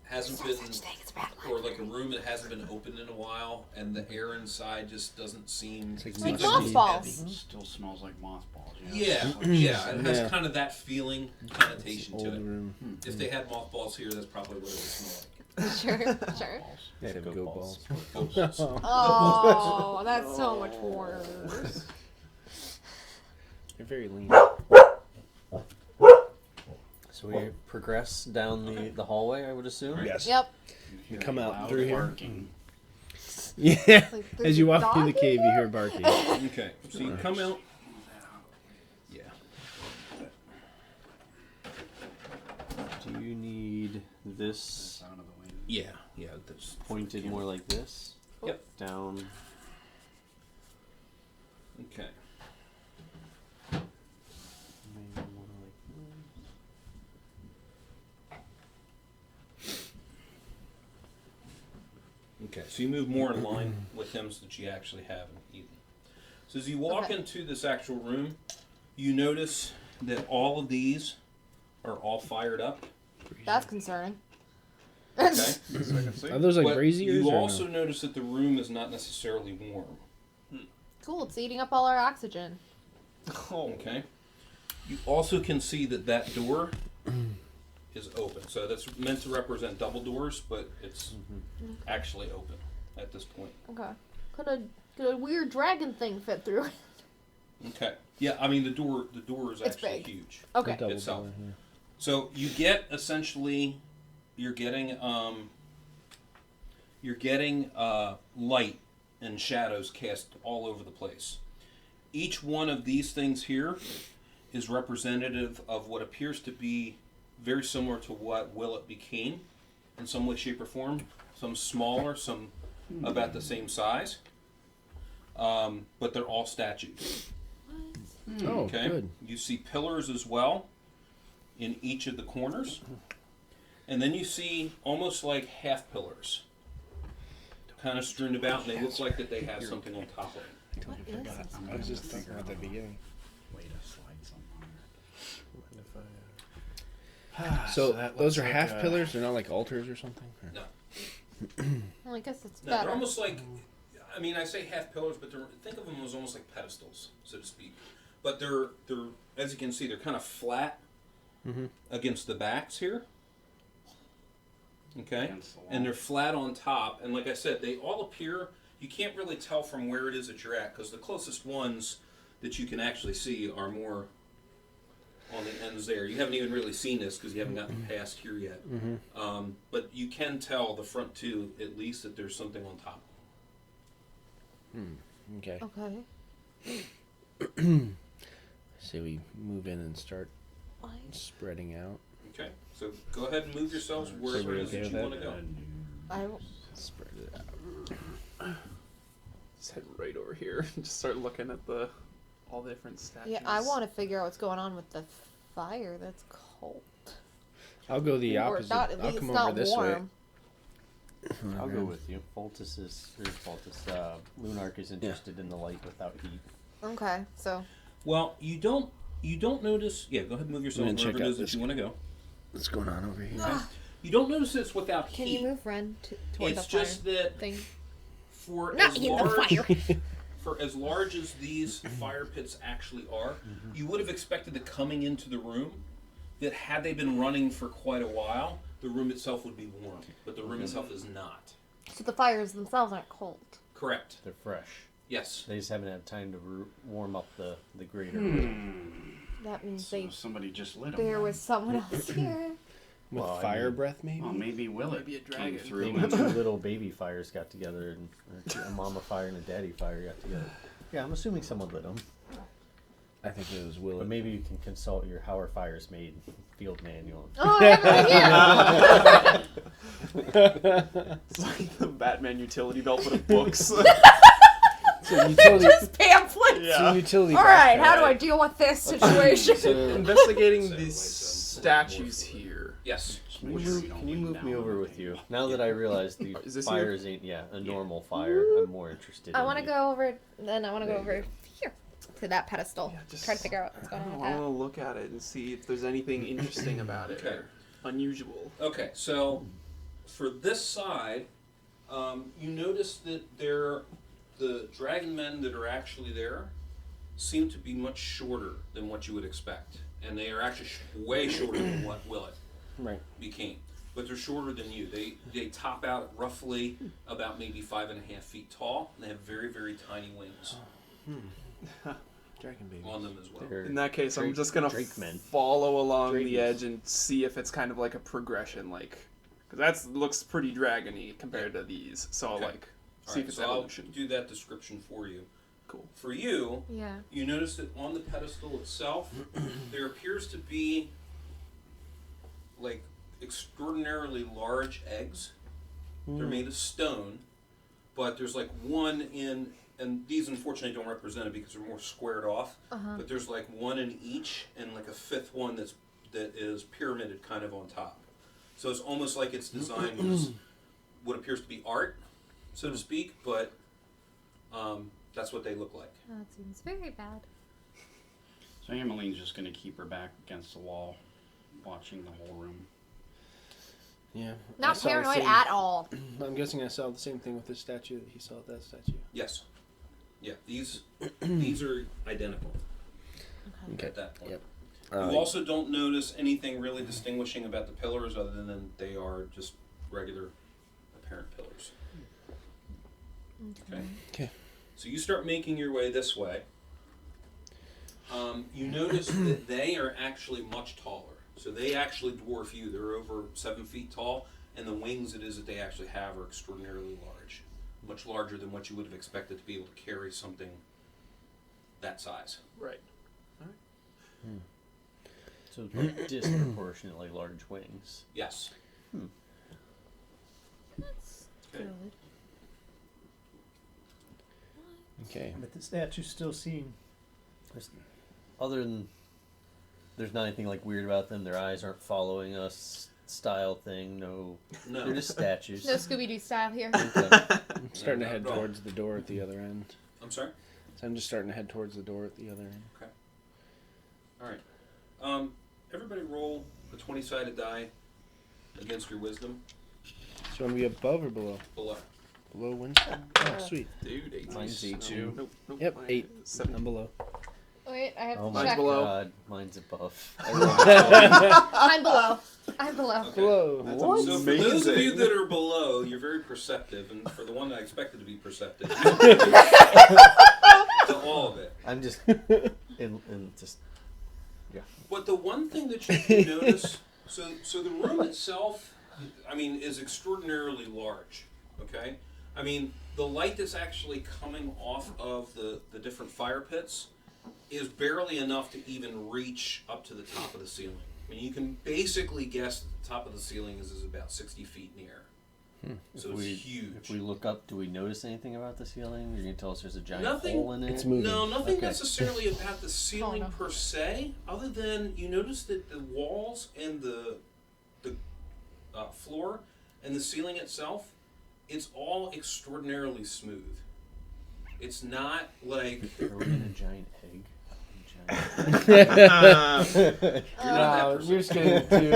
hasn't There's been, no such thing as a bad or like a room that hasn't been opened in a while, and the air inside just doesn't seem It's like Like musty. mothballs. Still smells like mothballs. Yeah, yeah, it has Yeah. kind of that feeling connotation Old to it. room. If they had mothballs here, that's probably what it would smell Sure. Sure. Yeah, Goat goat balls. balls. like. Goat balls. Oh, that's so much worse. You're very lean. So we progress down the hallway, I would assume. Yes. Yep. You come out Loud through here. barking. Yeah. Like, As there's you a walk through the dog cave, in you there? hear barking. Okay, so you come out. Yeah. Do you need this Sound of the wind. Yeah, yeah. That's pointed more like this? Yep. Down. Okay. Maybe more like Okay, so you move more in line with him so that you actually have an even. So as you walk Okay. into this actual room, you notice that all of these are all fired up. That's concerning. Okay. Are those like But braziers? you or also no? notice that the room is not necessarily warm. Cool, it's eating up all our oxygen. Okay. You also can see that that door is open. So that's meant to represent double doors, but it's actually open at this point. Okay. Could a weird dragon thing fit through it? Okay. Yeah, I mean the door is It's actually big. huge. Okay. Itself. So you get essentially you're getting light and shadows cast all over the place. Each one of these things here is representative of what appears to be very similar to what Willet became in some way, shape, or form. Some smaller, some about the same size. But they're all statues. Oh, okay. good. You see pillars as well in each of the corners. And then you see almost like half pillars kind of strewn about, and they look like that they have something on top of them. I was just thinking at the beginning. So that those looks are like half a- pillars? They're not like altars or something? Or? No. Well, I guess it's No, better. they're almost like, I mean, I say half pillars, but think of them as almost like pedestals, so to speak. But they're as you can see, they're kind of flat against the backs here. Okay? And they're flat on top. And like I said, they all appear, you can't really tell from where it is that you're at, because the closest ones that you can actually see are more on the ends there. You haven't even really seen this because you haven't gotten past here yet. But you can tell the front two, at least, that there's something on top. Okay. Okay. So we move in and start spreading out. Okay, so go ahead and move yourselves wherever it is that you want to go. I will spread it out. Just head right over here and just start looking at all the different statues. Yeah, I want to figure out what's going on with the fire that's cold. I'll go the Or opposite. not, at I'll least come not over this warm. way. I'll go with you. Lunark is interested in the light without heat. Okay, so Well, you don't notice. Yeah, go ahead and move yourself I'm gonna wherever check it out is that this- you want to go. What's going on over here? Okay. You don't notice it's without can heat. you move Ren toward It's the fire just that thing? for Not as in the large fire. for as large as these fire pits actually are, you would have expected that coming into the room, that had they been running for quite a while, the room itself would be warm, but the room itself is not. So the fires themselves aren't cold. Correct. They're fresh. Yes. They just haven't had time to warm up the grater. That means So somebody just lit them. there was someone else here. With Well, I fire mean- breath, maybe? Well, maybe Willet Maybe a came dragon. through. Maybe two little baby fires got together, and or a mama fire and a daddy fire got together. Yeah, I'm assuming someone lit them. I think it was But Willet. maybe you can consult your How Are Fires Made field manual. Oh, I have it here. It's like the Batman utility belt with books. So utility. Just pamphlets. Yeah. Utility. All right, how do I deal with this situation? Investigating these statues here. Yes. Can you move me over with you? Now that I realize the Is this fires ain't a normal fire, I'm more interested. I in want to the- go over. Then I want to go over here to that pedestal. just- Try to figure out what's going on with I want that. to look at it and see if there's anything interesting about it Okay. or unusual. Okay, so for this side, you notice that the dragon men that are actually there seem to be much shorter than what you would expect, and they are actually way shorter than what Willet became. But they're shorter than you. They top out at roughly about maybe 5.5 feet tall, and they have very, very tiny wings Dragon baby. on them as well. In that case, I'm just gonna follow along the edge and see if it's kind of like a progression, like, because that looks pretty dragony compared to these. So Okay. like, All see right, if it's so evolution. I'll do that description for you. Cool. For you, Yeah. you notice that on the pedestal itself, there appears to be like extraordinarily large eggs. They're made of stone, but there's like one in, and these unfortunately don't represent it because they're more squared off. But there's like one in each, and like a fifth one that is pyramided kind of on top. So it's almost like its design was what appears to be art, so to speak, but that's what they look like. That seems very bad. So Emmeline's just going to keep her back against the wall. watching the whole room. Yeah. Not paranoid at all. I'm guessing I saw the same thing with this statue that he saw with that statue. Yes. Yeah, these are identical. Okay. At that point. Yep. You also don't notice anything really distinguishing about the pillars other than they are just regular apparent pillars. Okay. Okay. So you start making your way this way. You notice that they are actually much taller. So they actually dwarf you. They're over 7 feet tall, and the wings it is that they actually have are extraordinarily large. Much larger than what you would have expected to be able to carry something that size. Right. So disproportionately large wings. Yes. That's Okay. good. Okay. But the statue's still seen. Other than there's not anything like weird about them. Their eyes aren't following us. Style thing. No. They're just statues. No Scooby-Doo style here. I'm starting to head towards the door at the other end. I'm sorry? So I'm just starting to head towards the door at the other end. Okay. All right. Everybody roll a 20-sided die against your wisdom. So you want to be above or below? Below. Below Winston? Oh, sweet. Dude, 8. Mine's 8. Nope, nope. Yep, Mine 8. is 7. I'm below. Wait, I have Oh to my check. god, mine's above. I'm below. I'm below. Okay. Below. That's So for amazing. those of you that are below, you're very perceptive, and for the one that I expected to be perceptive, to all of it. I'm just in just yeah. But the one thing that you can notice, so the room itself, I mean, is extraordinarily large. Okay, I mean, the light that's actually coming off of the different fire pits is barely enough to even reach up to the top of the ceiling. I mean, you can basically guess that the top of the ceiling is about 60 feet in the air. So it's huge. If we look up, do we notice anything about the ceiling? You're gonna tell us there's a giant Nothing- hole in it? It's moving. No, nothing Okay. necessarily about the ceiling Oh, no. per se, other than you notice that the walls and the floor and the ceiling itself, it's all extraordinarily smooth. It's not like Are we in a giant egg? No, you're just getting too.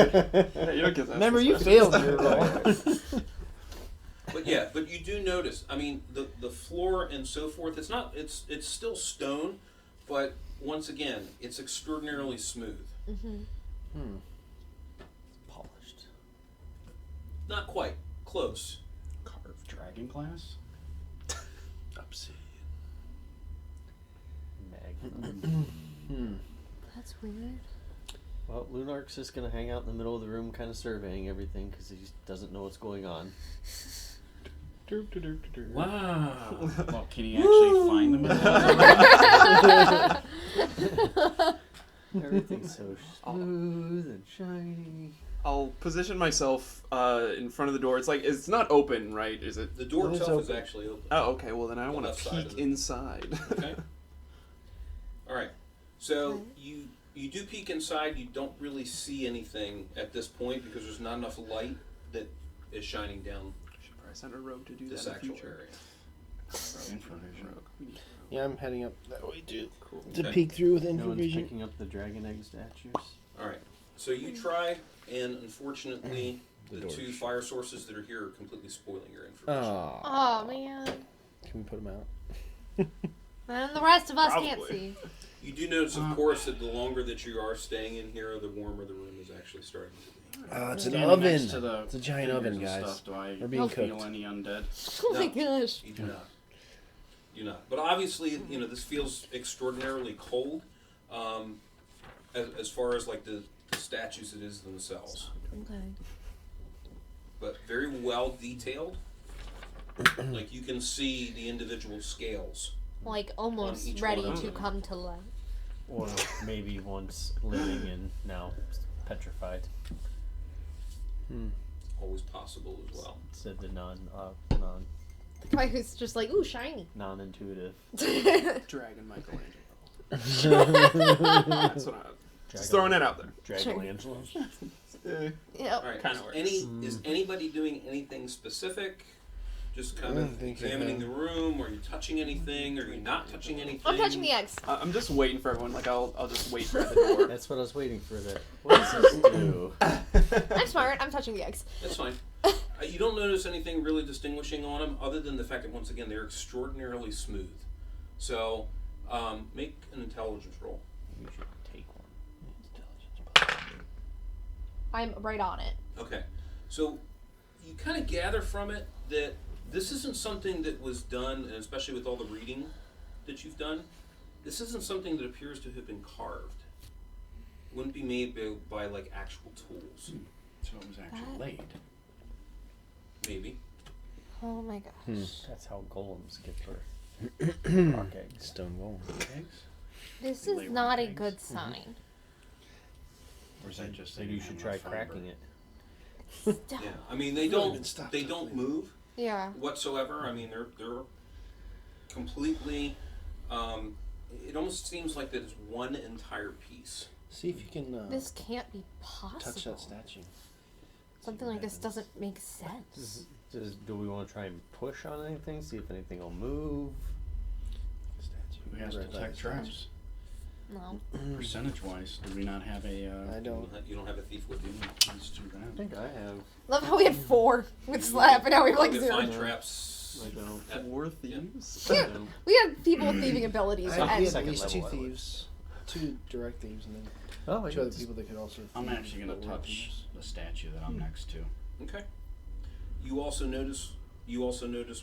Yeah, you don't get that. Remember, you special. failed your roll. But yeah, but you do notice. I mean, the floor and so forth. It's not. It's still stone, but once again, it's extraordinarily smooth. Polished. Not quite. Close. Carved dragon glass? Obsidian. Magma. That's weird. Well, Lunark's just gonna hang out in the middle of the room, kind of surveying everything because he doesn't know what's going on. Wow. Well, can he actually find them? Everything's so smooth and shiny. I'll position myself in front of the door. It's like it's not open, right? Is it? The door It is itself is open. actually open. Oh, okay. Well, then I The want left to side of peek it. inside. Okay. All right. So you do peek inside. You don't really see anything at this point because there's not enough light that is shining down Should probably send a rogue to do this that in the actual future. area. Infravision. Rogue. Yeah, I'm heading up that way too. Cool. To Okay. peek through with No one's infravision. picking up the dragon egg statues. All right. So you try, and unfortunately, the door's two shut. fire sources that are here are completely spoiling your information. Oh. Oh man. Can we put them out? And the rest of us can't Probably. see. You do notice, of course, that the longer that you are staying in here, the warmer the room is actually starting to be. It's an Standing oven. next to the It's a giant figures oven, and guys. Stuff, do I They're being feel cooked. any undead? Oh my No. gosh. You do not. You do not. But obviously, you know, this feels extraordinarily cold, as far as like the statues it is themselves. Okay. But very well detailed. Like you can see the individual scales. Like On almost each ready one of to them. come to life. Or maybe once living and now petrified. Always possible as well. Said the The guy who's just like, ooh, shiny. non-intuitive. Dragon Michelangelo. That's what just throwing it out there. Dragonangelo. Yep. All right. Kinda works. Is anybody doing anything specific? Just kind of examining the room. Are you touching anything? Are you not touching anything? I'm touching the eggs. I'm just waiting for everyone. Like I'll just wait for the door. That's what I was waiting for. That. What does this do? I'm smart. I'm touching the eggs. That's fine. You don't notice anything really distinguishing on them, other than the fact that once again they're extraordinarily smooth. So, make an intelligence roll. You should take one. I'm right on it. Okay, so you kind of gather from it that this isn't something that was done, and especially with all the reading that you've done, this isn't something that appears to have been carved. It wouldn't be made by like actual tools. So it was actually laid. Maybe. Oh my gosh. That's how golems get birth. Rock eggs. Stone golem. Eggs? This is not a good sign. Or is that just maybe you should try cracking it? Yeah, I mean they don't move. Yeah. Whatsoever. I mean they're completely. It almost seems like that it's one entire piece. See if you can. This can't be possible. Touch that statue. Something like this doesn't make sense. Do we want to try and push on anything? See if anything will move? Who has detect traps? No. Percentage-wise, do we not have a? I don't. You don't have a thief with you. Let's do that. I think I have. Love how we had 4 with slap, and now we have like 0. Find traps. I don't. 4 thieves. Yeah. We have people with thieving abilities. We had at second least 2 level, thieves, 2 direct thieves, and then Oh, 2 other people that could also. I'm actually going to touch the statue that I'm next to. Okay. You also notice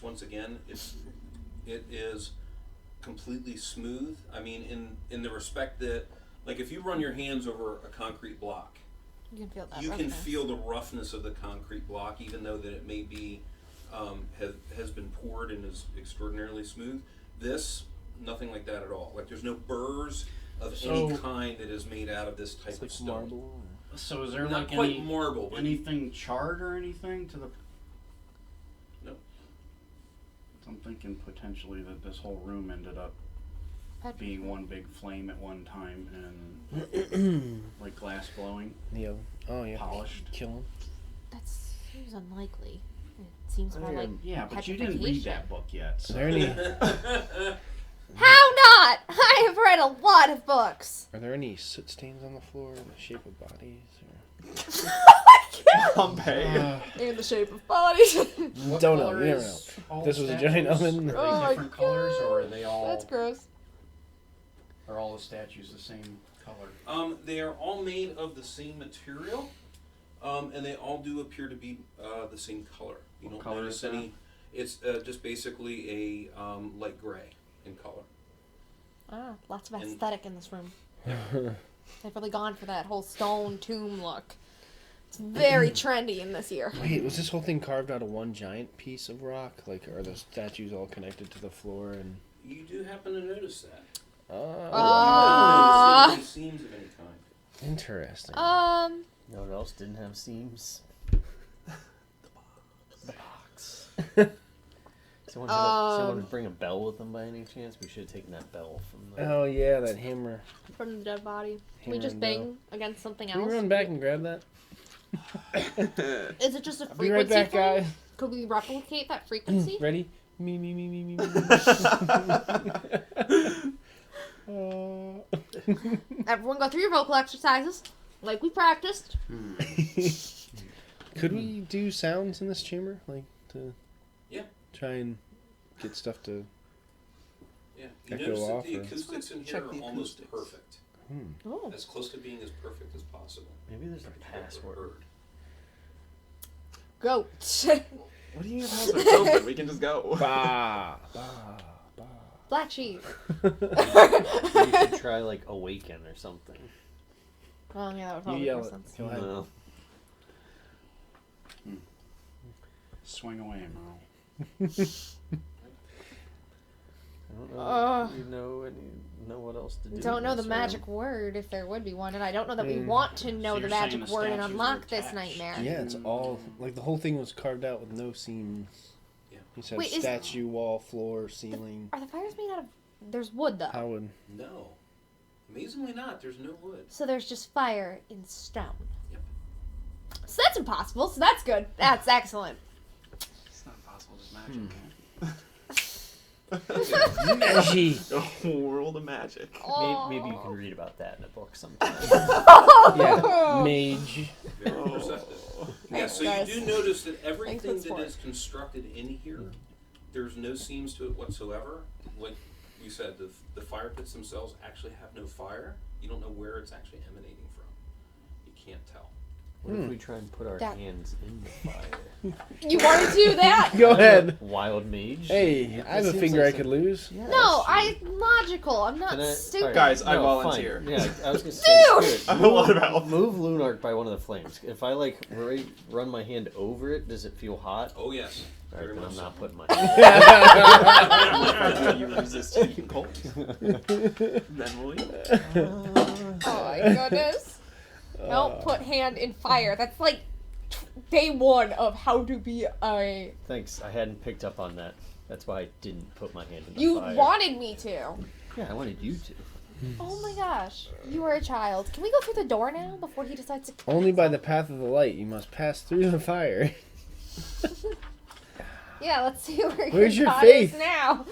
once again it is completely smooth. I mean in the respect that like if you run your hands over a concrete block, you can feel that. You can feel the roughness of the concrete block, even though that it may be has been poured and is extraordinarily smooth. This, nothing like that at all. Like there's no burrs of any kind that is made out of this type of stone. Marble. So is there Not like quite marble, but anything charred or anything to the? No. I'm thinking potentially that this whole room ended up being one big flame at one time and like glass blowing. Yeah. Oh yeah. Polished. Kill him. That seems unlikely. It seems more like yeah, but you didn't read that book yet. So. Are there any? How not? I have read a lot of books. Are there any soot stains on the floor in the shape of bodies? Pompeii. In the shape of bodies. Don't know. You never know. This was a giant oven. Are they different colors, or are they all? That's gross. Are all the statues the same color? They are all made of the same material, and they all do appear to be the same color. You don't color notice is that? any. It's just basically a light gray in color. Ah, lots of aesthetic in this room. They've really gone for that whole stone tomb look. It's very trendy in this year. Wait, was this whole thing carved out of one giant piece of rock? Like, are the statues all connected to the floor? And You do happen to notice that. Ah. Any seams of any kind. Interesting. No one else didn't have seams. The box. Someone bring a bell with them by any chance? We should have taken that bell from the... Oh yeah, that hammer. From the dead body. Can we Hammer just and bang against something Can else? we run back and grab that? Is it just a I'll frequency be right back, thing? guys. Could we replicate that frequency? Ready? Me. Everyone go through your vocal exercises, like we practiced. Could we do sounds in this chamber, like to try and get stuff to Yeah, you echo notice that off? the Or... acoustics in here are almost perfect. Oh. As close to being as perfect as possible. Maybe there's a password. Go. What do you mean it's open? We can just go. Bah. Black sheep. You should try like awaken or something. Oh yeah, that would probably You make yell more it. sense. Go ahead. No. Swing away, Merle. I don't know. You know what else to do? Don't know in the this magic room. word if there would be one, and I don't know that we want to know the you're magic saying the word and statues unlock are this attached. nightmare. Yeah, it's all like the whole thing was carved out with no seams. Yeah. He said Wait, is- statue, wall, floor, ceiling. Are the fires made out of? There's wood though. How would? No. Amazingly not. There's no wood. So there's just fire in stone. Yep. So that's impossible. So that's good. That's excellent. It's not possible to Magic. A world of magic. Maybe you can read about that in a book sometime. Yeah, mage. Very perceptive. Yeah, so you do notice that everything that is constructed in here, there's no seams to it whatsoever. Like you said, the fire pits themselves actually have no fire. You don't know where it's actually emanating from. You can't tell. What if we try and put our hands in the fire? You want to do that? Go ahead. Wild mage. Hey, I have a finger I could lose. Yeah, No, I'm logical. I'm not stupid. Right. Guys, I No, volunteer. fine. Yeah, I was gonna say, Dude! I'm a lot of help. Move Lunark by one of the flames. If I run my hand over it, does it feel hot? Oh yes. All right, then I'm not putting my hand. You resist heat cold. Then will you? Oh my goodness. Don't put hand in fire. That's like day one of how to be a... Thanks, I hadn't picked up on that. That's why I didn't put my hand in the You fire. wanted me to. Yeah, I wanted you to. Oh my gosh. You were a child. Can we go through the door now before he decides to... Only by the path of the light you must pass through the fire. Yeah, let's see where Where's your God faith? is now.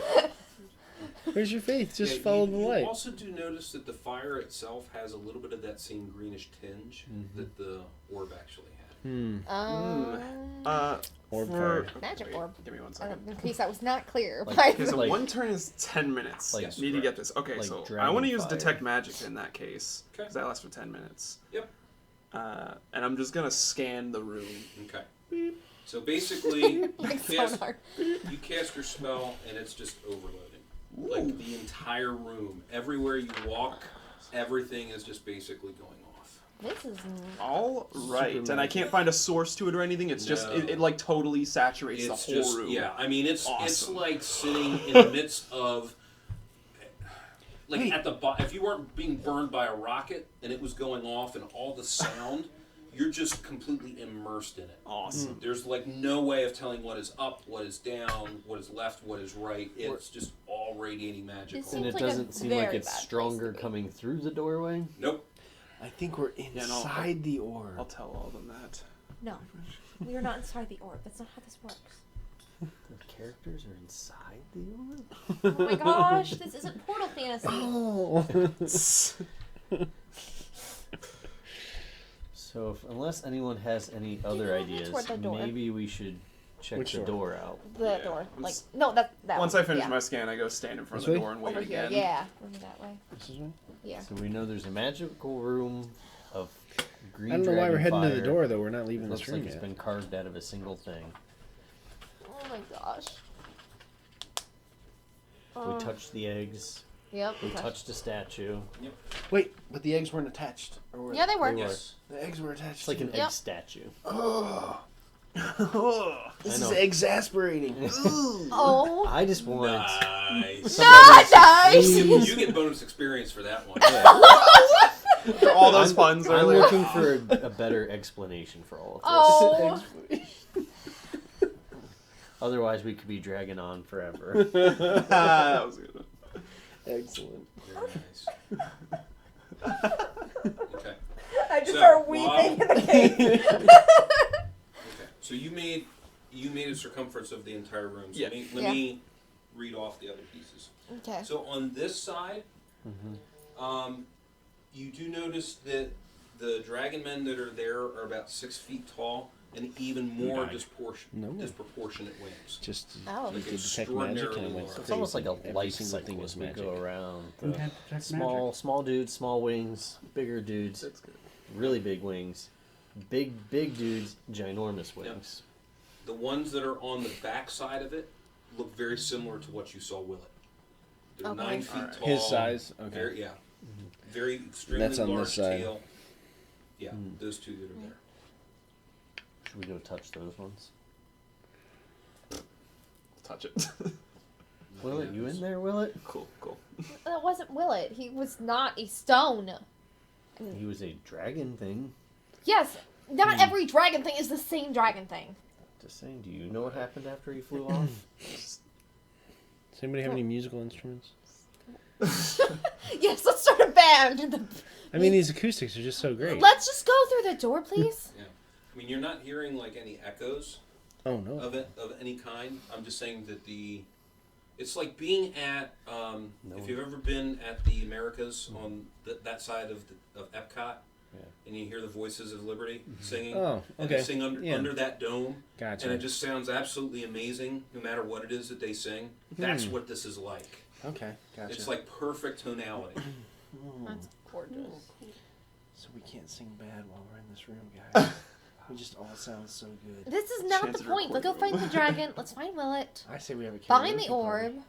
Where's your faith? Just follow the light. You also do notice that the fire itself has a little bit of that same greenish tinge that the orb actually had. Orb for... Magic orb. Give me 1 second. In case that was not clear. Okay, so one turn is 10 minutes. Like- Need to get this. Okay, like so I dragon want to use fire. detect magic in that case because that lasts for 10 minutes. Yep. And I'm just gonna scan the room. Okay. So basically, Like sonar. you cast your spell and it's just overloading. Like the entire room, everywhere you walk, everything is just basically going off. This is... All right, Super and I can't find a source to it or anything. It's just it like totally saturates It's the whole just, room. yeah. I mean, it's Awesome. like sitting in the midst of, like at the if you weren't being burned by a rocket and it was going off and all the sound, you're just completely immersed in it. Awesome. There's like no way of telling what is up, what is down, what is left, what is right. It's just all radiating magical. And it doesn't seem like it's stronger coming through the doorway? Nope. I think we're inside the orb. I'll tell all of them that. No, we are not inside the orb. That's not how this works. The characters are inside the orb? Oh my gosh, this isn't Portal Fantasy. Oh. So, unless anyone has any other ideas, toward the door. maybe we should check Which the door? door out. The door. Like, no, that Once one. I finish Yeah. my scan, I go stand in front This of the way? door and wait Over here, again. yeah. Over that way. This is one? Yeah. So we know there's a magical room of green I don't know why we're dragon heading to the fire. door, though. We're not leaving Looks this room like it's yet. been carved out of a single thing. Oh my gosh. We touched the eggs. Yep. We touched a statue. Yep. Wait, but the eggs weren't attached. Or were Yeah, they were. Yes. The eggs were attached. It's like an to egg Yep. statue. Oh. This I is know. exasperating. Oh. I just want Nice. Nice! You get bonus experience for that one. For all those puns I'm earlier. looking for a better explanation for all of this. Oh. Otherwise, we could be dragging on forever. That was good. Excellent. Very nice. Okay. I just So, start weeping in the cave. Okay. So you made a circumference of the entire room. So Yeah. let me read off the other pieces. Okay. So on this side, you do notice that the dragon men that are there are about 6 feet tall and even more disproportionate wings. Just Oh. you did detect magic and it went It's almost like a crazy. Every life single cycle thing as is we magic. go around. You The had detect small dudes, small wings, bigger dudes, really big wings, big dudes, ginormous wings. The ones that are on the back side of it look very similar to what you saw Willet. They're Okay. 9 feet tall. His size? Okay. Very, very extremely That's on large this side. tail. Yeah, those two that are there. Should we go touch those ones? Touch it. Willet, you in there, Willet? Cool. That wasn't Willet. He was not a stone. He was a dragon thing. Yes, not every dragon thing is the same dragon thing. Just saying, do you know what happened after he flew off? Does anybody have any musical instruments? Yes, let's start a band. I mean, these acoustics are just so great. Let's just go through the door, please. Yeah. I mean, you're not hearing like any echoes. no. of any kind. I'm just saying that it's like being at if you've ever been at the Americas on that side of Epcot. Yeah. And you hear the Voices of Liberty singing. Oh, And okay. they sing under that dome. Gotcha. And it just sounds absolutely amazing, no matter what it is that they sing. That's what this is like. Okay, gotcha. It's like perfect tonality. That's gorgeous. So we can't sing bad while we're in this room, guys. We just all sound so good. This is not the point. Let's go find the dragon. Let's find Willet. I say we have a Find the karaoke orb. party.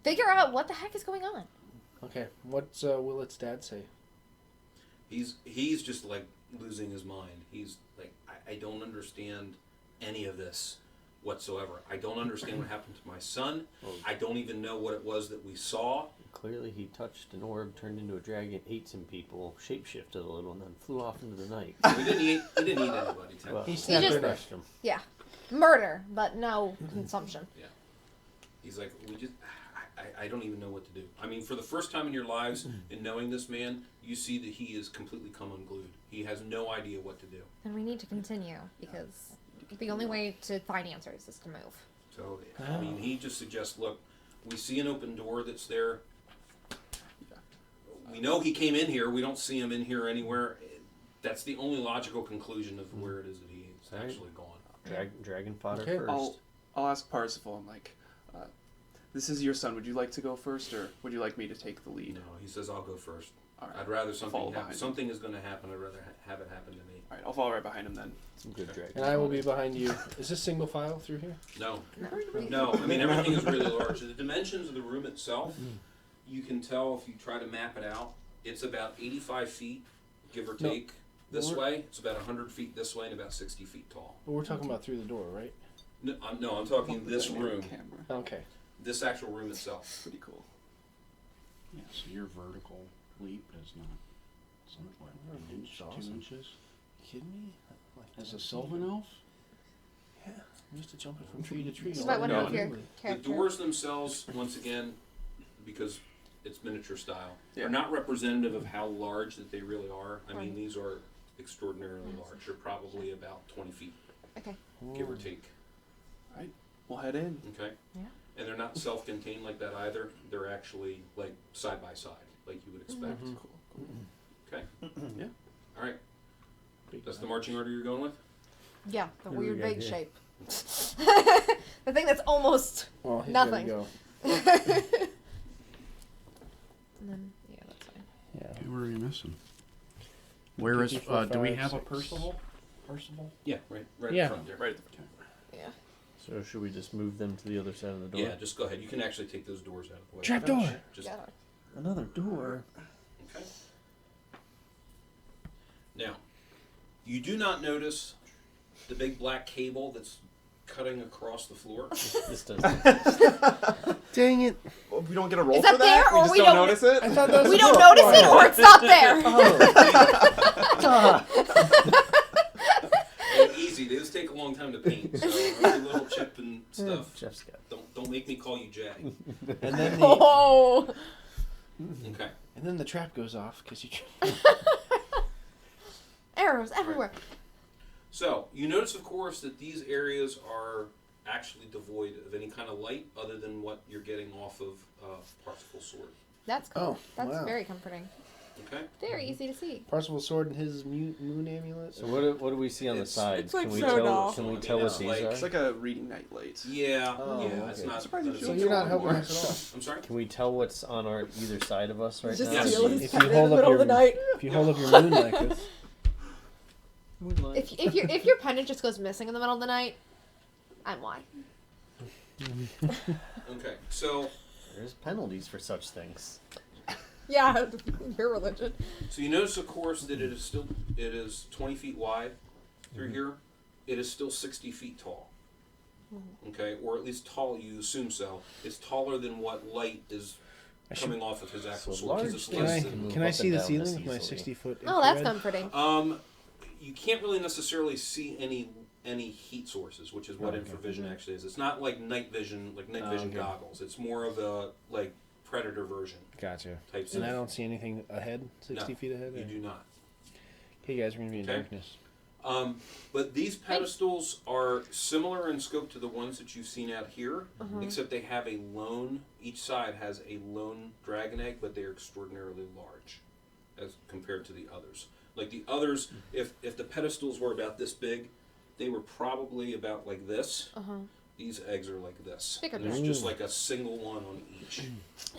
Figure out what the heck is going on. Okay, what's Willet's dad say? He's just like losing his mind. He's like, I don't understand any of this whatsoever. I don't understand what happened to my son. I don't even know what it was that we saw. Clearly he touched an orb, turned into a dragon, ate some people, shapeshifted a little, and then flew off into the night. He didn't eat anybody. Well, He just crushed him. Yeah, murder, but no consumption. Yeah. He's like, I don't even know what to do. I mean, for the first time in your lives, in knowing this man, you see that he is completely come unglued. He has no idea what to do. And we need to continue because the only way to find answers is to move. So, I mean, he just suggests, look, we see an open door that's there. We know he came in here. We don't see him in here anywhere. That's the only logical conclusion of where it is that he's actually gone. Dragon fodder Okay. first. I'll ask Parsifal. I'm like, this is your son. Would you like to go first, or would you like me to take the lead? No, he says I'll go first. All right. I'd rather something Follow happen. behind him. Something is going to happen. I'd rather have it happen to me. All right, I'll follow right behind him then. Some good dragon. And I will be behind you. Is this single file through here? No. No, I mean, everything is really large. The dimensions of the room itself, you can tell if you try to map it out. It's about 85 feet, give or No. take, this We're- way. It's about 100 feet this way and about 60 feet tall. But we're talking about through the door, right? No, I'm talking this room. Okay. This actual room itself. Pretty cool. Yeah, so your vertical leap is not something like an inch, Awesome. 2 inches. Kidding me? As a Sylvan elf? Yeah, I'm used to jumping from tree to tree. You might want to move your The character. doors themselves, once again, because it's miniature style, Yeah. are not representative of how large that they really are. I mean, Right. these are extraordinarily large. They're probably about 20 feet, Okay. give or take. All right, we'll head in. Okay? Yeah. And they're not self-contained like that either. They're actually like side by side, like you would expect. Okay? Yeah. All right. That's the marching order you're going with? Yeah, the What do we weird got vague here? shape. The thing that's almost Well, he's nothing. gotta go. And then, yeah, that's fine. Yeah. Okay, where are you missing? Where is, 2, 4, do we 5, have a 6. Percival? Percival? Yeah, right Yeah. in front there. Right. Yeah. So should we just move them to the other side of the door? Yeah, just go ahead. You can actually take those doors out of the way. Trap door! Just, Yeah. Another door. okay. Now, you do not notice the big black cable that's cutting across the floor. This does. Dang it. Well, we don't get a roll Is that for that? there, We or just we don't don't- notice it? I thought that was We a don't door. notice it, or it's not there. Easy. They just take a long time to paint. So every little chip and stuff. Jeff's got. Don't make me call you Jay. And then Oh. Okay. and then the trap goes off because you. Arrows everywhere. So you notice, of course, that these areas are actually devoid of any kind of light other than what you're getting off of Parsifal's sword. That's cool. Oh, That's wow. very comforting. Okay. Very easy to see. Parsifal sword and his moon amulet. So what do we see on the sides? it's like Can we so tell? dull. Can we I mean, tell what it's these like- are? It's like a reading night light. Yeah. Oh, yeah. It's okay. not. Surprised you not feel a So you're not big helping deal. us I'm sorry. Can we tell what's on our either side of us right Just now? steal his If pen you in hold the up middle your of the night. if you hold up your moon necklace. If your pendant just goes missing in the middle of the night, I'm why. Okay. So There's penalties for such things. Yeah, your religion. So you notice, of course, that it is 20 feet wide through here. It is still 60 feet tall. Okay, or at least tall. You assume so. It's taller than what light is coming off of his actual So sword. 'cause large it's Can less I, than- can I up see and the down ceiling this with my easily. 60-foot? Oh, that's infrared? comforting. You can't really necessarily see any heat sources, which is what Okay. infravision actually is. It's not like night vision, okay. goggles. It's more of a like predator version. Gotcha. Type And I stuff. don't see anything ahead, 60 No, feet ahead? You or- do not. Okay, guys, we're going to be in Okay. darkness. But these pedestals are similar in scope to the ones that you've seen out here, except they have a lone, each side has a lone dragon egg, but they're extraordinarily large as compared to the others. Like the others, if the pedestals were about this big, they were probably about like this. These eggs are like this. Bigger And there's than just like a single one on each.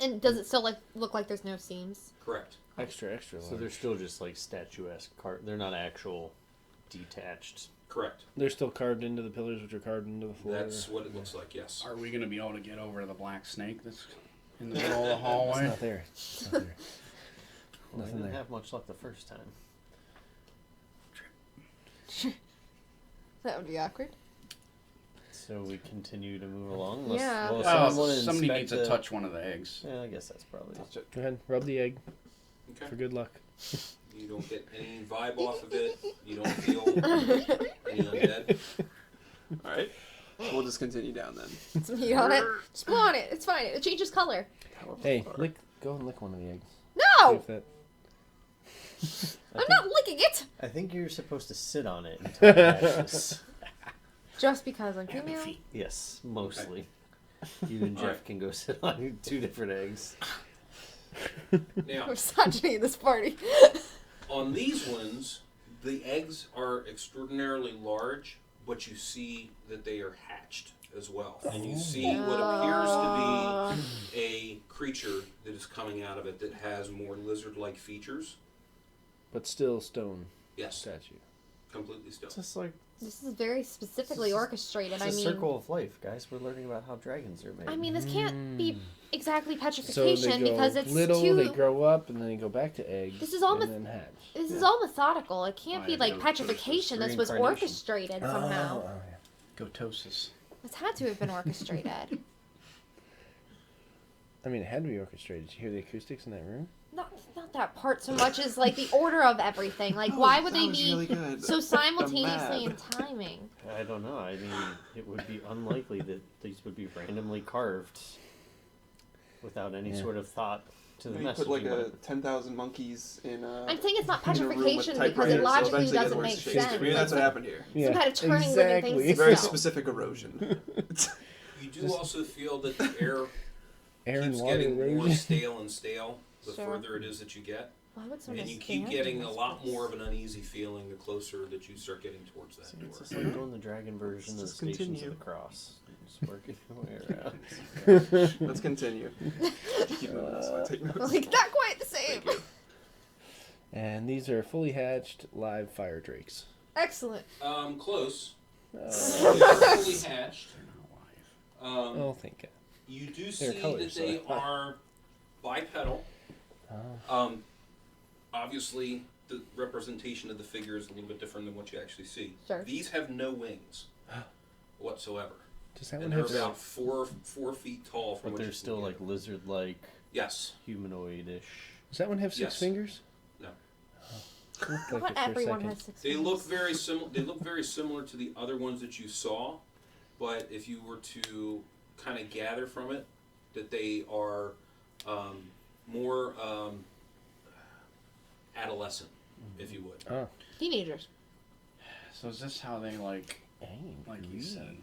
And does it still look like there's no seams? Correct. Extra large. So they're still just like statuesque they're not actual detached. Correct. They're still carved into the pillars, which are carved into the floor. That's what it looks like, yes. Are we going to be able to get over the black snake that's in the middle of the hallway? It's not there. It's not there. Well, Nothing I didn't there. have much luck the first time. That would be awkward. So we continue to move along. Yeah. Well, somebody needs to touch one of the eggs. Yeah, I guess that's probably. Go ahead, rub the egg. Okay. For good luck. You don't get any vibe off of it. You don't feel any undead. All right. We'll just continue down then. Some heat on it. Just blow on it. It's fine. It changes color. Hey, go and lick one of the eggs. No! See if that- I'm not licking it! I think you're supposed to sit on it until it hatches. Just because I'm female? Yes, mostly. You and Jeff can go sit on 2 different eggs. Now, Misogyny in this party. on these ones, the eggs are extraordinarily large, but you see that they are hatched as well. And you see what appears to be a creature that is coming out of it that has more lizard-like features. But still stone. Yes. Statue. Completely still. Just like This is very specifically orchestrated. it's I a mean, circle of life, guys. We're learning about how dragons are made. I mean, this can't be exactly So petrification they go because it's little, too. they grow up, and then they go back to eggs. This is all and then hatch. This is all methodical. It can't be like go petrification. This was reincarnation. orchestrated somehow. Gotosis. This had to have been orchestrated. I mean, it had to be orchestrated. Did you hear the acoustics in that room? Not that part so much as like the order of everything. Like, why would they be so simultaneously in timing? I don't know. I mean, it would be unlikely that these would be randomly carved without any sort of thought to the You message. put like a 10,000 monkeys in a. I'm saying it's not in a room with petrification because typewriters, it logically eventually it doesn't works make Shakespeare. sense. Maybe that's Like, what happened here. some kind of turning living things to Very stone. specific erosion. You do also feel that the air Air and keeps water getting more erosion. stale and stale the Sure. further it is that you get. Why would someone And you keep stand getting in a this lot place? more of an uneasy feeling the closer that you start getting towards that door. It's just like doing the dragon version of the Let's Stations continue. of the Cross. Just working your way around. Let's continue. Keep moving so I take notes. Like, not quite the same. And these are fully hatched live fire drakes. Excellent. Close. Oh. Fully hatched. Oh, thank God. You do They're see colors, that they so- are bipedal. Oh. Obviously, the representation of the figure is a little bit different than what you actually see. Sure. These have no wings whatsoever. Does that and one they're have about 4 feet tall. From But what they're you still can like get. lizard-like. Yes. Humanoid-ish. Does that one have 6 Yes. fingers? No. Looked like Not it for a everyone second. has 6 They fingers. look very similar. They look very similar to the other ones that you saw, but if you were to kind of gather from it, that they are more adolescent, if you would. Oh. Teenagers. So is this how they like you said,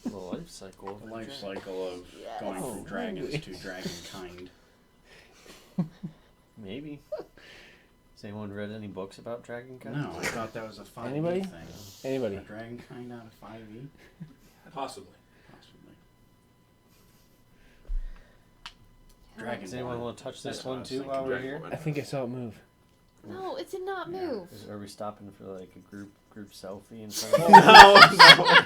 The life cycle of the the life dragon. cycle of going Oh, from dragons really? to dragonkind? Maybe. Has anyone read any books about Dragonkind? No, I thought that was a 5e Anybody? thing. Anybody? A dragonkind out of 5e? Possibly. Dragon. Does anyone want to touch this That's what I one was too thinking, while we're Dragon here? I think I saw it move. No, it did not move. Are we stopping for like a group selfie in front of No.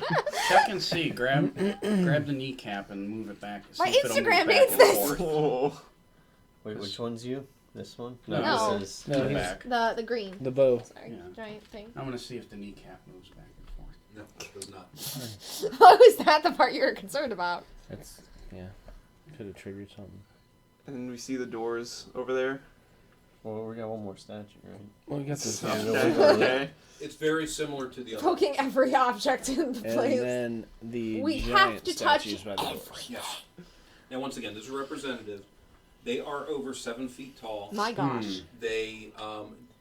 Check and see. Grab the kneecap and move it back. See My if it'll move Instagram back needs and this. forth. Oh. Wait, which one's you? This one? No. This is No, the he's- back. The green. The bow. Sorry, Yeah. giant thing. I want to see if the kneecap moves back and forth. No, it does not. How is that the part you were concerned about? That's, yeah. Could have triggered something. And we see the doors over there. Well, we got one more statue, right? Well, we got this. Okay. It's very similar to the other. Poking every object in the And place. then the We giant have to touch statues by the door. Yes. Now, once again, this is a representative. They are over 7 feet tall. My gosh. They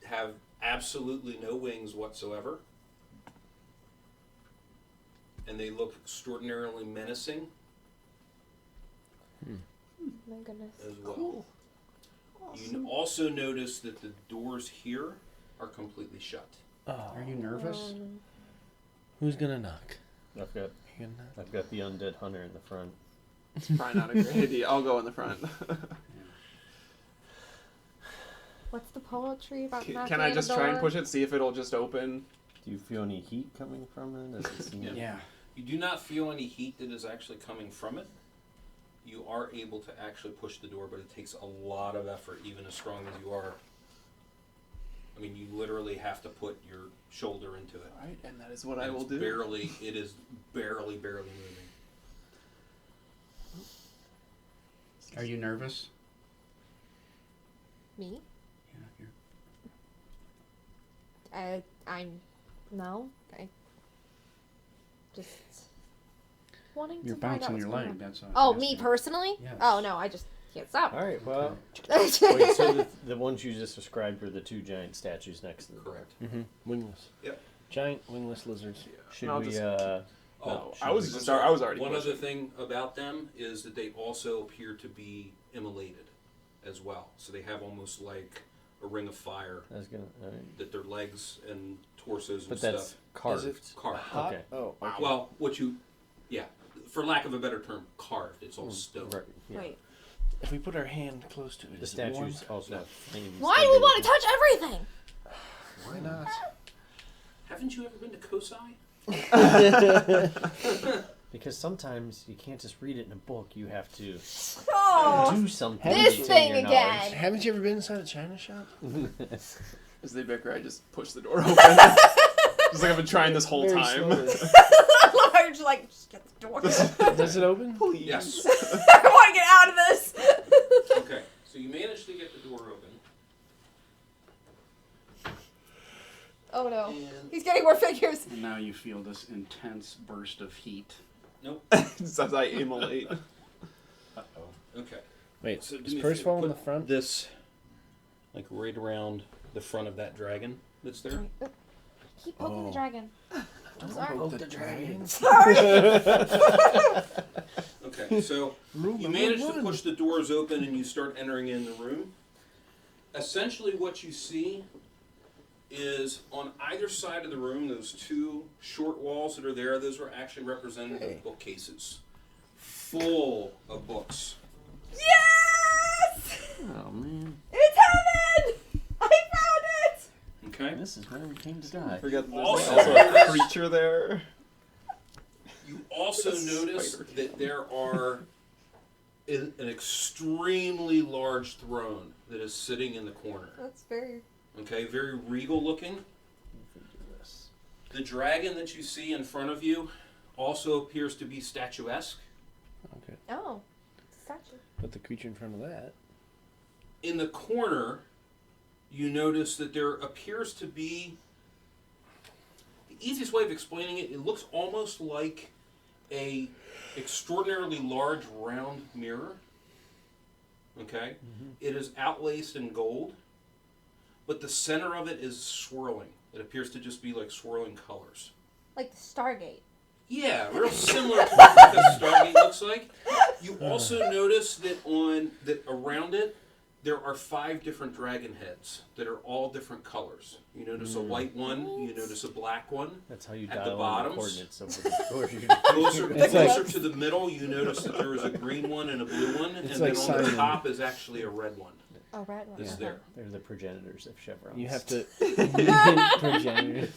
have absolutely no wings whatsoever. and they look extraordinarily menacing My goodness. as well. Cool. You also notice that the doors here are completely shut. Oh. Are you nervous? Who's gonna knock? I've got the undead hunter in the front. It's probably not a great idea. I'll go in the front. What's the poetry about knocking Can I on just the try and door? push it, see if it'll just open? Do you feel any heat coming from it? Does it seem Yeah. You do not feel any heat that is actually coming from it. You are able to actually push the door, but it takes a lot of effort, even as strong as you are. I mean, you literally have to put your shoulder into it. Right, and that is what I And will it's do. It is barely moving. Are you nervous? Me? Yeah, I'm no. I just wanting You're to find out bouncing what's your going leg, on. that's all. Oh, me personally? Yes. Oh no, I just can't stop. All right, well. Wait, so the ones you just described were the two giant statues next to the door. Correct. Mm-hmm. Wingless. Yep. Giant wingless lizards. Should I'll we, just- Oh, I was already One pushing. other thing about them is that they also appear to be immolated as well. So they have almost like a ring of fire. I was gonna. That their legs and torsos and But stuff. that's carved. Is it Carved. hot? Okay. Oh, okay. Well, for lack of a better term, carved. It's all stone. Right. Yeah. Right. If we put our hand close to it, The is it warm? statues also have flames. Why do we want to touch everything? Why not? Haven't you ever been to Kosai? Because sometimes you can't just read it in a book. You have to Oh, do something. this to thing your again. knowledge. Haven't you ever been inside a china shop? As they bicker, I just push the door open. Just like I've been trying this whole Very time. Large, like, just get the door. Does it open? Please. Yes. I want to get out of this. Okay, so you managed to get the door open. Oh no, And he's getting more figures. And now you feel this intense burst of heat. nope. Just as I immolate. Okay. Wait, So do is me a Purse favor, fall in put the front? This, like right around the front of that dragon that's there. Keep poking the dragon. I'm sorry. Poke the dragon. Sorry. Okay, so you manage to push the doors open and you start entering in the room. Essentially what you see is on either side of the room, those two short walls that are there, those are actually representative of bookcases. Full of books. Yes! Oh man. It's heaven! I found it! Okay? This is where we came to die. Forget that there's Also- also a creature there. You also notice that there are an extremely large throne that is sitting in the corner. That's very... Okay, very regal looking. The dragon that you see in front of you also appears to be statuesque. Okay. Oh, statue. But the creature in front of that. In the corner, you notice that there appears to be... The easiest way of explaining it, it looks almost like a extraordinarily large round mirror. Okay? It is outlaced in gold, but the center of it is swirling. It appears to just be like swirling colors. Like the Stargate. Yeah, real similar to what a Stargate looks like. You also notice that around it, there are 5 different dragon heads that are all different colors. You notice a white one, you notice a black one. That's how you at dial the in the bottoms. coordinates of the door. Closer to the middle, you notice that there is a green one and a blue one, and It's then like on the Simon. top is actually a red one. Oh, red one. That's there. They're the progenitors of chevrons. You have to. Progenitor.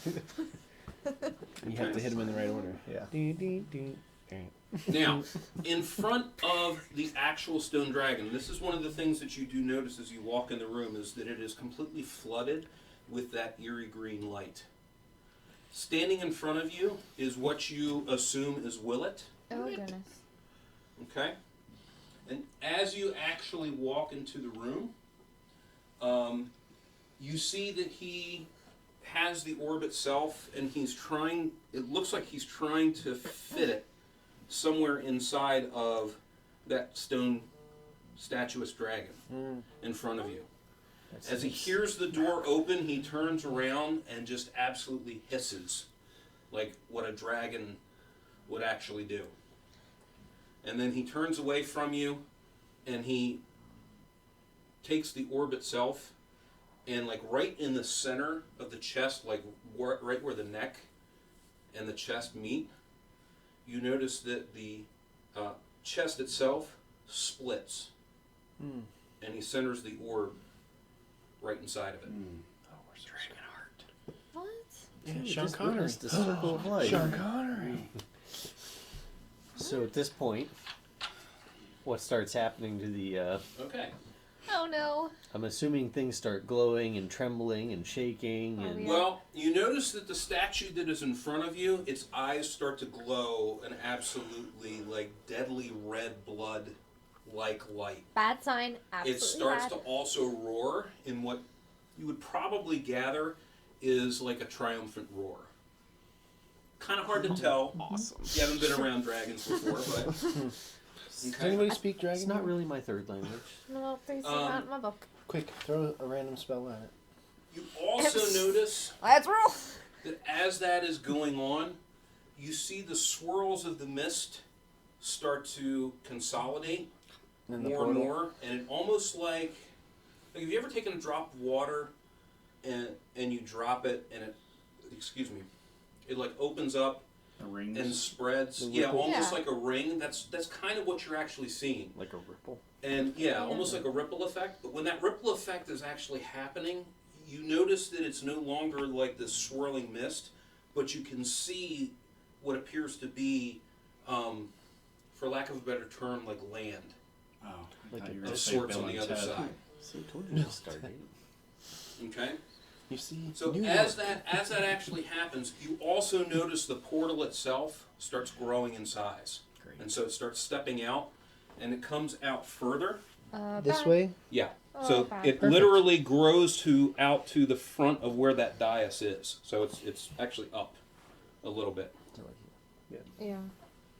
You have to hit them in the right order. Yeah. Dee, dee, dee. Alright. Now, in front of the actual stone dragon, this is one of the things that you do notice as you walk in the room, is that it is completely flooded with that eerie green light. Standing in front of you is what you assume is Willet. Oh, goodness. Okay? And as you actually walk into the room, you see that he has the orb itself, and it looks like he's trying to fit it somewhere inside of that stone statuous dragon in front of you. As he hears the door open, he turns around and just absolutely hisses like what a dragon would actually do. And then he turns away from you, and he takes the orb itself, and like right in the center of the chest, like right where the neck and the chest meet, you notice that the chest itself splits, and he centers the orb right inside of it. Oh, we're Dragon Heart. What? Yeah, We Sean just Connery. witnessed the circle of life. Sean Connery. So at this point, what starts happening to the? Okay. Oh no. I'm assuming things start glowing and trembling and shaking and. Well, you notice that the statue that is in front of you, its eyes start to glow an absolutely like deadly red blood like light. Bad sign. Absolutely It starts bad. to also roar in what you would probably gather is like a triumphant roar. Kind of hard to tell. Awesome. You haven't been around dragons before, but Does anybody speak dragon? It's not really my third language. No, there's not in my book. Quick, throw a random spell at it. you also notice Let's roll. that as that is going on, you see the swirls of the mist start to consolidate In the more and portal? more, and it almost like have you ever taken a drop of water and you drop it and it like opens up The rings. and spreads, The yeah, ripple? almost Yeah. like a ring. That's kind of what you're actually seeing. Like a ripple. And yeah, almost like a ripple effect. But when that ripple effect is actually happening, you notice that it's no longer like this swirling mist, but you can see what appears to be, for lack of a better term, like land. Oh, Like I thought you were Of gonna say sorts Bill on the and other Ted. side. See, I told you to start it. Okay. You see? So New as York. that actually happens, you also notice the portal itself starts growing in size, and so it starts stepping out, and it comes out further. This way? Yeah. Oh, So okay. it Perfect. literally grows out to the front of where that dais is. So it's actually up a little bit. Yeah.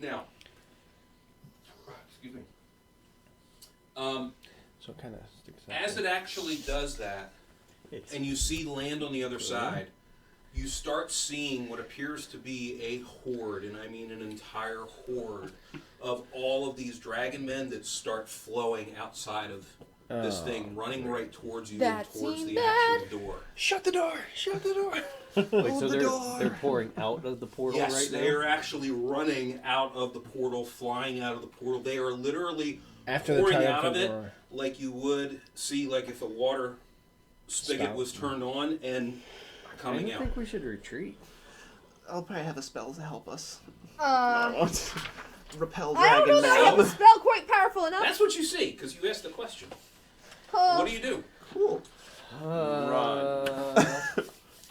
Now, excuse me. So it kind of sticks out. As it actually does that, and you see land on the other side, you start seeing what appears to be a horde, and I mean an entire horde, of all of these dragon men that start flowing outside of this thing, running right towards you That and towards seemed the bad. actual door. Shut the door! Shut the door! Wait, Hold so the they're door! pouring out of the portal Yes, right they now? are actually running out of the portal, flying out of the portal. They are literally After the pouring out of triumphant it roar. like you would see like if a water spigot Spout. was turned on and I coming don't out. think we should retreat. I'll probably have a spell to help us. Repel I don't know dragon that I have a man. spell quite powerful enough. That's what you see, because you asked the question. Oh. What do you do? Cool.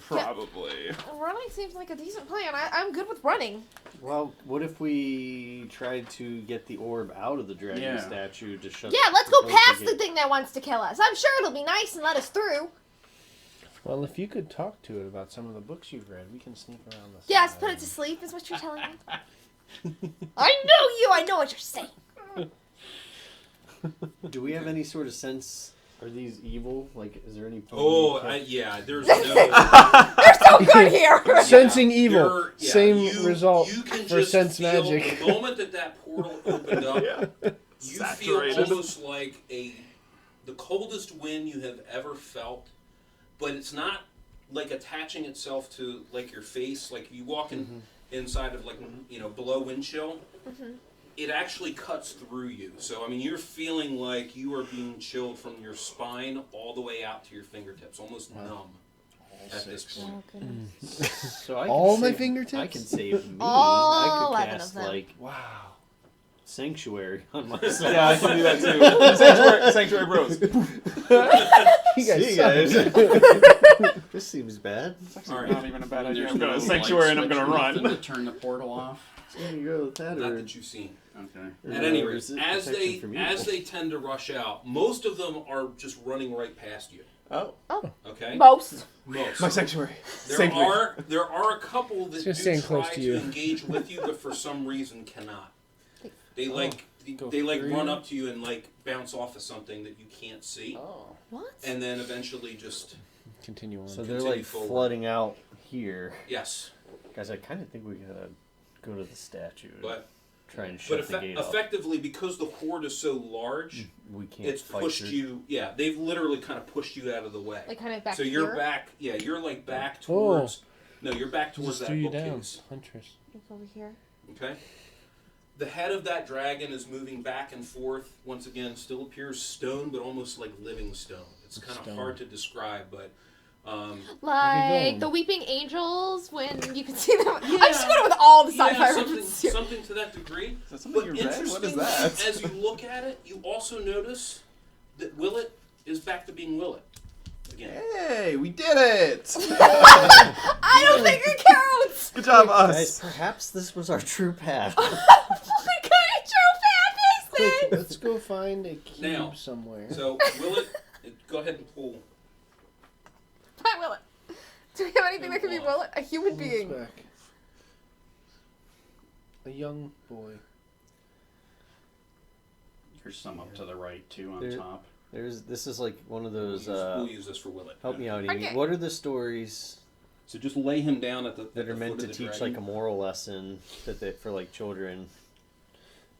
Probably. Running seems like a decent plan. I'm good with running. Well, what if we tried to get the orb out of the dragon statue to shut? Yeah, let's go the portal past gate? the thing that wants to kill us. I'm sure it'll be nice and let us through. Well, if you could talk to it about some of the books you've read, we can sneak around the Yes, side. put it to sleep is what you're telling me. I know you. I know what you're saying. Do we have any sort of sense? Are these evil? Like, is there any? Yeah, there's no... You're so good here. Sensing evil. You're- yeah, Same result you can for just sense feel magic. The moment that portal opened up, you Saturated. feel almost like the coldest wind you have ever felt, but it's not like attaching itself to like your face. Like you walk inside of like below wind chill. It actually cuts through you. So, I mean, you're feeling like you are being chilled from your spine all the way out to your fingertips, almost numb at this point. So I All can my save- fingertips? I can save me. All I could 11 cast of them. like sanctuary on myself. Yeah, I can do that too. Sanctuary Bros. You guys See, suck. guys. This seems bad. It's actually All right. not even a bad idea. There's I'm gonna no sanctuary light and I'm gonna switch or nothing run. to turn the portal off. There you go with that. Not Or, that you've seen. Okay. At any or rate, is it as protection from evil? they tend to rush out, most of them are just running right past you. Oh. Okay. Most. Most. My sanctuary. There Save me. are a couple that do Just staying try close to to you. engage with you, but for some reason cannot. They Go they through run you? up to you and like bounce off of something that you can't see, What? and then eventually just Continue on. So they're Continue like forward. flooding out here. yes. Guys, I kind of think we gotta Go to the statue. But try and shut the gate effectively, because the horde is so large, we can't. It's pushed you. Yeah, they've literally kind of pushed you out of the way. Like kind of back. So you're here? back. Yeah, you're like back towards. No, you're back towards that bookcase. Huntress. Look over here. Okay. The head of that dragon is moving back and forth. Once again, still appears stone, but almost like living stone. It's kind of hard to describe, but. Like the Weeping Angels when you can see them. Yeah. I'm just going with all the sci-fi references here. Something to that degree. Is that something but you read? What is that? As you look at it, you also notice that Willet is back to being Willet again. Hey, we did it! I don't think it counts! Good job, us! Guys, perhaps this was our true path. Quick, let's go find a cube Now, somewhere. So, Willet, go ahead and pull. Hi, Willet. Do we have anything that can be Willet? A human being. Back. A young boy. There's some up to the right too on top. This is like one of those. We'll use this for Willet. Help me out, Amy. Okay. What are the stories? So just lay him down at the that are meant to teach like a moral lesson for like children.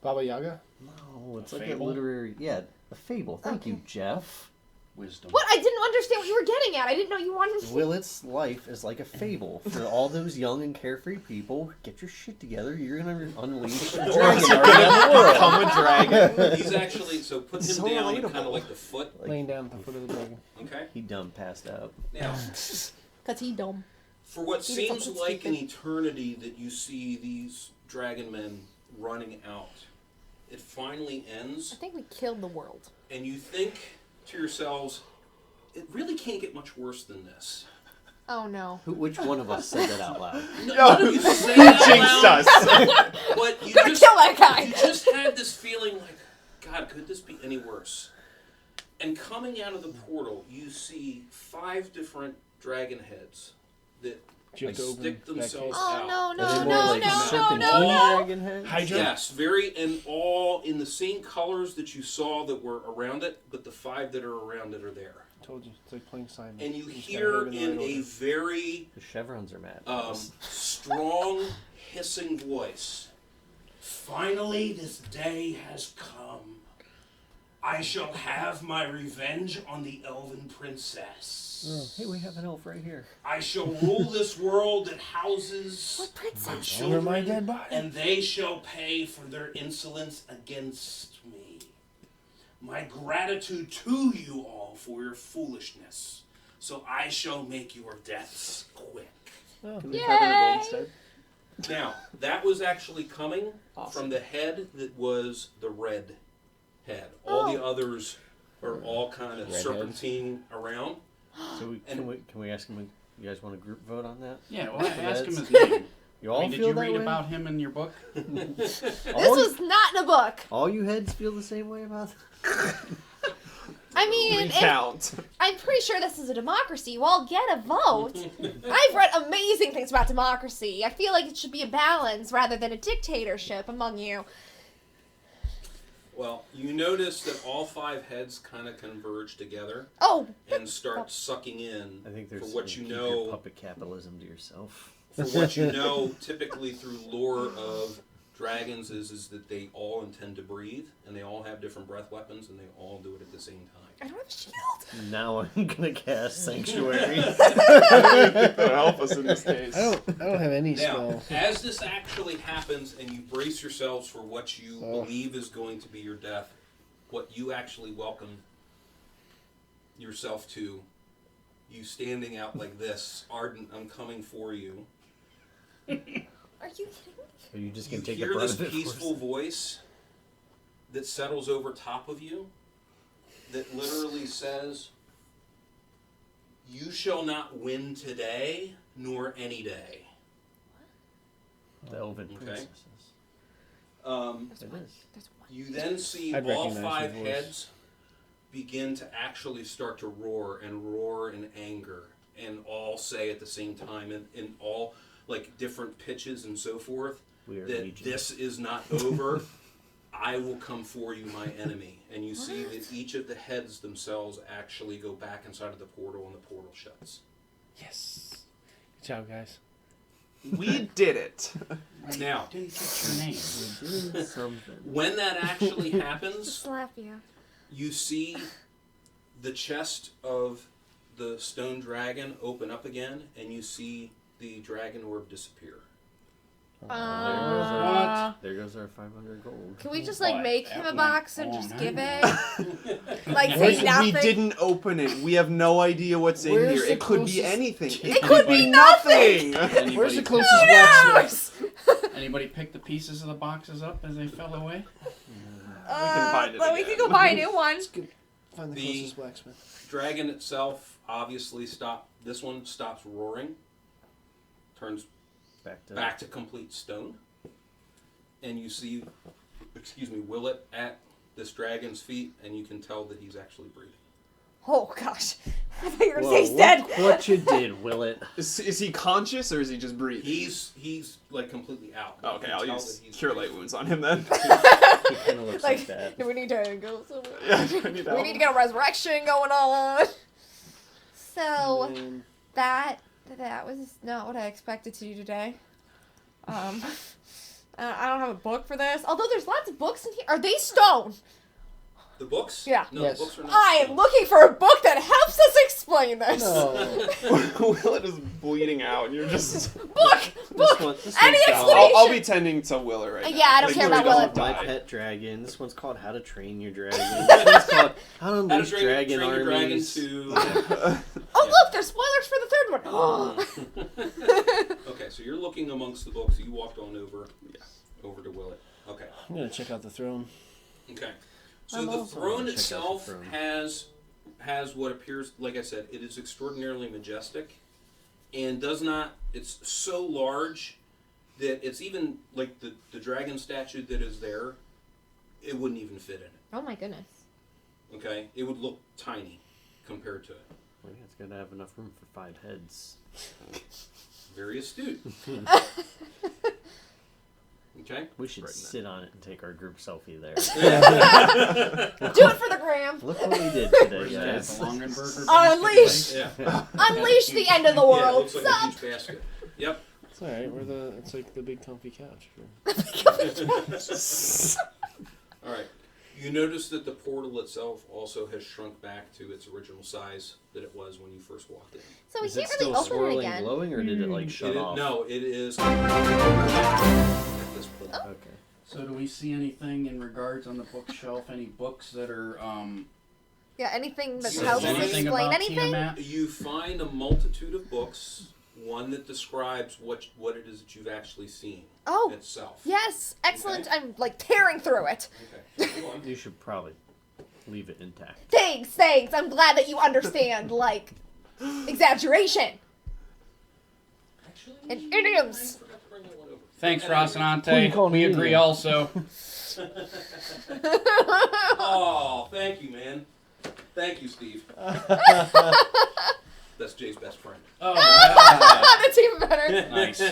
Baba Yaga? No, it's like a literary. Yeah, a fable. Thank you, Jeff. Wisdom. What? I didn't understand what you were getting at. I didn't know you wanted to. Willet's life is like a fable for all those young and carefree people. Get your shit together. You're gonna unleash a dragon around the world. Become a dragon. He's actually put him down kind of like the foot. Laying down at the foot of the dragon. Okay. He dumb passed out. Now, because he dumb. For what seems like an eternity that you see these dragon men running out, it finally ends. I think we killed the world. And you think to yourselves, it really can't get much worse than this. Oh no. Which one of us said that out loud? None of you say that out loud. But you Gonna kill that guy. You just had this feeling like, God, could this be any worse? And coming out of the portal, you see 5 different dragon heads that stick themselves out. No. Hydra? Yes, and all in the same colors that you saw that were around it, but the 5 that are around it are there. I told you, it's like playing Simon. And you hear in a very the chevrons are mad. Strong hissing voice. Finally, this day has come. I shall have my revenge on the elven princess. Oh, hey, we have an elf right here. I shall rule this world that houses my children, my dead body. And they shall pay for their insolence against me. My gratitude to you all for your foolishness. So I shall make your deaths quick. Oh, can we cover the gold instead? Now, that was actually coming from the head that was the red head. All the others are all kind of serpentine around. So can we ask him? You guys want a group vote on that? Yeah, well, ask him his name. You all did feel you that read way? about him in your book? This was not in a book. All you heads feel the same way about that? I mean, Recount. I'm pretty sure this is a democracy. You all get a vote. I've read amazing things about democracy. I feel like it should be a balance rather than a dictatorship among you. Well, you notice that all 5 heads kind of converge together. Oh. And start sucking in. I think there's for what you keep know. Your puppet capitalism to yourself. For what you know, typically through lore of dragons, is that they all intend to breathe, and they all have different breath weapons, and they all do it at the same time. I don't have a shield. Now I'm gonna cast Sanctuary. That'll help us in this case. I don't have any Now, spell. as this actually happens, and you brace yourselves for what you believe is going to be your death, what you actually welcome yourself to, you standing out like this, ardent, I'm coming for you. Are you kidding me? Are you just gonna take hear the brunt this of it? peaceful voice that settles over top of you that literally says, you shall not win today nor any day. The elven princesses. You then see I'd all recognize 5 your voice. heads begin to actually start to roar in anger, and all say at the same time in all like different pitches and so forth that this is not over. I will come for you, my enemy. And you see that each of the heads themselves actually go back inside of the portal, and the portal shuts. Yes. Good job, guys. We did it. Now, Didn't get your name. when that actually happens, Slap you. you see the chest of the stone dragon open up again, and you see the dragon orb disappear. There goes our 500 gold. Can we just like make him a box and just give it? Like say nothing? We didn't open it. We have no idea what's in Where's here. the It could be closest- anything. It could be nothing. Where's the Anybody, closest blacksmith? anybody pick the pieces of the boxes up as they fell away? find it But we again. can go buy a new one. Find the The- closest blacksmith. Dragon itself obviously this one stops roaring, turns back to complete stone, and you see, Willet at this dragon's feet, and you can tell that he's actually breathing. Oh gosh, I thought you were gonna say he's dead. What you did, Willet? Is he conscious or is he just breathing? He's like completely out. Oh, okay, You I'll can tell use that he's Cure Light Wounds on him then. He kind of looks like that. Do we need to go somewhere? Yeah, I need we help. need to get a resurrection going on. So that was not what I expected to do today. I don't have a book for this. Although there's lots of books in here. Are they stone? The books? Yeah. No, Yes. the books are not. I am looking for a book that helps us explain this. Willet is bleeding out, and you're just. Book. This Any one's explanation? I'll be tending to Willet right now. Yeah, I don't care about Willet. My Pet Dragon. This one's called How to Train Your Dragon. This one's called How to Unleash Dragon train your dragon Armies. to. Oh look, there's spoilers for the third one. Okay, so you're looking amongst the books. You walked on over to Willet. Okay. I'm gonna check out the throne. Okay. So I'm the also throne gonna check out itself the throne. has what appears, like I said, it is extraordinarily majestic, and does not. It's so large that it's even like the dragon statue that is there. It wouldn't even fit in it. Oh my goodness. Okay, it would look tiny compared to it. Well, yeah, it's gonna have enough room for 5 heads. Very astute. Okay. We should sit on it and take our group selfie there. Do it for the gram. Look what we did today, Where's guys. that? The Longenberger Unleash. Yeah. Unleash the end of the Yeah, it world. looks like a huge basket. Yep. It's alright, it's like the big comfy couch. All right. You notice that the portal itself also has shrunk back to its original size that it was when you first walked in. So we Is it can't really still open it swirling, again. glowing, or did it like shut off? No, it is at this point. Okay. So do we see anything in regards on the bookshelf? Any books that are Yeah, anything that Says helps anything explain about anything? Tiamat? You find a multitude of books, one that describes what it is that you've actually seen Oh, itself. yes, excellent. Okay. I'm like tearing through it. Okay. Go on. You should probably leave it intact. Thanks. I'm glad that you understand, like, exaggeration and idioms. Thanks, Who you Rocinante. calling We me agree then? also. Oh, thank you, man. Thank you, Steve. That's Jay's best friend. Oh, yeah. That's even better. Nice.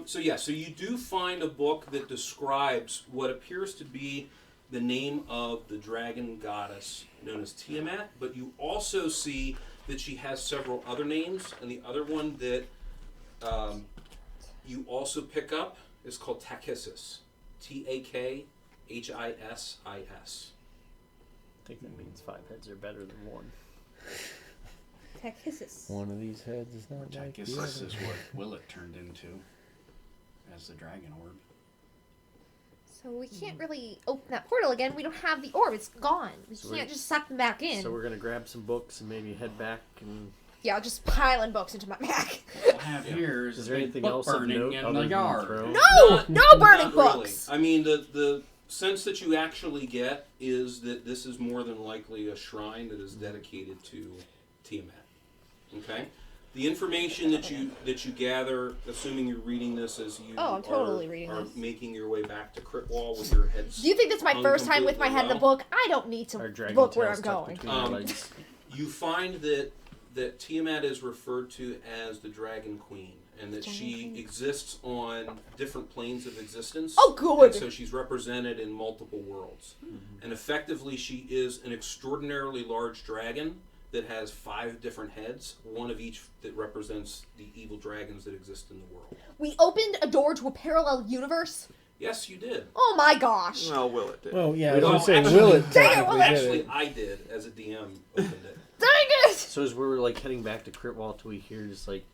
So you do find a book that describes what appears to be the name of the dragon goddess known as Tiamat, but you also see that she has several other names, and the other one that you also pick up is called Takhisis. Takhis. I think that means 5 heads are better than 1. Takhisis. One of these heads is not Which I like guess the this other. is what Willet turned into as the dragon orb. So we can't really open that portal again. We don't have the orb. It's gone. We So can't we- just suck them back in. So we're gonna grab some books and maybe head back and. Yeah, I'll just piling books into my bag. What we'll have here is Is a there big anything book else of burning note in other the than yard. throne? No burning Not really. books. I mean, the sense that you actually get is that this is more than likely a shrine that is dedicated to Tiamat. Okay? The information that you gather, assuming you're reading this as you Oh, I'm totally reading are this. making your way back to Critwall with your heads. Do you think that's my hung first time with my head in the completely book? I don't need to Our dragon look where tails I'm tucked going. between our Um, legs. You find that Tiamat is referred to as the Dragon Queen, and that she exists on different planes of existence. Oh, good. And so she's represented in multiple worlds. And effectively, she is an extraordinarily large dragon that has 5 different heads, one of each that represents the evil dragons that exist in the world. We opened a door to a parallel universe? Yes, you did. Oh my gosh. Well, Will it did. Well, yeah, Well, I was going to say, actually- will it? Dang it, Will it. Actually, I did, as a DM, opened it. Dang it! So as we're like heading back to Critwall, do we hear just like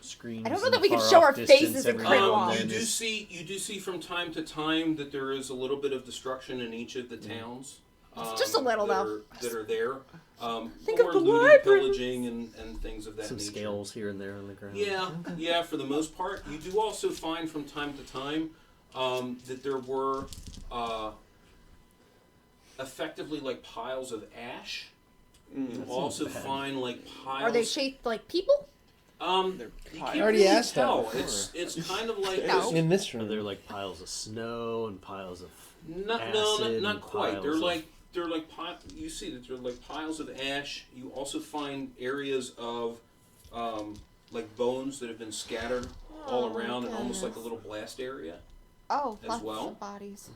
screams? I don't know in that the we can far show off our distance faces in every now and Critwall. then? You do see from time to time that there is a little bit of destruction in each of the towns. Just a little, that though. That are there. Think more of the looting, library. pillaging, and things of that Some nature. scales here and there on the ground. Yeah, for the most part. You do also find from time to time that there were effectively like piles of ash. You also find like piles. Are they shaped like people? You I can't already really asked that tell. before. It's kind of like No. In this room. Are there like piles of snow and piles of not acid and quite. piles They're of- like you see that they're like piles of ash. You also find areas of like bones that have been scattered all Oh, around, and almost like a goodness. little blast area. Oh, As lots well. of bodies.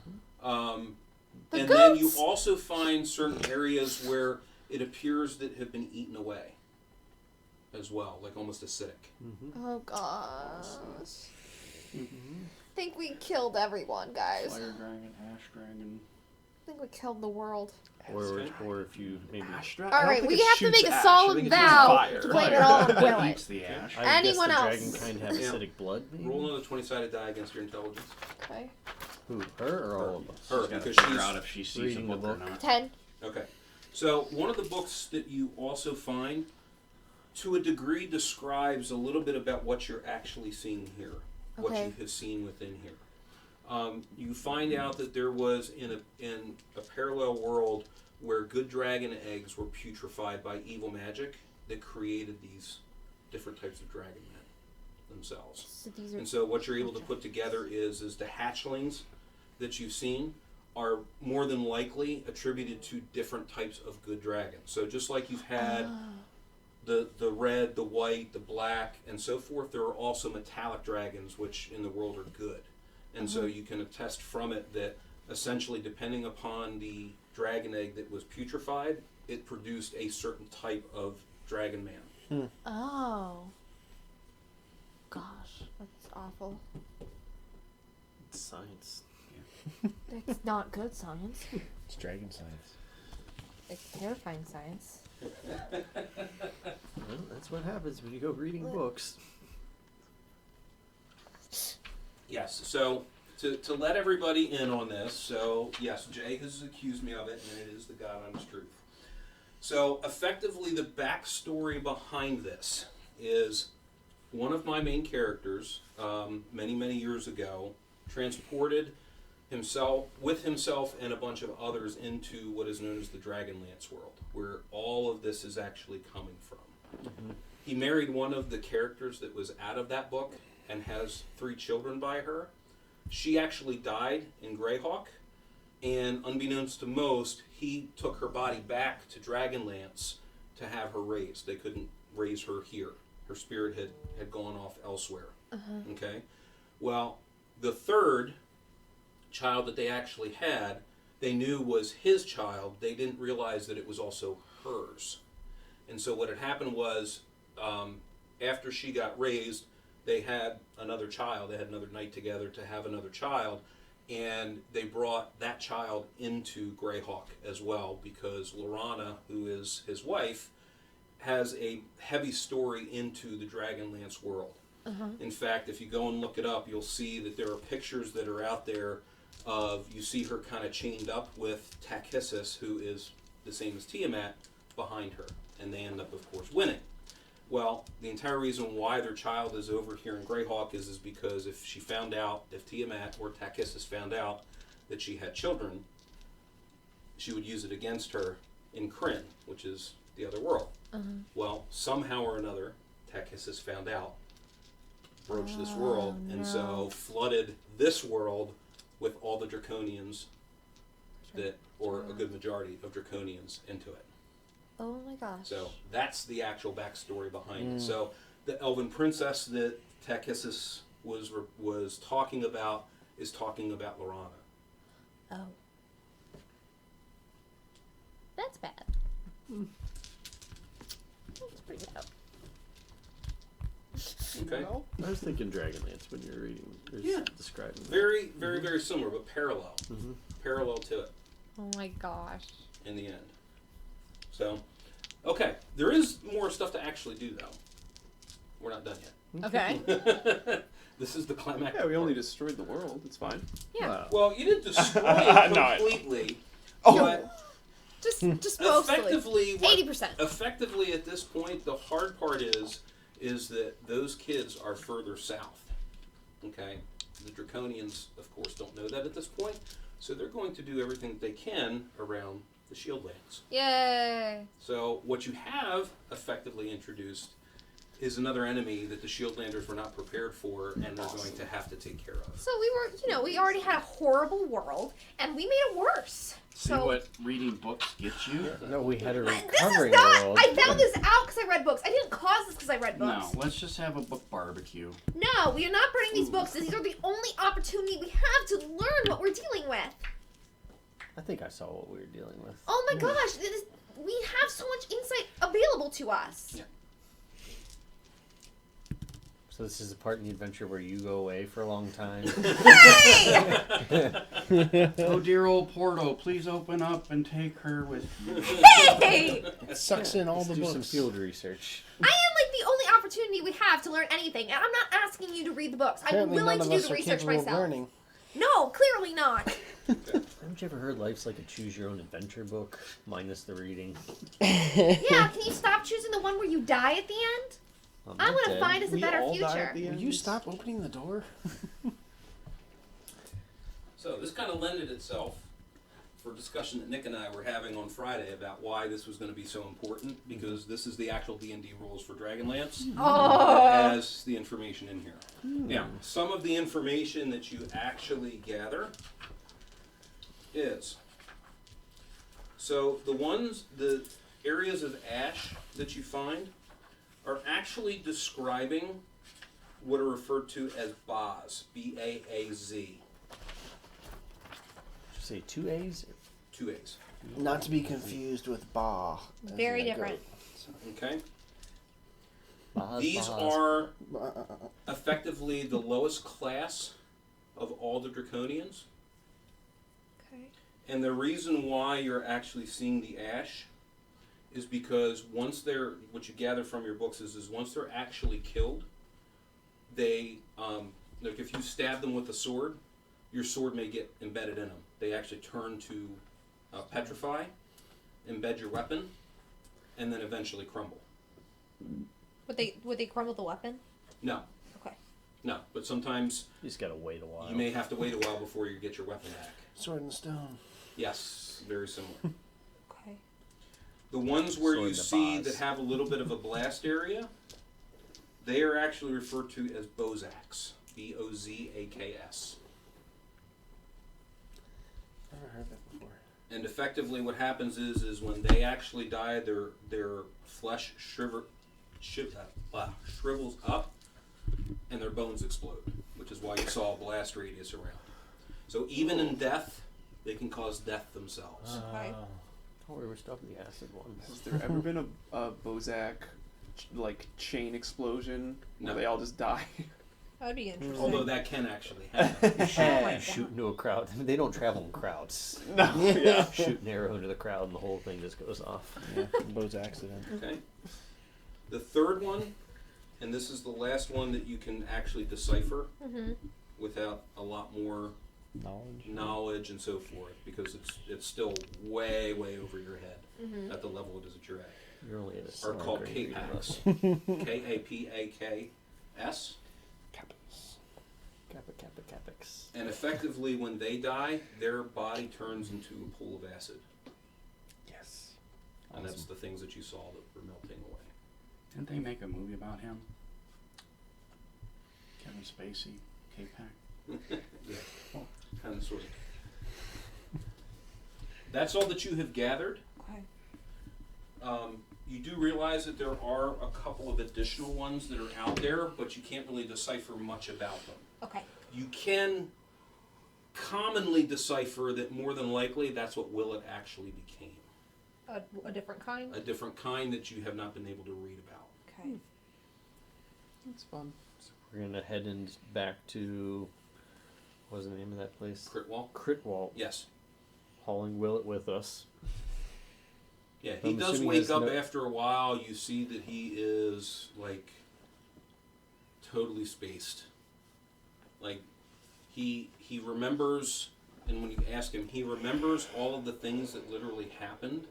Um, The and then you goats! also find certain areas where it appears that have been eaten away as well, like almost acidic. Oh gosh. I think we killed everyone, guys. Fire dragon, ash dragon. I think we killed the world. or if you maybe. Alright, we have to make a solemn vow to blame it all on Will Eats it. the ash. I Anyone guess the else? Dragonkind have Yeah. acidic blood. Maybe? Roll another 20-sided die against your intelligence. Okay. Who? Her or all of us? Her, She's gotta because figure she's out if she sees a reading the book or book. not. 10. Okay. So one of the books that you also find, to a degree, describes a little bit about what you're actually seeing here, what Okay. you have seen within here. You find out that there was in a parallel world where good dragon eggs were putrefied by evil magic that created these different types of dragon men themselves. So these are. And so what you're able to put together is the hatchlings that you've seen are more than likely attributed to different types of good dragons. So just like you've had the red, the white, the black, and so forth, there are also metallic dragons which in the world are good. And so you can attest from it that essentially depending upon the dragon egg that was putrefied, it produced a certain type of dragon man. Oh. Gosh, that's awful. It's science. That's not good science. It's dragon science. It's terrifying science. Well, that's what happens when you go reading books. Yes, so to let everybody in on this, so yes, Jay has accused me of it, and it is the God honest truth. So effectively, the backstory behind this is one of my main characters, many years ago, transported himself and a bunch of others into what is known as the Dragonlance world, where all of this is actually coming from. He married one of the characters that was out of that book and has 3 children by her. She actually died in Greyhawk, and unbeknownst to most, he took her body back to Dragonlance to have her raised. They couldn't raise her here. Her spirit had gone off elsewhere. Okay? Well, the 3rd child that they actually had, they knew was his child. They didn't realize that it was also hers. And so what had happened was, after she got raised, they had another child. They had another night together to have another child, and they brought that child into Greyhawk as well, because Lorana, who is his wife, has a heavy story into the Dragonlance world. In fact, if you go and look it up, you'll see that there are pictures that are out there of, you see her kind of chained up with Takhisis, who is the same as Tiamat, behind her, and they end up, of course, winning. Well, the entire reason why their child is over here in Greyhawk is because if Tiamat or Takhisis found out that she had children, she would use it against her in Kryn, which is the other world. Well, somehow or another, Takhisis found out, broached this world, and so flooded this world with all the Draconians or a good majority of Draconians into it. Oh my gosh. So that's the actual backstory behind it. So the elven princess that Takhisis was talking about is talking about Lorana. Oh. That's bad. Okay. I was thinking Dragonlance when you were reading, describing. Very, very, very similar, but parallel. Mm-hmm. Parallel to it. Oh my gosh. In the end. So, okay. There is more stuff to actually do, though. We're not done yet. Okay. This is the climax. Yeah, we only destroyed the world. It's fine. Yeah. Well, you didn't destroy it completely. But just mostly. Effectively, 80%. Effectively, at this point, the hard part is that those kids are further south. Okay? The Draconians, of course, don't know that at this point, so they're going to do everything they can around the Shieldlands. Yay! So what you have effectively introduced is another enemy that the Shieldlanders were not prepared for, and they're going to have to take care of. So we already had a horrible world, and we made it worse. See what reading books gets you? No, we had a This is recovering not. world. I found this out because I read books. I didn't cause this because I read books. No, let's just have a book barbecue. No, we are not burning these books. These are the only opportunity we have to learn what we're dealing with. I think I saw what we were dealing with. Oh my gosh, we have so much insight available to us. Yeah. So this is the part in the adventure where you go away for a long time. Oh, dear old Porto, please open up and take her with you. Hey! It sucks in all Let's the do books. some field research. I am like the only opportunity we have to learn anything, and I'm not asking you to read the books. Apparently I'm willing none to of do us the are research capable of myself. learning. No, clearly not. Haven't you ever heard life's like a choose your own adventure book, minus the reading? Yeah, can you stop choosing the one where you die at the end? I want to find us a better future. Will you stop opening the door? So this kind of lended itself for a discussion that Nick and I were having on Friday about why this was going to be so important, because this is the actual D&D rules for Dragonlance. Oh. It has the information in here. Now, some of the information that you actually gather is, so the areas of ash that you find are actually describing what are referred to as Baaz, B-A-A-Z. Did you say 2 A's? 2 A's. Not to be confused with Ba. as Very in a different. goat. Okay. Baaz, These Baaz. are effectively the lowest class of all the Draconians. Okay. And the reason why you're actually seeing the ash is because once they're, what you gather from your books is once they're actually killed, they, like if you stab them with a sword, your sword may get embedded in them. They actually turn to petrify, embed your weapon, and then eventually crumble. Would they crumble the weapon? No. Okay. No, but sometimes You just gotta wait a while. you may have to wait a while before you get your weapon back. Sword and stone. Yes, very similar. Okay. The ones where Sword you and the see Baaz. that have a little bit of a blast area, they are actually referred to as Bozaks. B-O-Z-A-K-S. Never heard that before. And effectively what happens is when they actually die, their flesh shrivels up and their bones explode, which is why you saw a blast radius around. So even in death, they can cause death themselves. Okay. Oh, we were stuck in the acid ones. Has there ever been a Bozak chain explosion where No. they all just die? That'd be interesting. Although that can actually happen. You shoot into a crowd. I mean, they don't travel in crowds. No, yeah. Shoot an arrow into the crowd and the whole thing just goes off. Yeah, Bo's accident. Okay. The third one, and this is the last one that you can actually decipher Mm-hmm. without a lot more Knowledge. and so forth, because it's still way over your head Mm-hmm. at the level it is that you're at. You're only at a Are similar called grade than us. K-Pax. K-A-P-A-K-S. Kappas. Kappa, kappa, kapix. And effectively, when they die, their body turns into a pool of acid. Yes. And that's the things that you saw that were melting away. Didn't they make a movie about him? Kevin Spacey, K-Pac. Yeah, kind of, sort of. That's all that you have gathered. Okay. You do realize that there are a couple of additional ones that are out there, but you can't really decipher much about them. Okay. You can commonly decipher that more than likely that's what Willet actually became. A different kind. A different kind that you have not been able to read about. Okay. It's fun. We're gonna head back to, what was the name of that place? Critwall. Critwall. Yes. Hauling Willet with us. Yeah, he does wake up after a while. You see that he is, like, totally spaced. Like, he remembers, and when you ask him, he remembers all of the things that literally happened,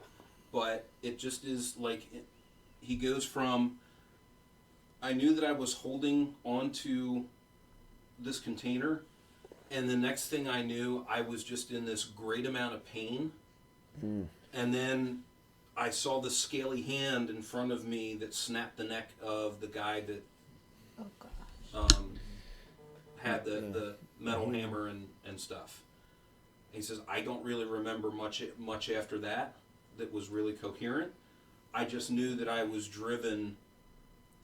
but it just is, like, he goes from, I knew that I was holding onto this container, and the next thing I knew, I was just in this great amount of pain, and then I saw the scaly hand in front of me that snapped the neck of the guy that had the metal hammer and stuff. And he says, I don't really remember much after that was really coherent. I just knew that I was driven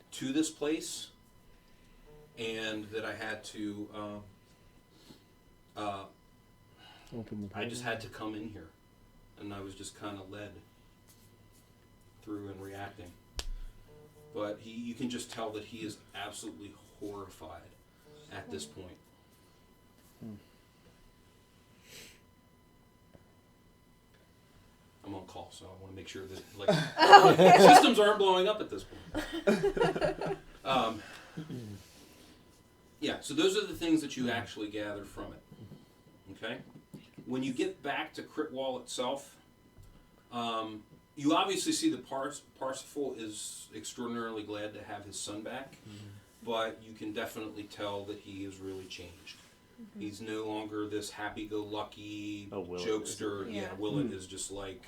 to this place and that I had to I just had to come in here, and I was just kind of led through and reacting. But you can just tell that he is absolutely horrified at this point. I'm on call, so I want to make sure that systems aren't blowing up at this point. Yeah, so those are the things that you actually gather from it. Okay? When you get back to Critwall itself, you obviously see that Parsifal is extraordinarily glad to have his son back, but you can definitely tell that he is really changed. He's no longer this happy-go-lucky jokester. Yeah, Willet is just like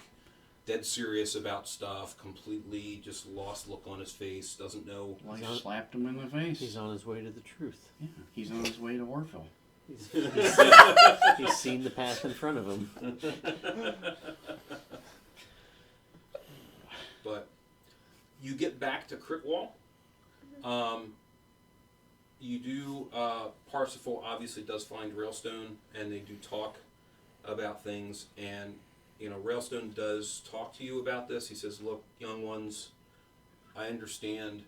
dead serious about stuff, completely just lost look on his face, doesn't know. Like slapped him in the face. He's on his way to the truth. Yeah, he's on his way to Orville. He's seen the path in front of him. But you get back to Critwall. You do, Parsifal obviously does find Railstone, and they do talk about things, and, you know, Railstone does talk to you about this. He says, look, young ones, I understand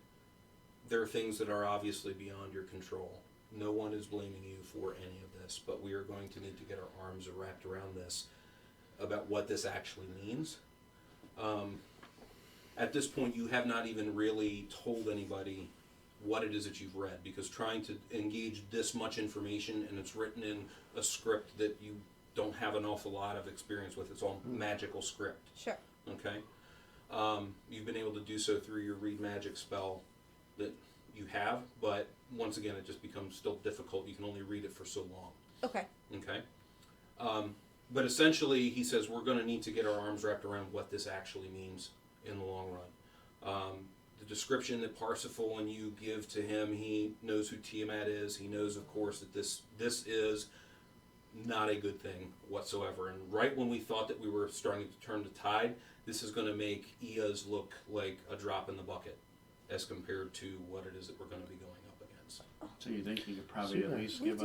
there are things that are obviously beyond your control. No one is blaming you for any of this, but we are going to need to get our arms wrapped around this, about what this actually means. At this point, you have not even really told anybody what it is that you've read, because trying to engage this much information, and it's written in a script that you don't have an awful lot of experience with. It's all magical script. Sure. Okay? You've been able to do so through your read magic spell that you have, but once again, it just becomes still difficult. You can only read it for so long. Okay. Okay? But essentially, he says, we're going to need to get our arms wrapped around what this actually means in the long run. The description that Parsifal and you give to him, he knows who Tiamat is. He knows, of course, that this is not a good thing whatsoever. And right when we thought that we were starting to turn the tide, this is going to make Iaz look like a drop in the bucket as compared to what it is that we're going to be going up against. So you think you could probably at least give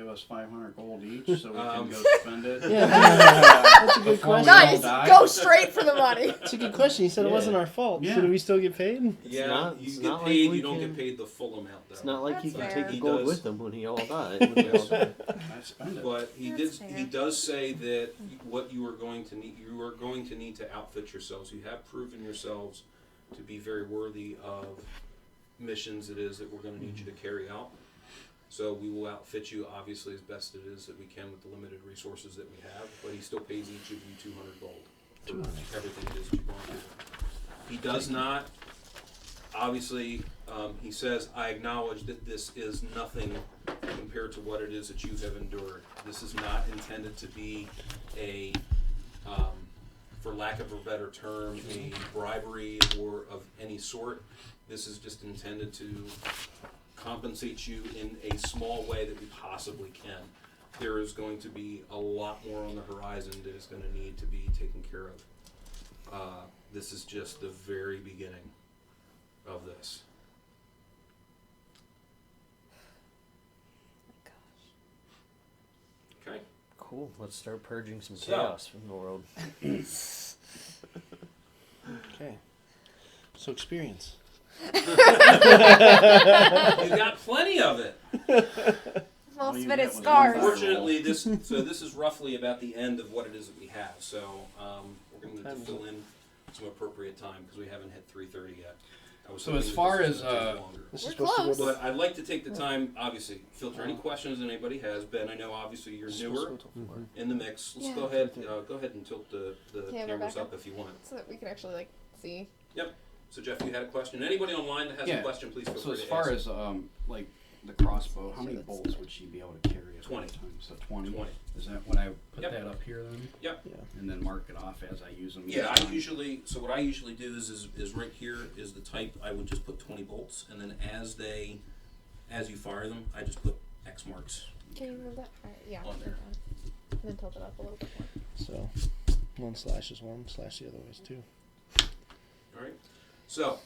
us 500 gold each, so we can go spend it? Yeah, that's a good question. Nice, go straight for the money. That's a good question. He said it wasn't our fault. Yeah. So do we still get paid? Yeah, you get paid. You don't get paid the full amount, though. It's not like he can That's take fair. the gold with him when he all dies. When they all die. But he That's fair. he does say that what you are going to need to outfit yourselves. You have proven yourselves to be very worthy of missions it is that we're going to need you to carry out. So we will outfit you, obviously, as best it is that we can with the limited resources that we have. But he still pays each of you 200 gold for everything it is that you're going through. He does not, obviously, he says, I acknowledge that this is nothing compared to what it is that you have endured. This is not intended to be a, for lack of a better term, a bribery or of any sort. This is just intended to compensate you in a small way that we possibly can. There is going to be a lot more on the horizon that is going to need to be taken care of. This is just the very beginning of this. Okay. Cool. Let's start purging some chaos from the world. Okay. So experience. You got plenty of it. Most of it is scars. Unfortunately, this is roughly about the end of what it is that we have. So we're going to fill in some appropriate time because we haven't hit 3:30 yet. So as far as we're close. But I'd like to take the time, obviously, filter any questions that anybody has. Ben, I know obviously you're newer in the mix. Let's go ahead and tilt the cameras up if you want. So that we can actually see. Yep. So Jeff, you had a question. Anybody online that has a question, please feel free to ask. So as far as like the crossbow, how many bolts would she be able to carry at 20 one time? So 20. 20. Is that when I put that up here then? Yep. Yeah. And then mark it off as I use them. Yeah, what I usually do is right here is the type. I would just put 20 bolts, and then as you fire them, I just put X marks. Can you move that? Yeah. On there. And then tilt it up a little bit more. So, one slash is one, slash the other way is two. All right. So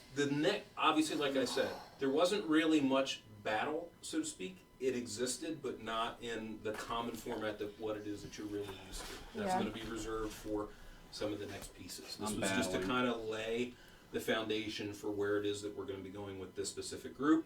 obviously, like I said, there wasn't really much battle, so to speak. It existed, but not in the common format of what it is that you're really used to. That's going to be reserved for some of the next pieces. This was just to kind of lay the foundation for where it is that we're going to be going with this specific group.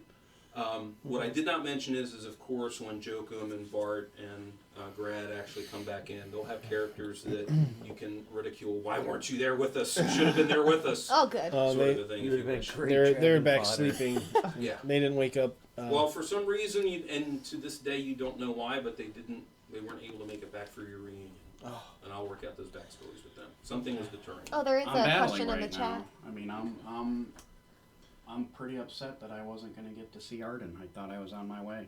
What I did not mention is of course, when Jokum and Bart and Grad actually come back in, they'll have characters that you can ridicule. Why weren't you there with us? You should have been there with us. Oh, good. Sort of a thing, if you wish. They're back sleeping. Yeah. They didn't wake up. Well, for some reason, and to this day, you don't know why, but they weren't able to make it back for your reunion. Oh. And I'll work out those backstories with them. Something was deterring. Oh, there is a question in the chat. I mean, I'm pretty upset that I wasn't going to get to see Arden. I thought I was on my way.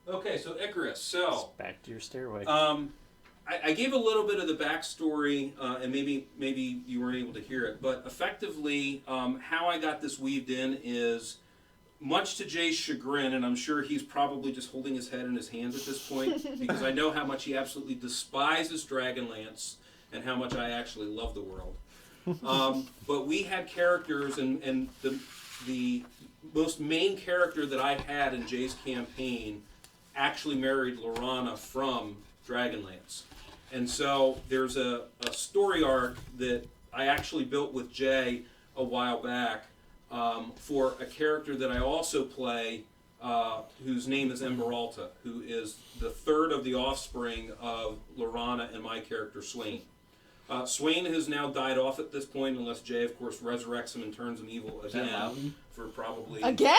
Okay, so Icarus. So back to your stairway. I gave a little bit of the backstory, and maybe you weren't able to hear it, but effectively, how I got this weaved in is, much to Jay's chagrin, and I'm sure he's probably just holding his head in his hands at this point, because I know how much he absolutely despises Dragonlance and how much I actually love the world. But we had characters, and the most main character that I had in Jay's campaign actually married Lorana from Dragonlance. And so there's a story arc that I actually built with Jay a while back for a character that I also play, whose name is Emberalta, who is the third of the offspring of Lorana and my character Swain. Swain has now died off at this point, unless Jay, of course, resurrects him and turns him evil again. For probably... Again?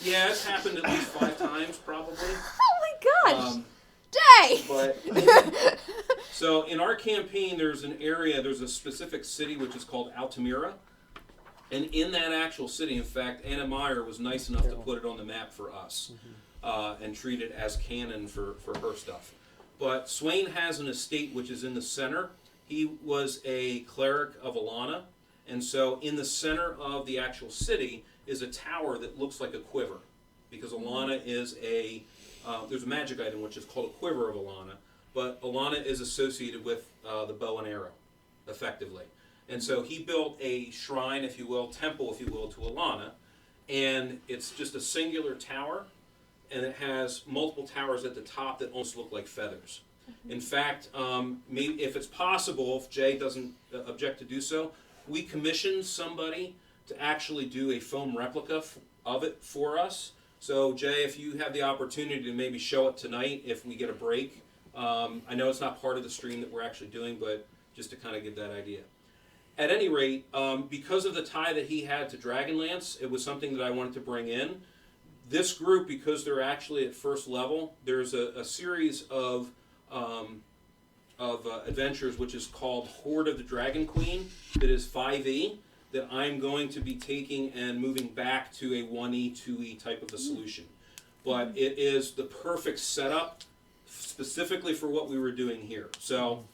Yeah, it's happened at least 5 times, probably. Oh my gosh! Jay! So in our campaign, there's a specific city which is called Altamira. And in that actual city, in fact, Anna Meyer was nice enough to put it on the map for us and treat it as canon for her stuff. But Swain has an estate which is in the center. He was a cleric of Alana, and so in the center of the actual city is a tower that looks like a quiver, because Alana is there's a magic item which is called a quiver of Alana, but Alana is associated with the bow and arrow, effectively. And so he built a shrine, if you will, temple, if you will, to Alana, and it's just a singular tower, and it has multiple towers at the top that almost look like feathers. In fact, maybe if it's possible, if Jay doesn't object to do so, we commissioned somebody to actually do a foam replica of it for us. So Jay, if you have the opportunity to maybe show it tonight, if we get a break, I know it's not part of the stream that we're actually doing, but just to kind of give that idea. At any rate, because of the tie that he had to Dragonlance, it was something that I wanted to bring in. This group, because they're actually at first level, there's a series of adventures which is called Horde of the Dragon Queen, that is 5e, that I'm going to be taking and moving back to a 1e, 2e type of a solution. But it is the perfect setup specifically for what we were doing here. So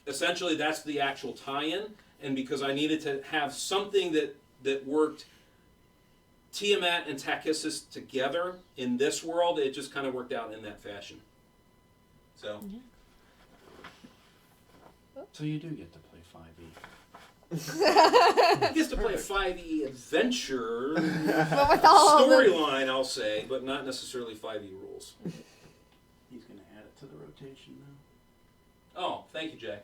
essentially that's the actual tie-in, and because I needed to have something that worked Tiamat and Takhisis together in this world, it just kind of worked out in that fashion. So you do get to play 5e. He gets to play a 5e adventure storyline, I'll say, but not necessarily 5e rules. He's going to add it to the rotation now. Oh, thank you, Jay.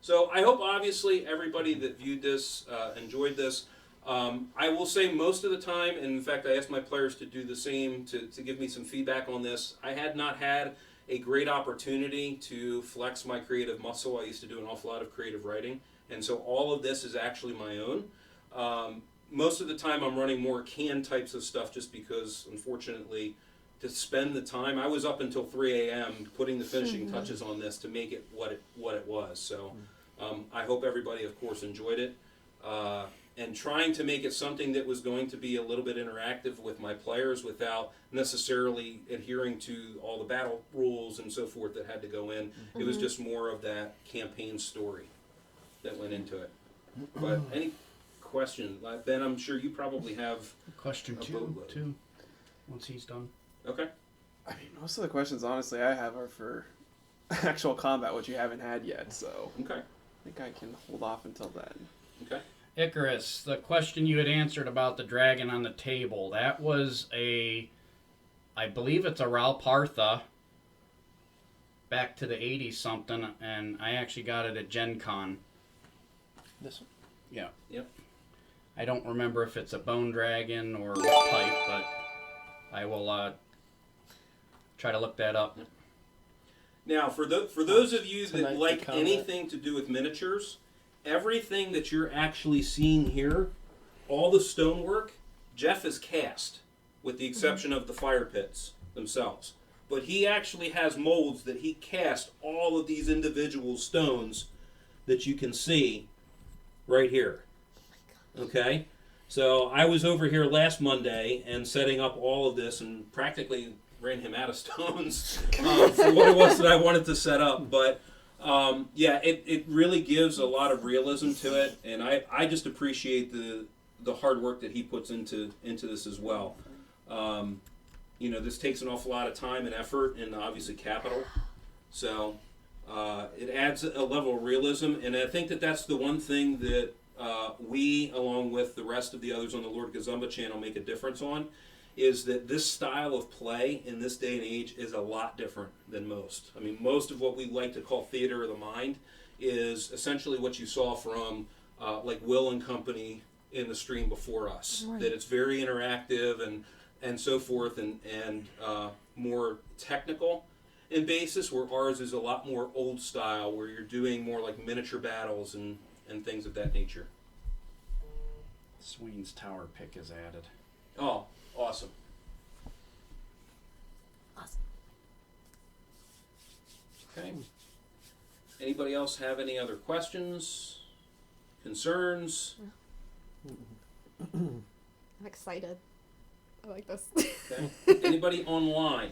So I hope, obviously, everybody that viewed this enjoyed this. I will say most of the time, and in fact, I asked my players to do the same, to give me some feedback on this. I had not had a great opportunity to flex my creative muscle. I used to do an awful lot of creative writing, and so all of this is actually my own. Most of the time I'm running more canned types of stuff just because, unfortunately, to spend the time, I was up until 3 a.m. putting the finishing touches on this to make it what it was. So I hope everybody, of course, enjoyed it. And trying to make it something that was going to be a little bit interactive with my players without necessarily adhering to all the battle rules and so forth that had to go in. It was just more of that campaign story that went into it. But any questions? Ben, I'm sure you probably have question two, once he's done. Okay. I mean, most of the questions, honestly, I have are for actual combat, which you haven't had yet, so okay. I think I can hold off until then. Okay. Icarus, the question you had answered about the dragon on the table, that was I believe it's a Ralpartha back to the 80s something, and I actually got it at Gen Con. This one? Yeah. Yep. I don't remember if it's a bone dragon or what type, but I will try to look that up. Now, for those of you that like anything to do with miniatures, everything that you're actually seeing here, all the stonework, Jeff has cast, with the exception of the fire pits themselves. But he actually has molds that he cast all of these individual stones that you can see right here. Okay? So I was over here last Monday and setting up all of this and practically ran him out of stones for what it was that I wanted to set up. But yeah, it really gives a lot of realism to it, and I just appreciate the hard work that he puts into this as well. You know, this takes an awful lot of time and effort and obviously capital. So it adds a level of realism, and I think that that's the one thing that we, along with the rest of the others on the Lord Gazumba channel, make a difference on, is that this style of play in this day and age is a lot different than most. I mean, most of what we like to call theater of the mind is essentially what you saw from like Will and Company in the stream before us. Right. That it's very interactive and so forth, and more technical in basis, where ours is a lot more old style, where you're doing more like miniature battles and things of that nature. Sween's Tower pick is added. Oh, awesome. Awesome. Okay. Anybody else have any other questions, concerns? I'm excited. I like this. Okay. Anybody online?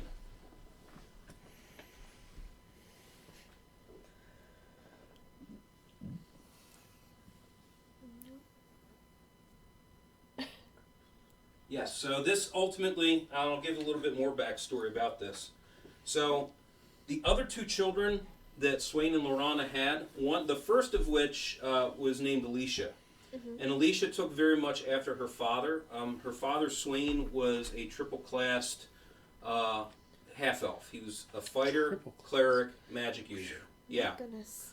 Yes, so this ultimately, I'll give a little bit more backstory about this. So, the other two children that Swain and Lorana had, the first of which was named Alicia. And Alicia took very much after her father. Her father, Swain, was a triple-classed half-elf. He was a fighter, cleric, magic user. Yeah. Goodness.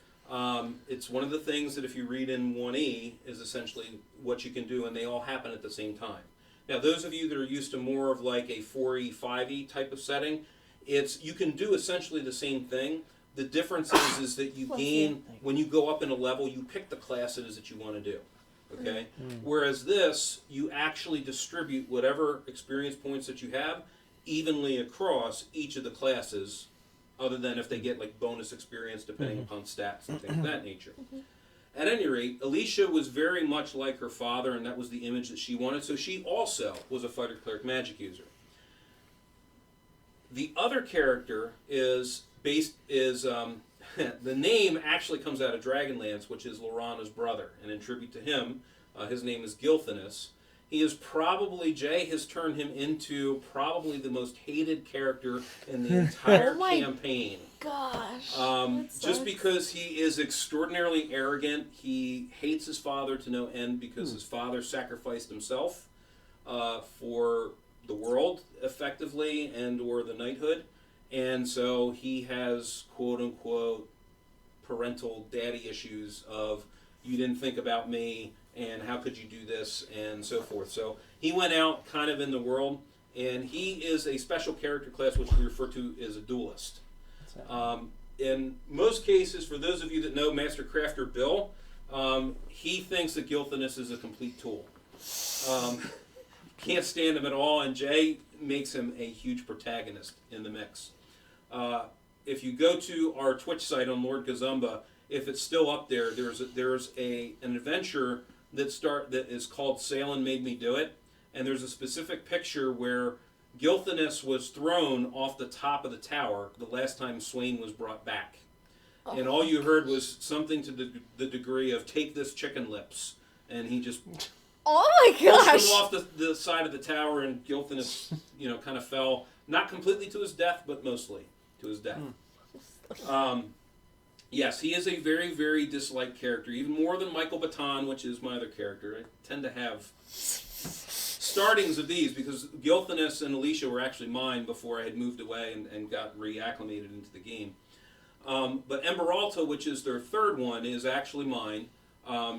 It's one of the things that if you read in 1E is essentially what you can do, and they all happen at the same time. Now, those of you that are used to more of like a 4E, 5E type of setting, you can do essentially the same thing. The difference is that you gain, when you go up in a level, you pick the class it is that you want to do. Okay? Whereas this, you actually distribute whatever experience points that you have evenly across each of the classes, other than if they get like bonus experience depending upon stats and things of that nature. At any rate, Alicia was very much like her father, and that was the image that she wanted, so she also was a fighter, cleric, magic user. The other character is the name actually comes out of Dragonlance, which is Lorana's brother, and in tribute to him, his name is Gilthanus. He is probably, Jay has turned him into probably the most hated character in the entire campaign. Gosh. Just because he is extraordinarily arrogant. He hates his father to no end because his father sacrificed himself for the world, effectively, and or the knighthood. And so he has, quote-unquote, parental daddy issues of you didn't think about me and how could you do this and so forth. So he went out kind of in the world, and he is a special character class which we refer to as a duelist. In most cases, for those of you that know Master Crafter Bill, he thinks that Gilthanus is a complete tool. Can't stand him at all, and Jay makes him a huge protagonist in the mix. If you go to our Twitch site on Lord Gazumba, if it's still up there, there's an adventure that is called Sailin' Made Me Do It, and there's a specific picture where Gilthanus was thrown off the top of the tower the last time Swain was brought back. And all you heard was something to the degree of, take this chicken lips. And he just oh my gosh! pushed him off the side of the tower, and Gilthanus, kind of fell, not completely to his death, but mostly to his death. Yes, he is a very, very disliked character, even more than Michael Baton, which is my other character. I tend to have startings of these because Gilthanus and Alicia were actually mine before I had moved away and got reacclimated into the game. But Emberalta, which is their third one, is actually mine.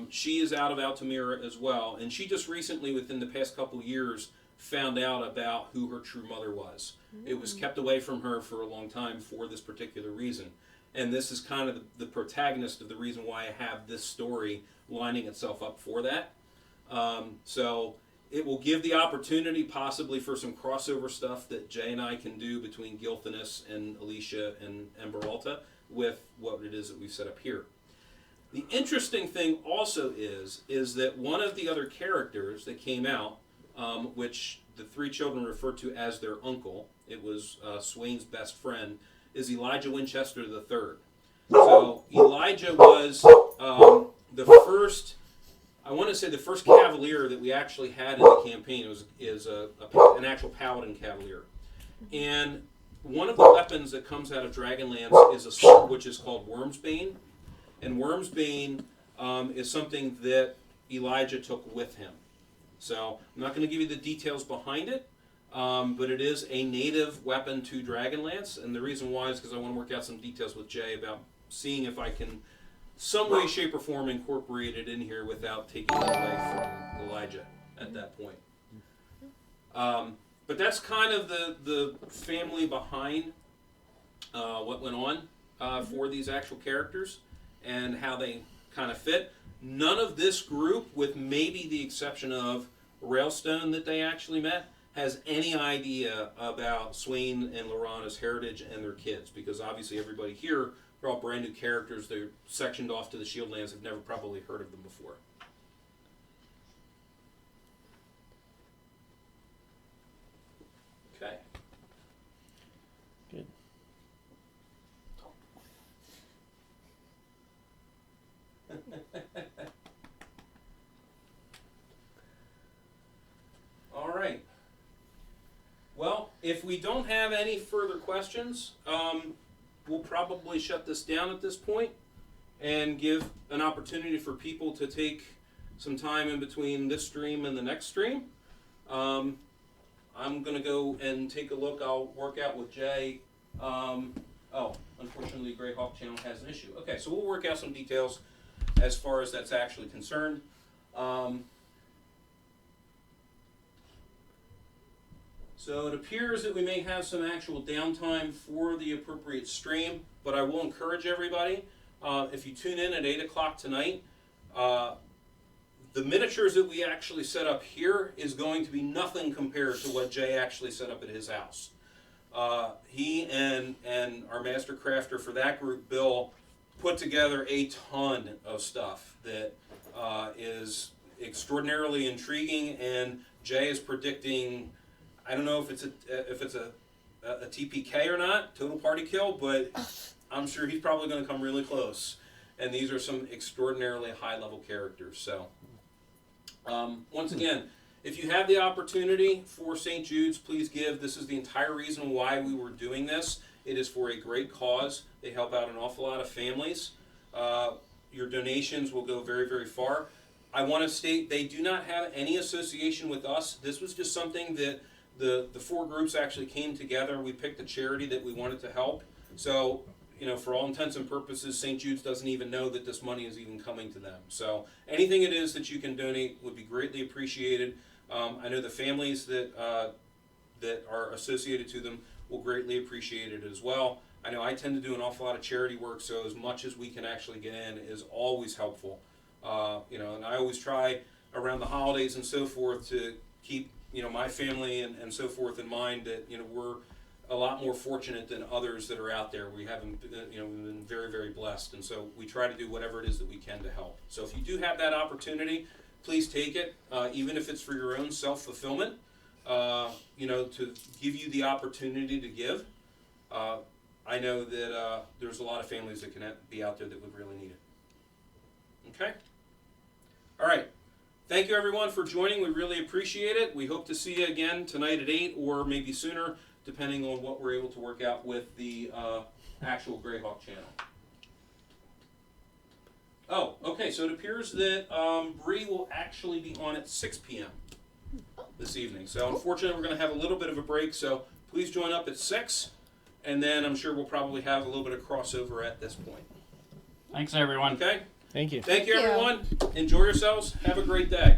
She is out of Altamira as well, and she just recently, within the past couple of years, found out about who her true mother was. It was kept away from her for a long time for this particular reason. And this is kind of the protagonist of the reason why I have this story lining itself up for that. So it will give the opportunity possibly for some crossover stuff that Jay and I can do between Gilthanus and Alicia and Emberalta with what it is that we've set up here. The interesting thing also is that one of the other characters that came out, which the three children refer to as their uncle, it was Swain's best friend, is Elijah Winchester III. So Elijah was the first, I want to say the first cavalier that we actually had in the campaign. Is an actual paladin cavalier. And one of the weapons that comes out of Dragonlance is a sword which is called Wormsbane. And Wormsbane is something that Elijah took with him. So I'm not going to give you the details behind it, but it is a native weapon to Dragonlance. And the reason why is because I want to work out some details with Jay about seeing if I can some way, shape, or form incorporate it in here without taking it away from Elijah at that point. But that's kind of the family behind what went on for these actual characters and how they kind of fit. None of this group, with maybe the exception of Railstone that they actually met, has any idea about Swain and Lorana's heritage and their kids, because obviously everybody here, they're all brand new characters. They're sectioned off to the Shieldlands, have never probably heard of them before. Okay. Good. All right. Well, if we don't have any further questions, we'll probably shut this down at this point and give an opportunity for people to take some time in between this stream and the next stream. I'm going to go and take a look. I'll work out with Jay. Unfortunately, Greyhawk channel has an issue. Okay, so we'll work out some details as far as that's actually concerned. So it appears that we may have some actual downtime for the appropriate stream, but I will encourage everybody, if you tune in at 8 o'clock tonight, the miniatures that we actually set up here is going to be nothing compared to what Jay actually set up at his house. He and our master crafter for that group, Bill, put together a ton of stuff that is extraordinarily intriguing, and Jay is predicting, I don't know if it's a TPK or not, total party kill, but I'm sure he's probably going to come really close. And these are some extraordinarily high-level characters. So, once again, if you have the opportunity for St. Jude's, please give. This is the entire reason why we were doing this. It is for a great cause. They help out an awful lot of families. Your donations will go very, very far. I want to state they do not have any association with us. This was just something that the four groups actually came together. We picked a charity that we wanted to help. So for all intents and purposes, St. Jude's doesn't even know that this money is even coming to them. So anything it is that you can donate would be greatly appreciated. I know the families that are associated to them will greatly appreciate it as well. I know I tend to do an awful lot of charity work, so as much as we can actually get in is always helpful. And I always try around the holidays and so forth to keep, my family and so forth in mind that, we're a lot more fortunate than others that are out there. We haven't, we've been very, very blessed. And so we try to do whatever it is that we can to help. So if you do have that opportunity, please take it, even if it's for your own self-fulfillment, to give you the opportunity to give. I know that there's a lot of families that can be out there that would really need it. Okay? All right. Thank you, everyone, for joining. We really appreciate it. We hope to see you again tonight at 8 or maybe sooner, depending on what we're able to work out with the actual Greyhawk channel. Oh, okay. So it appears that Bree will actually be on at 6 p.m. this evening. So unfortunately, we're going to have a little bit of a break. So please join up at 6. And then I'm sure we'll probably have a little bit of crossover at this point. Thanks, everyone. Okay? Thank you. Thank you, everyone. Enjoy yourselves. Have a great day.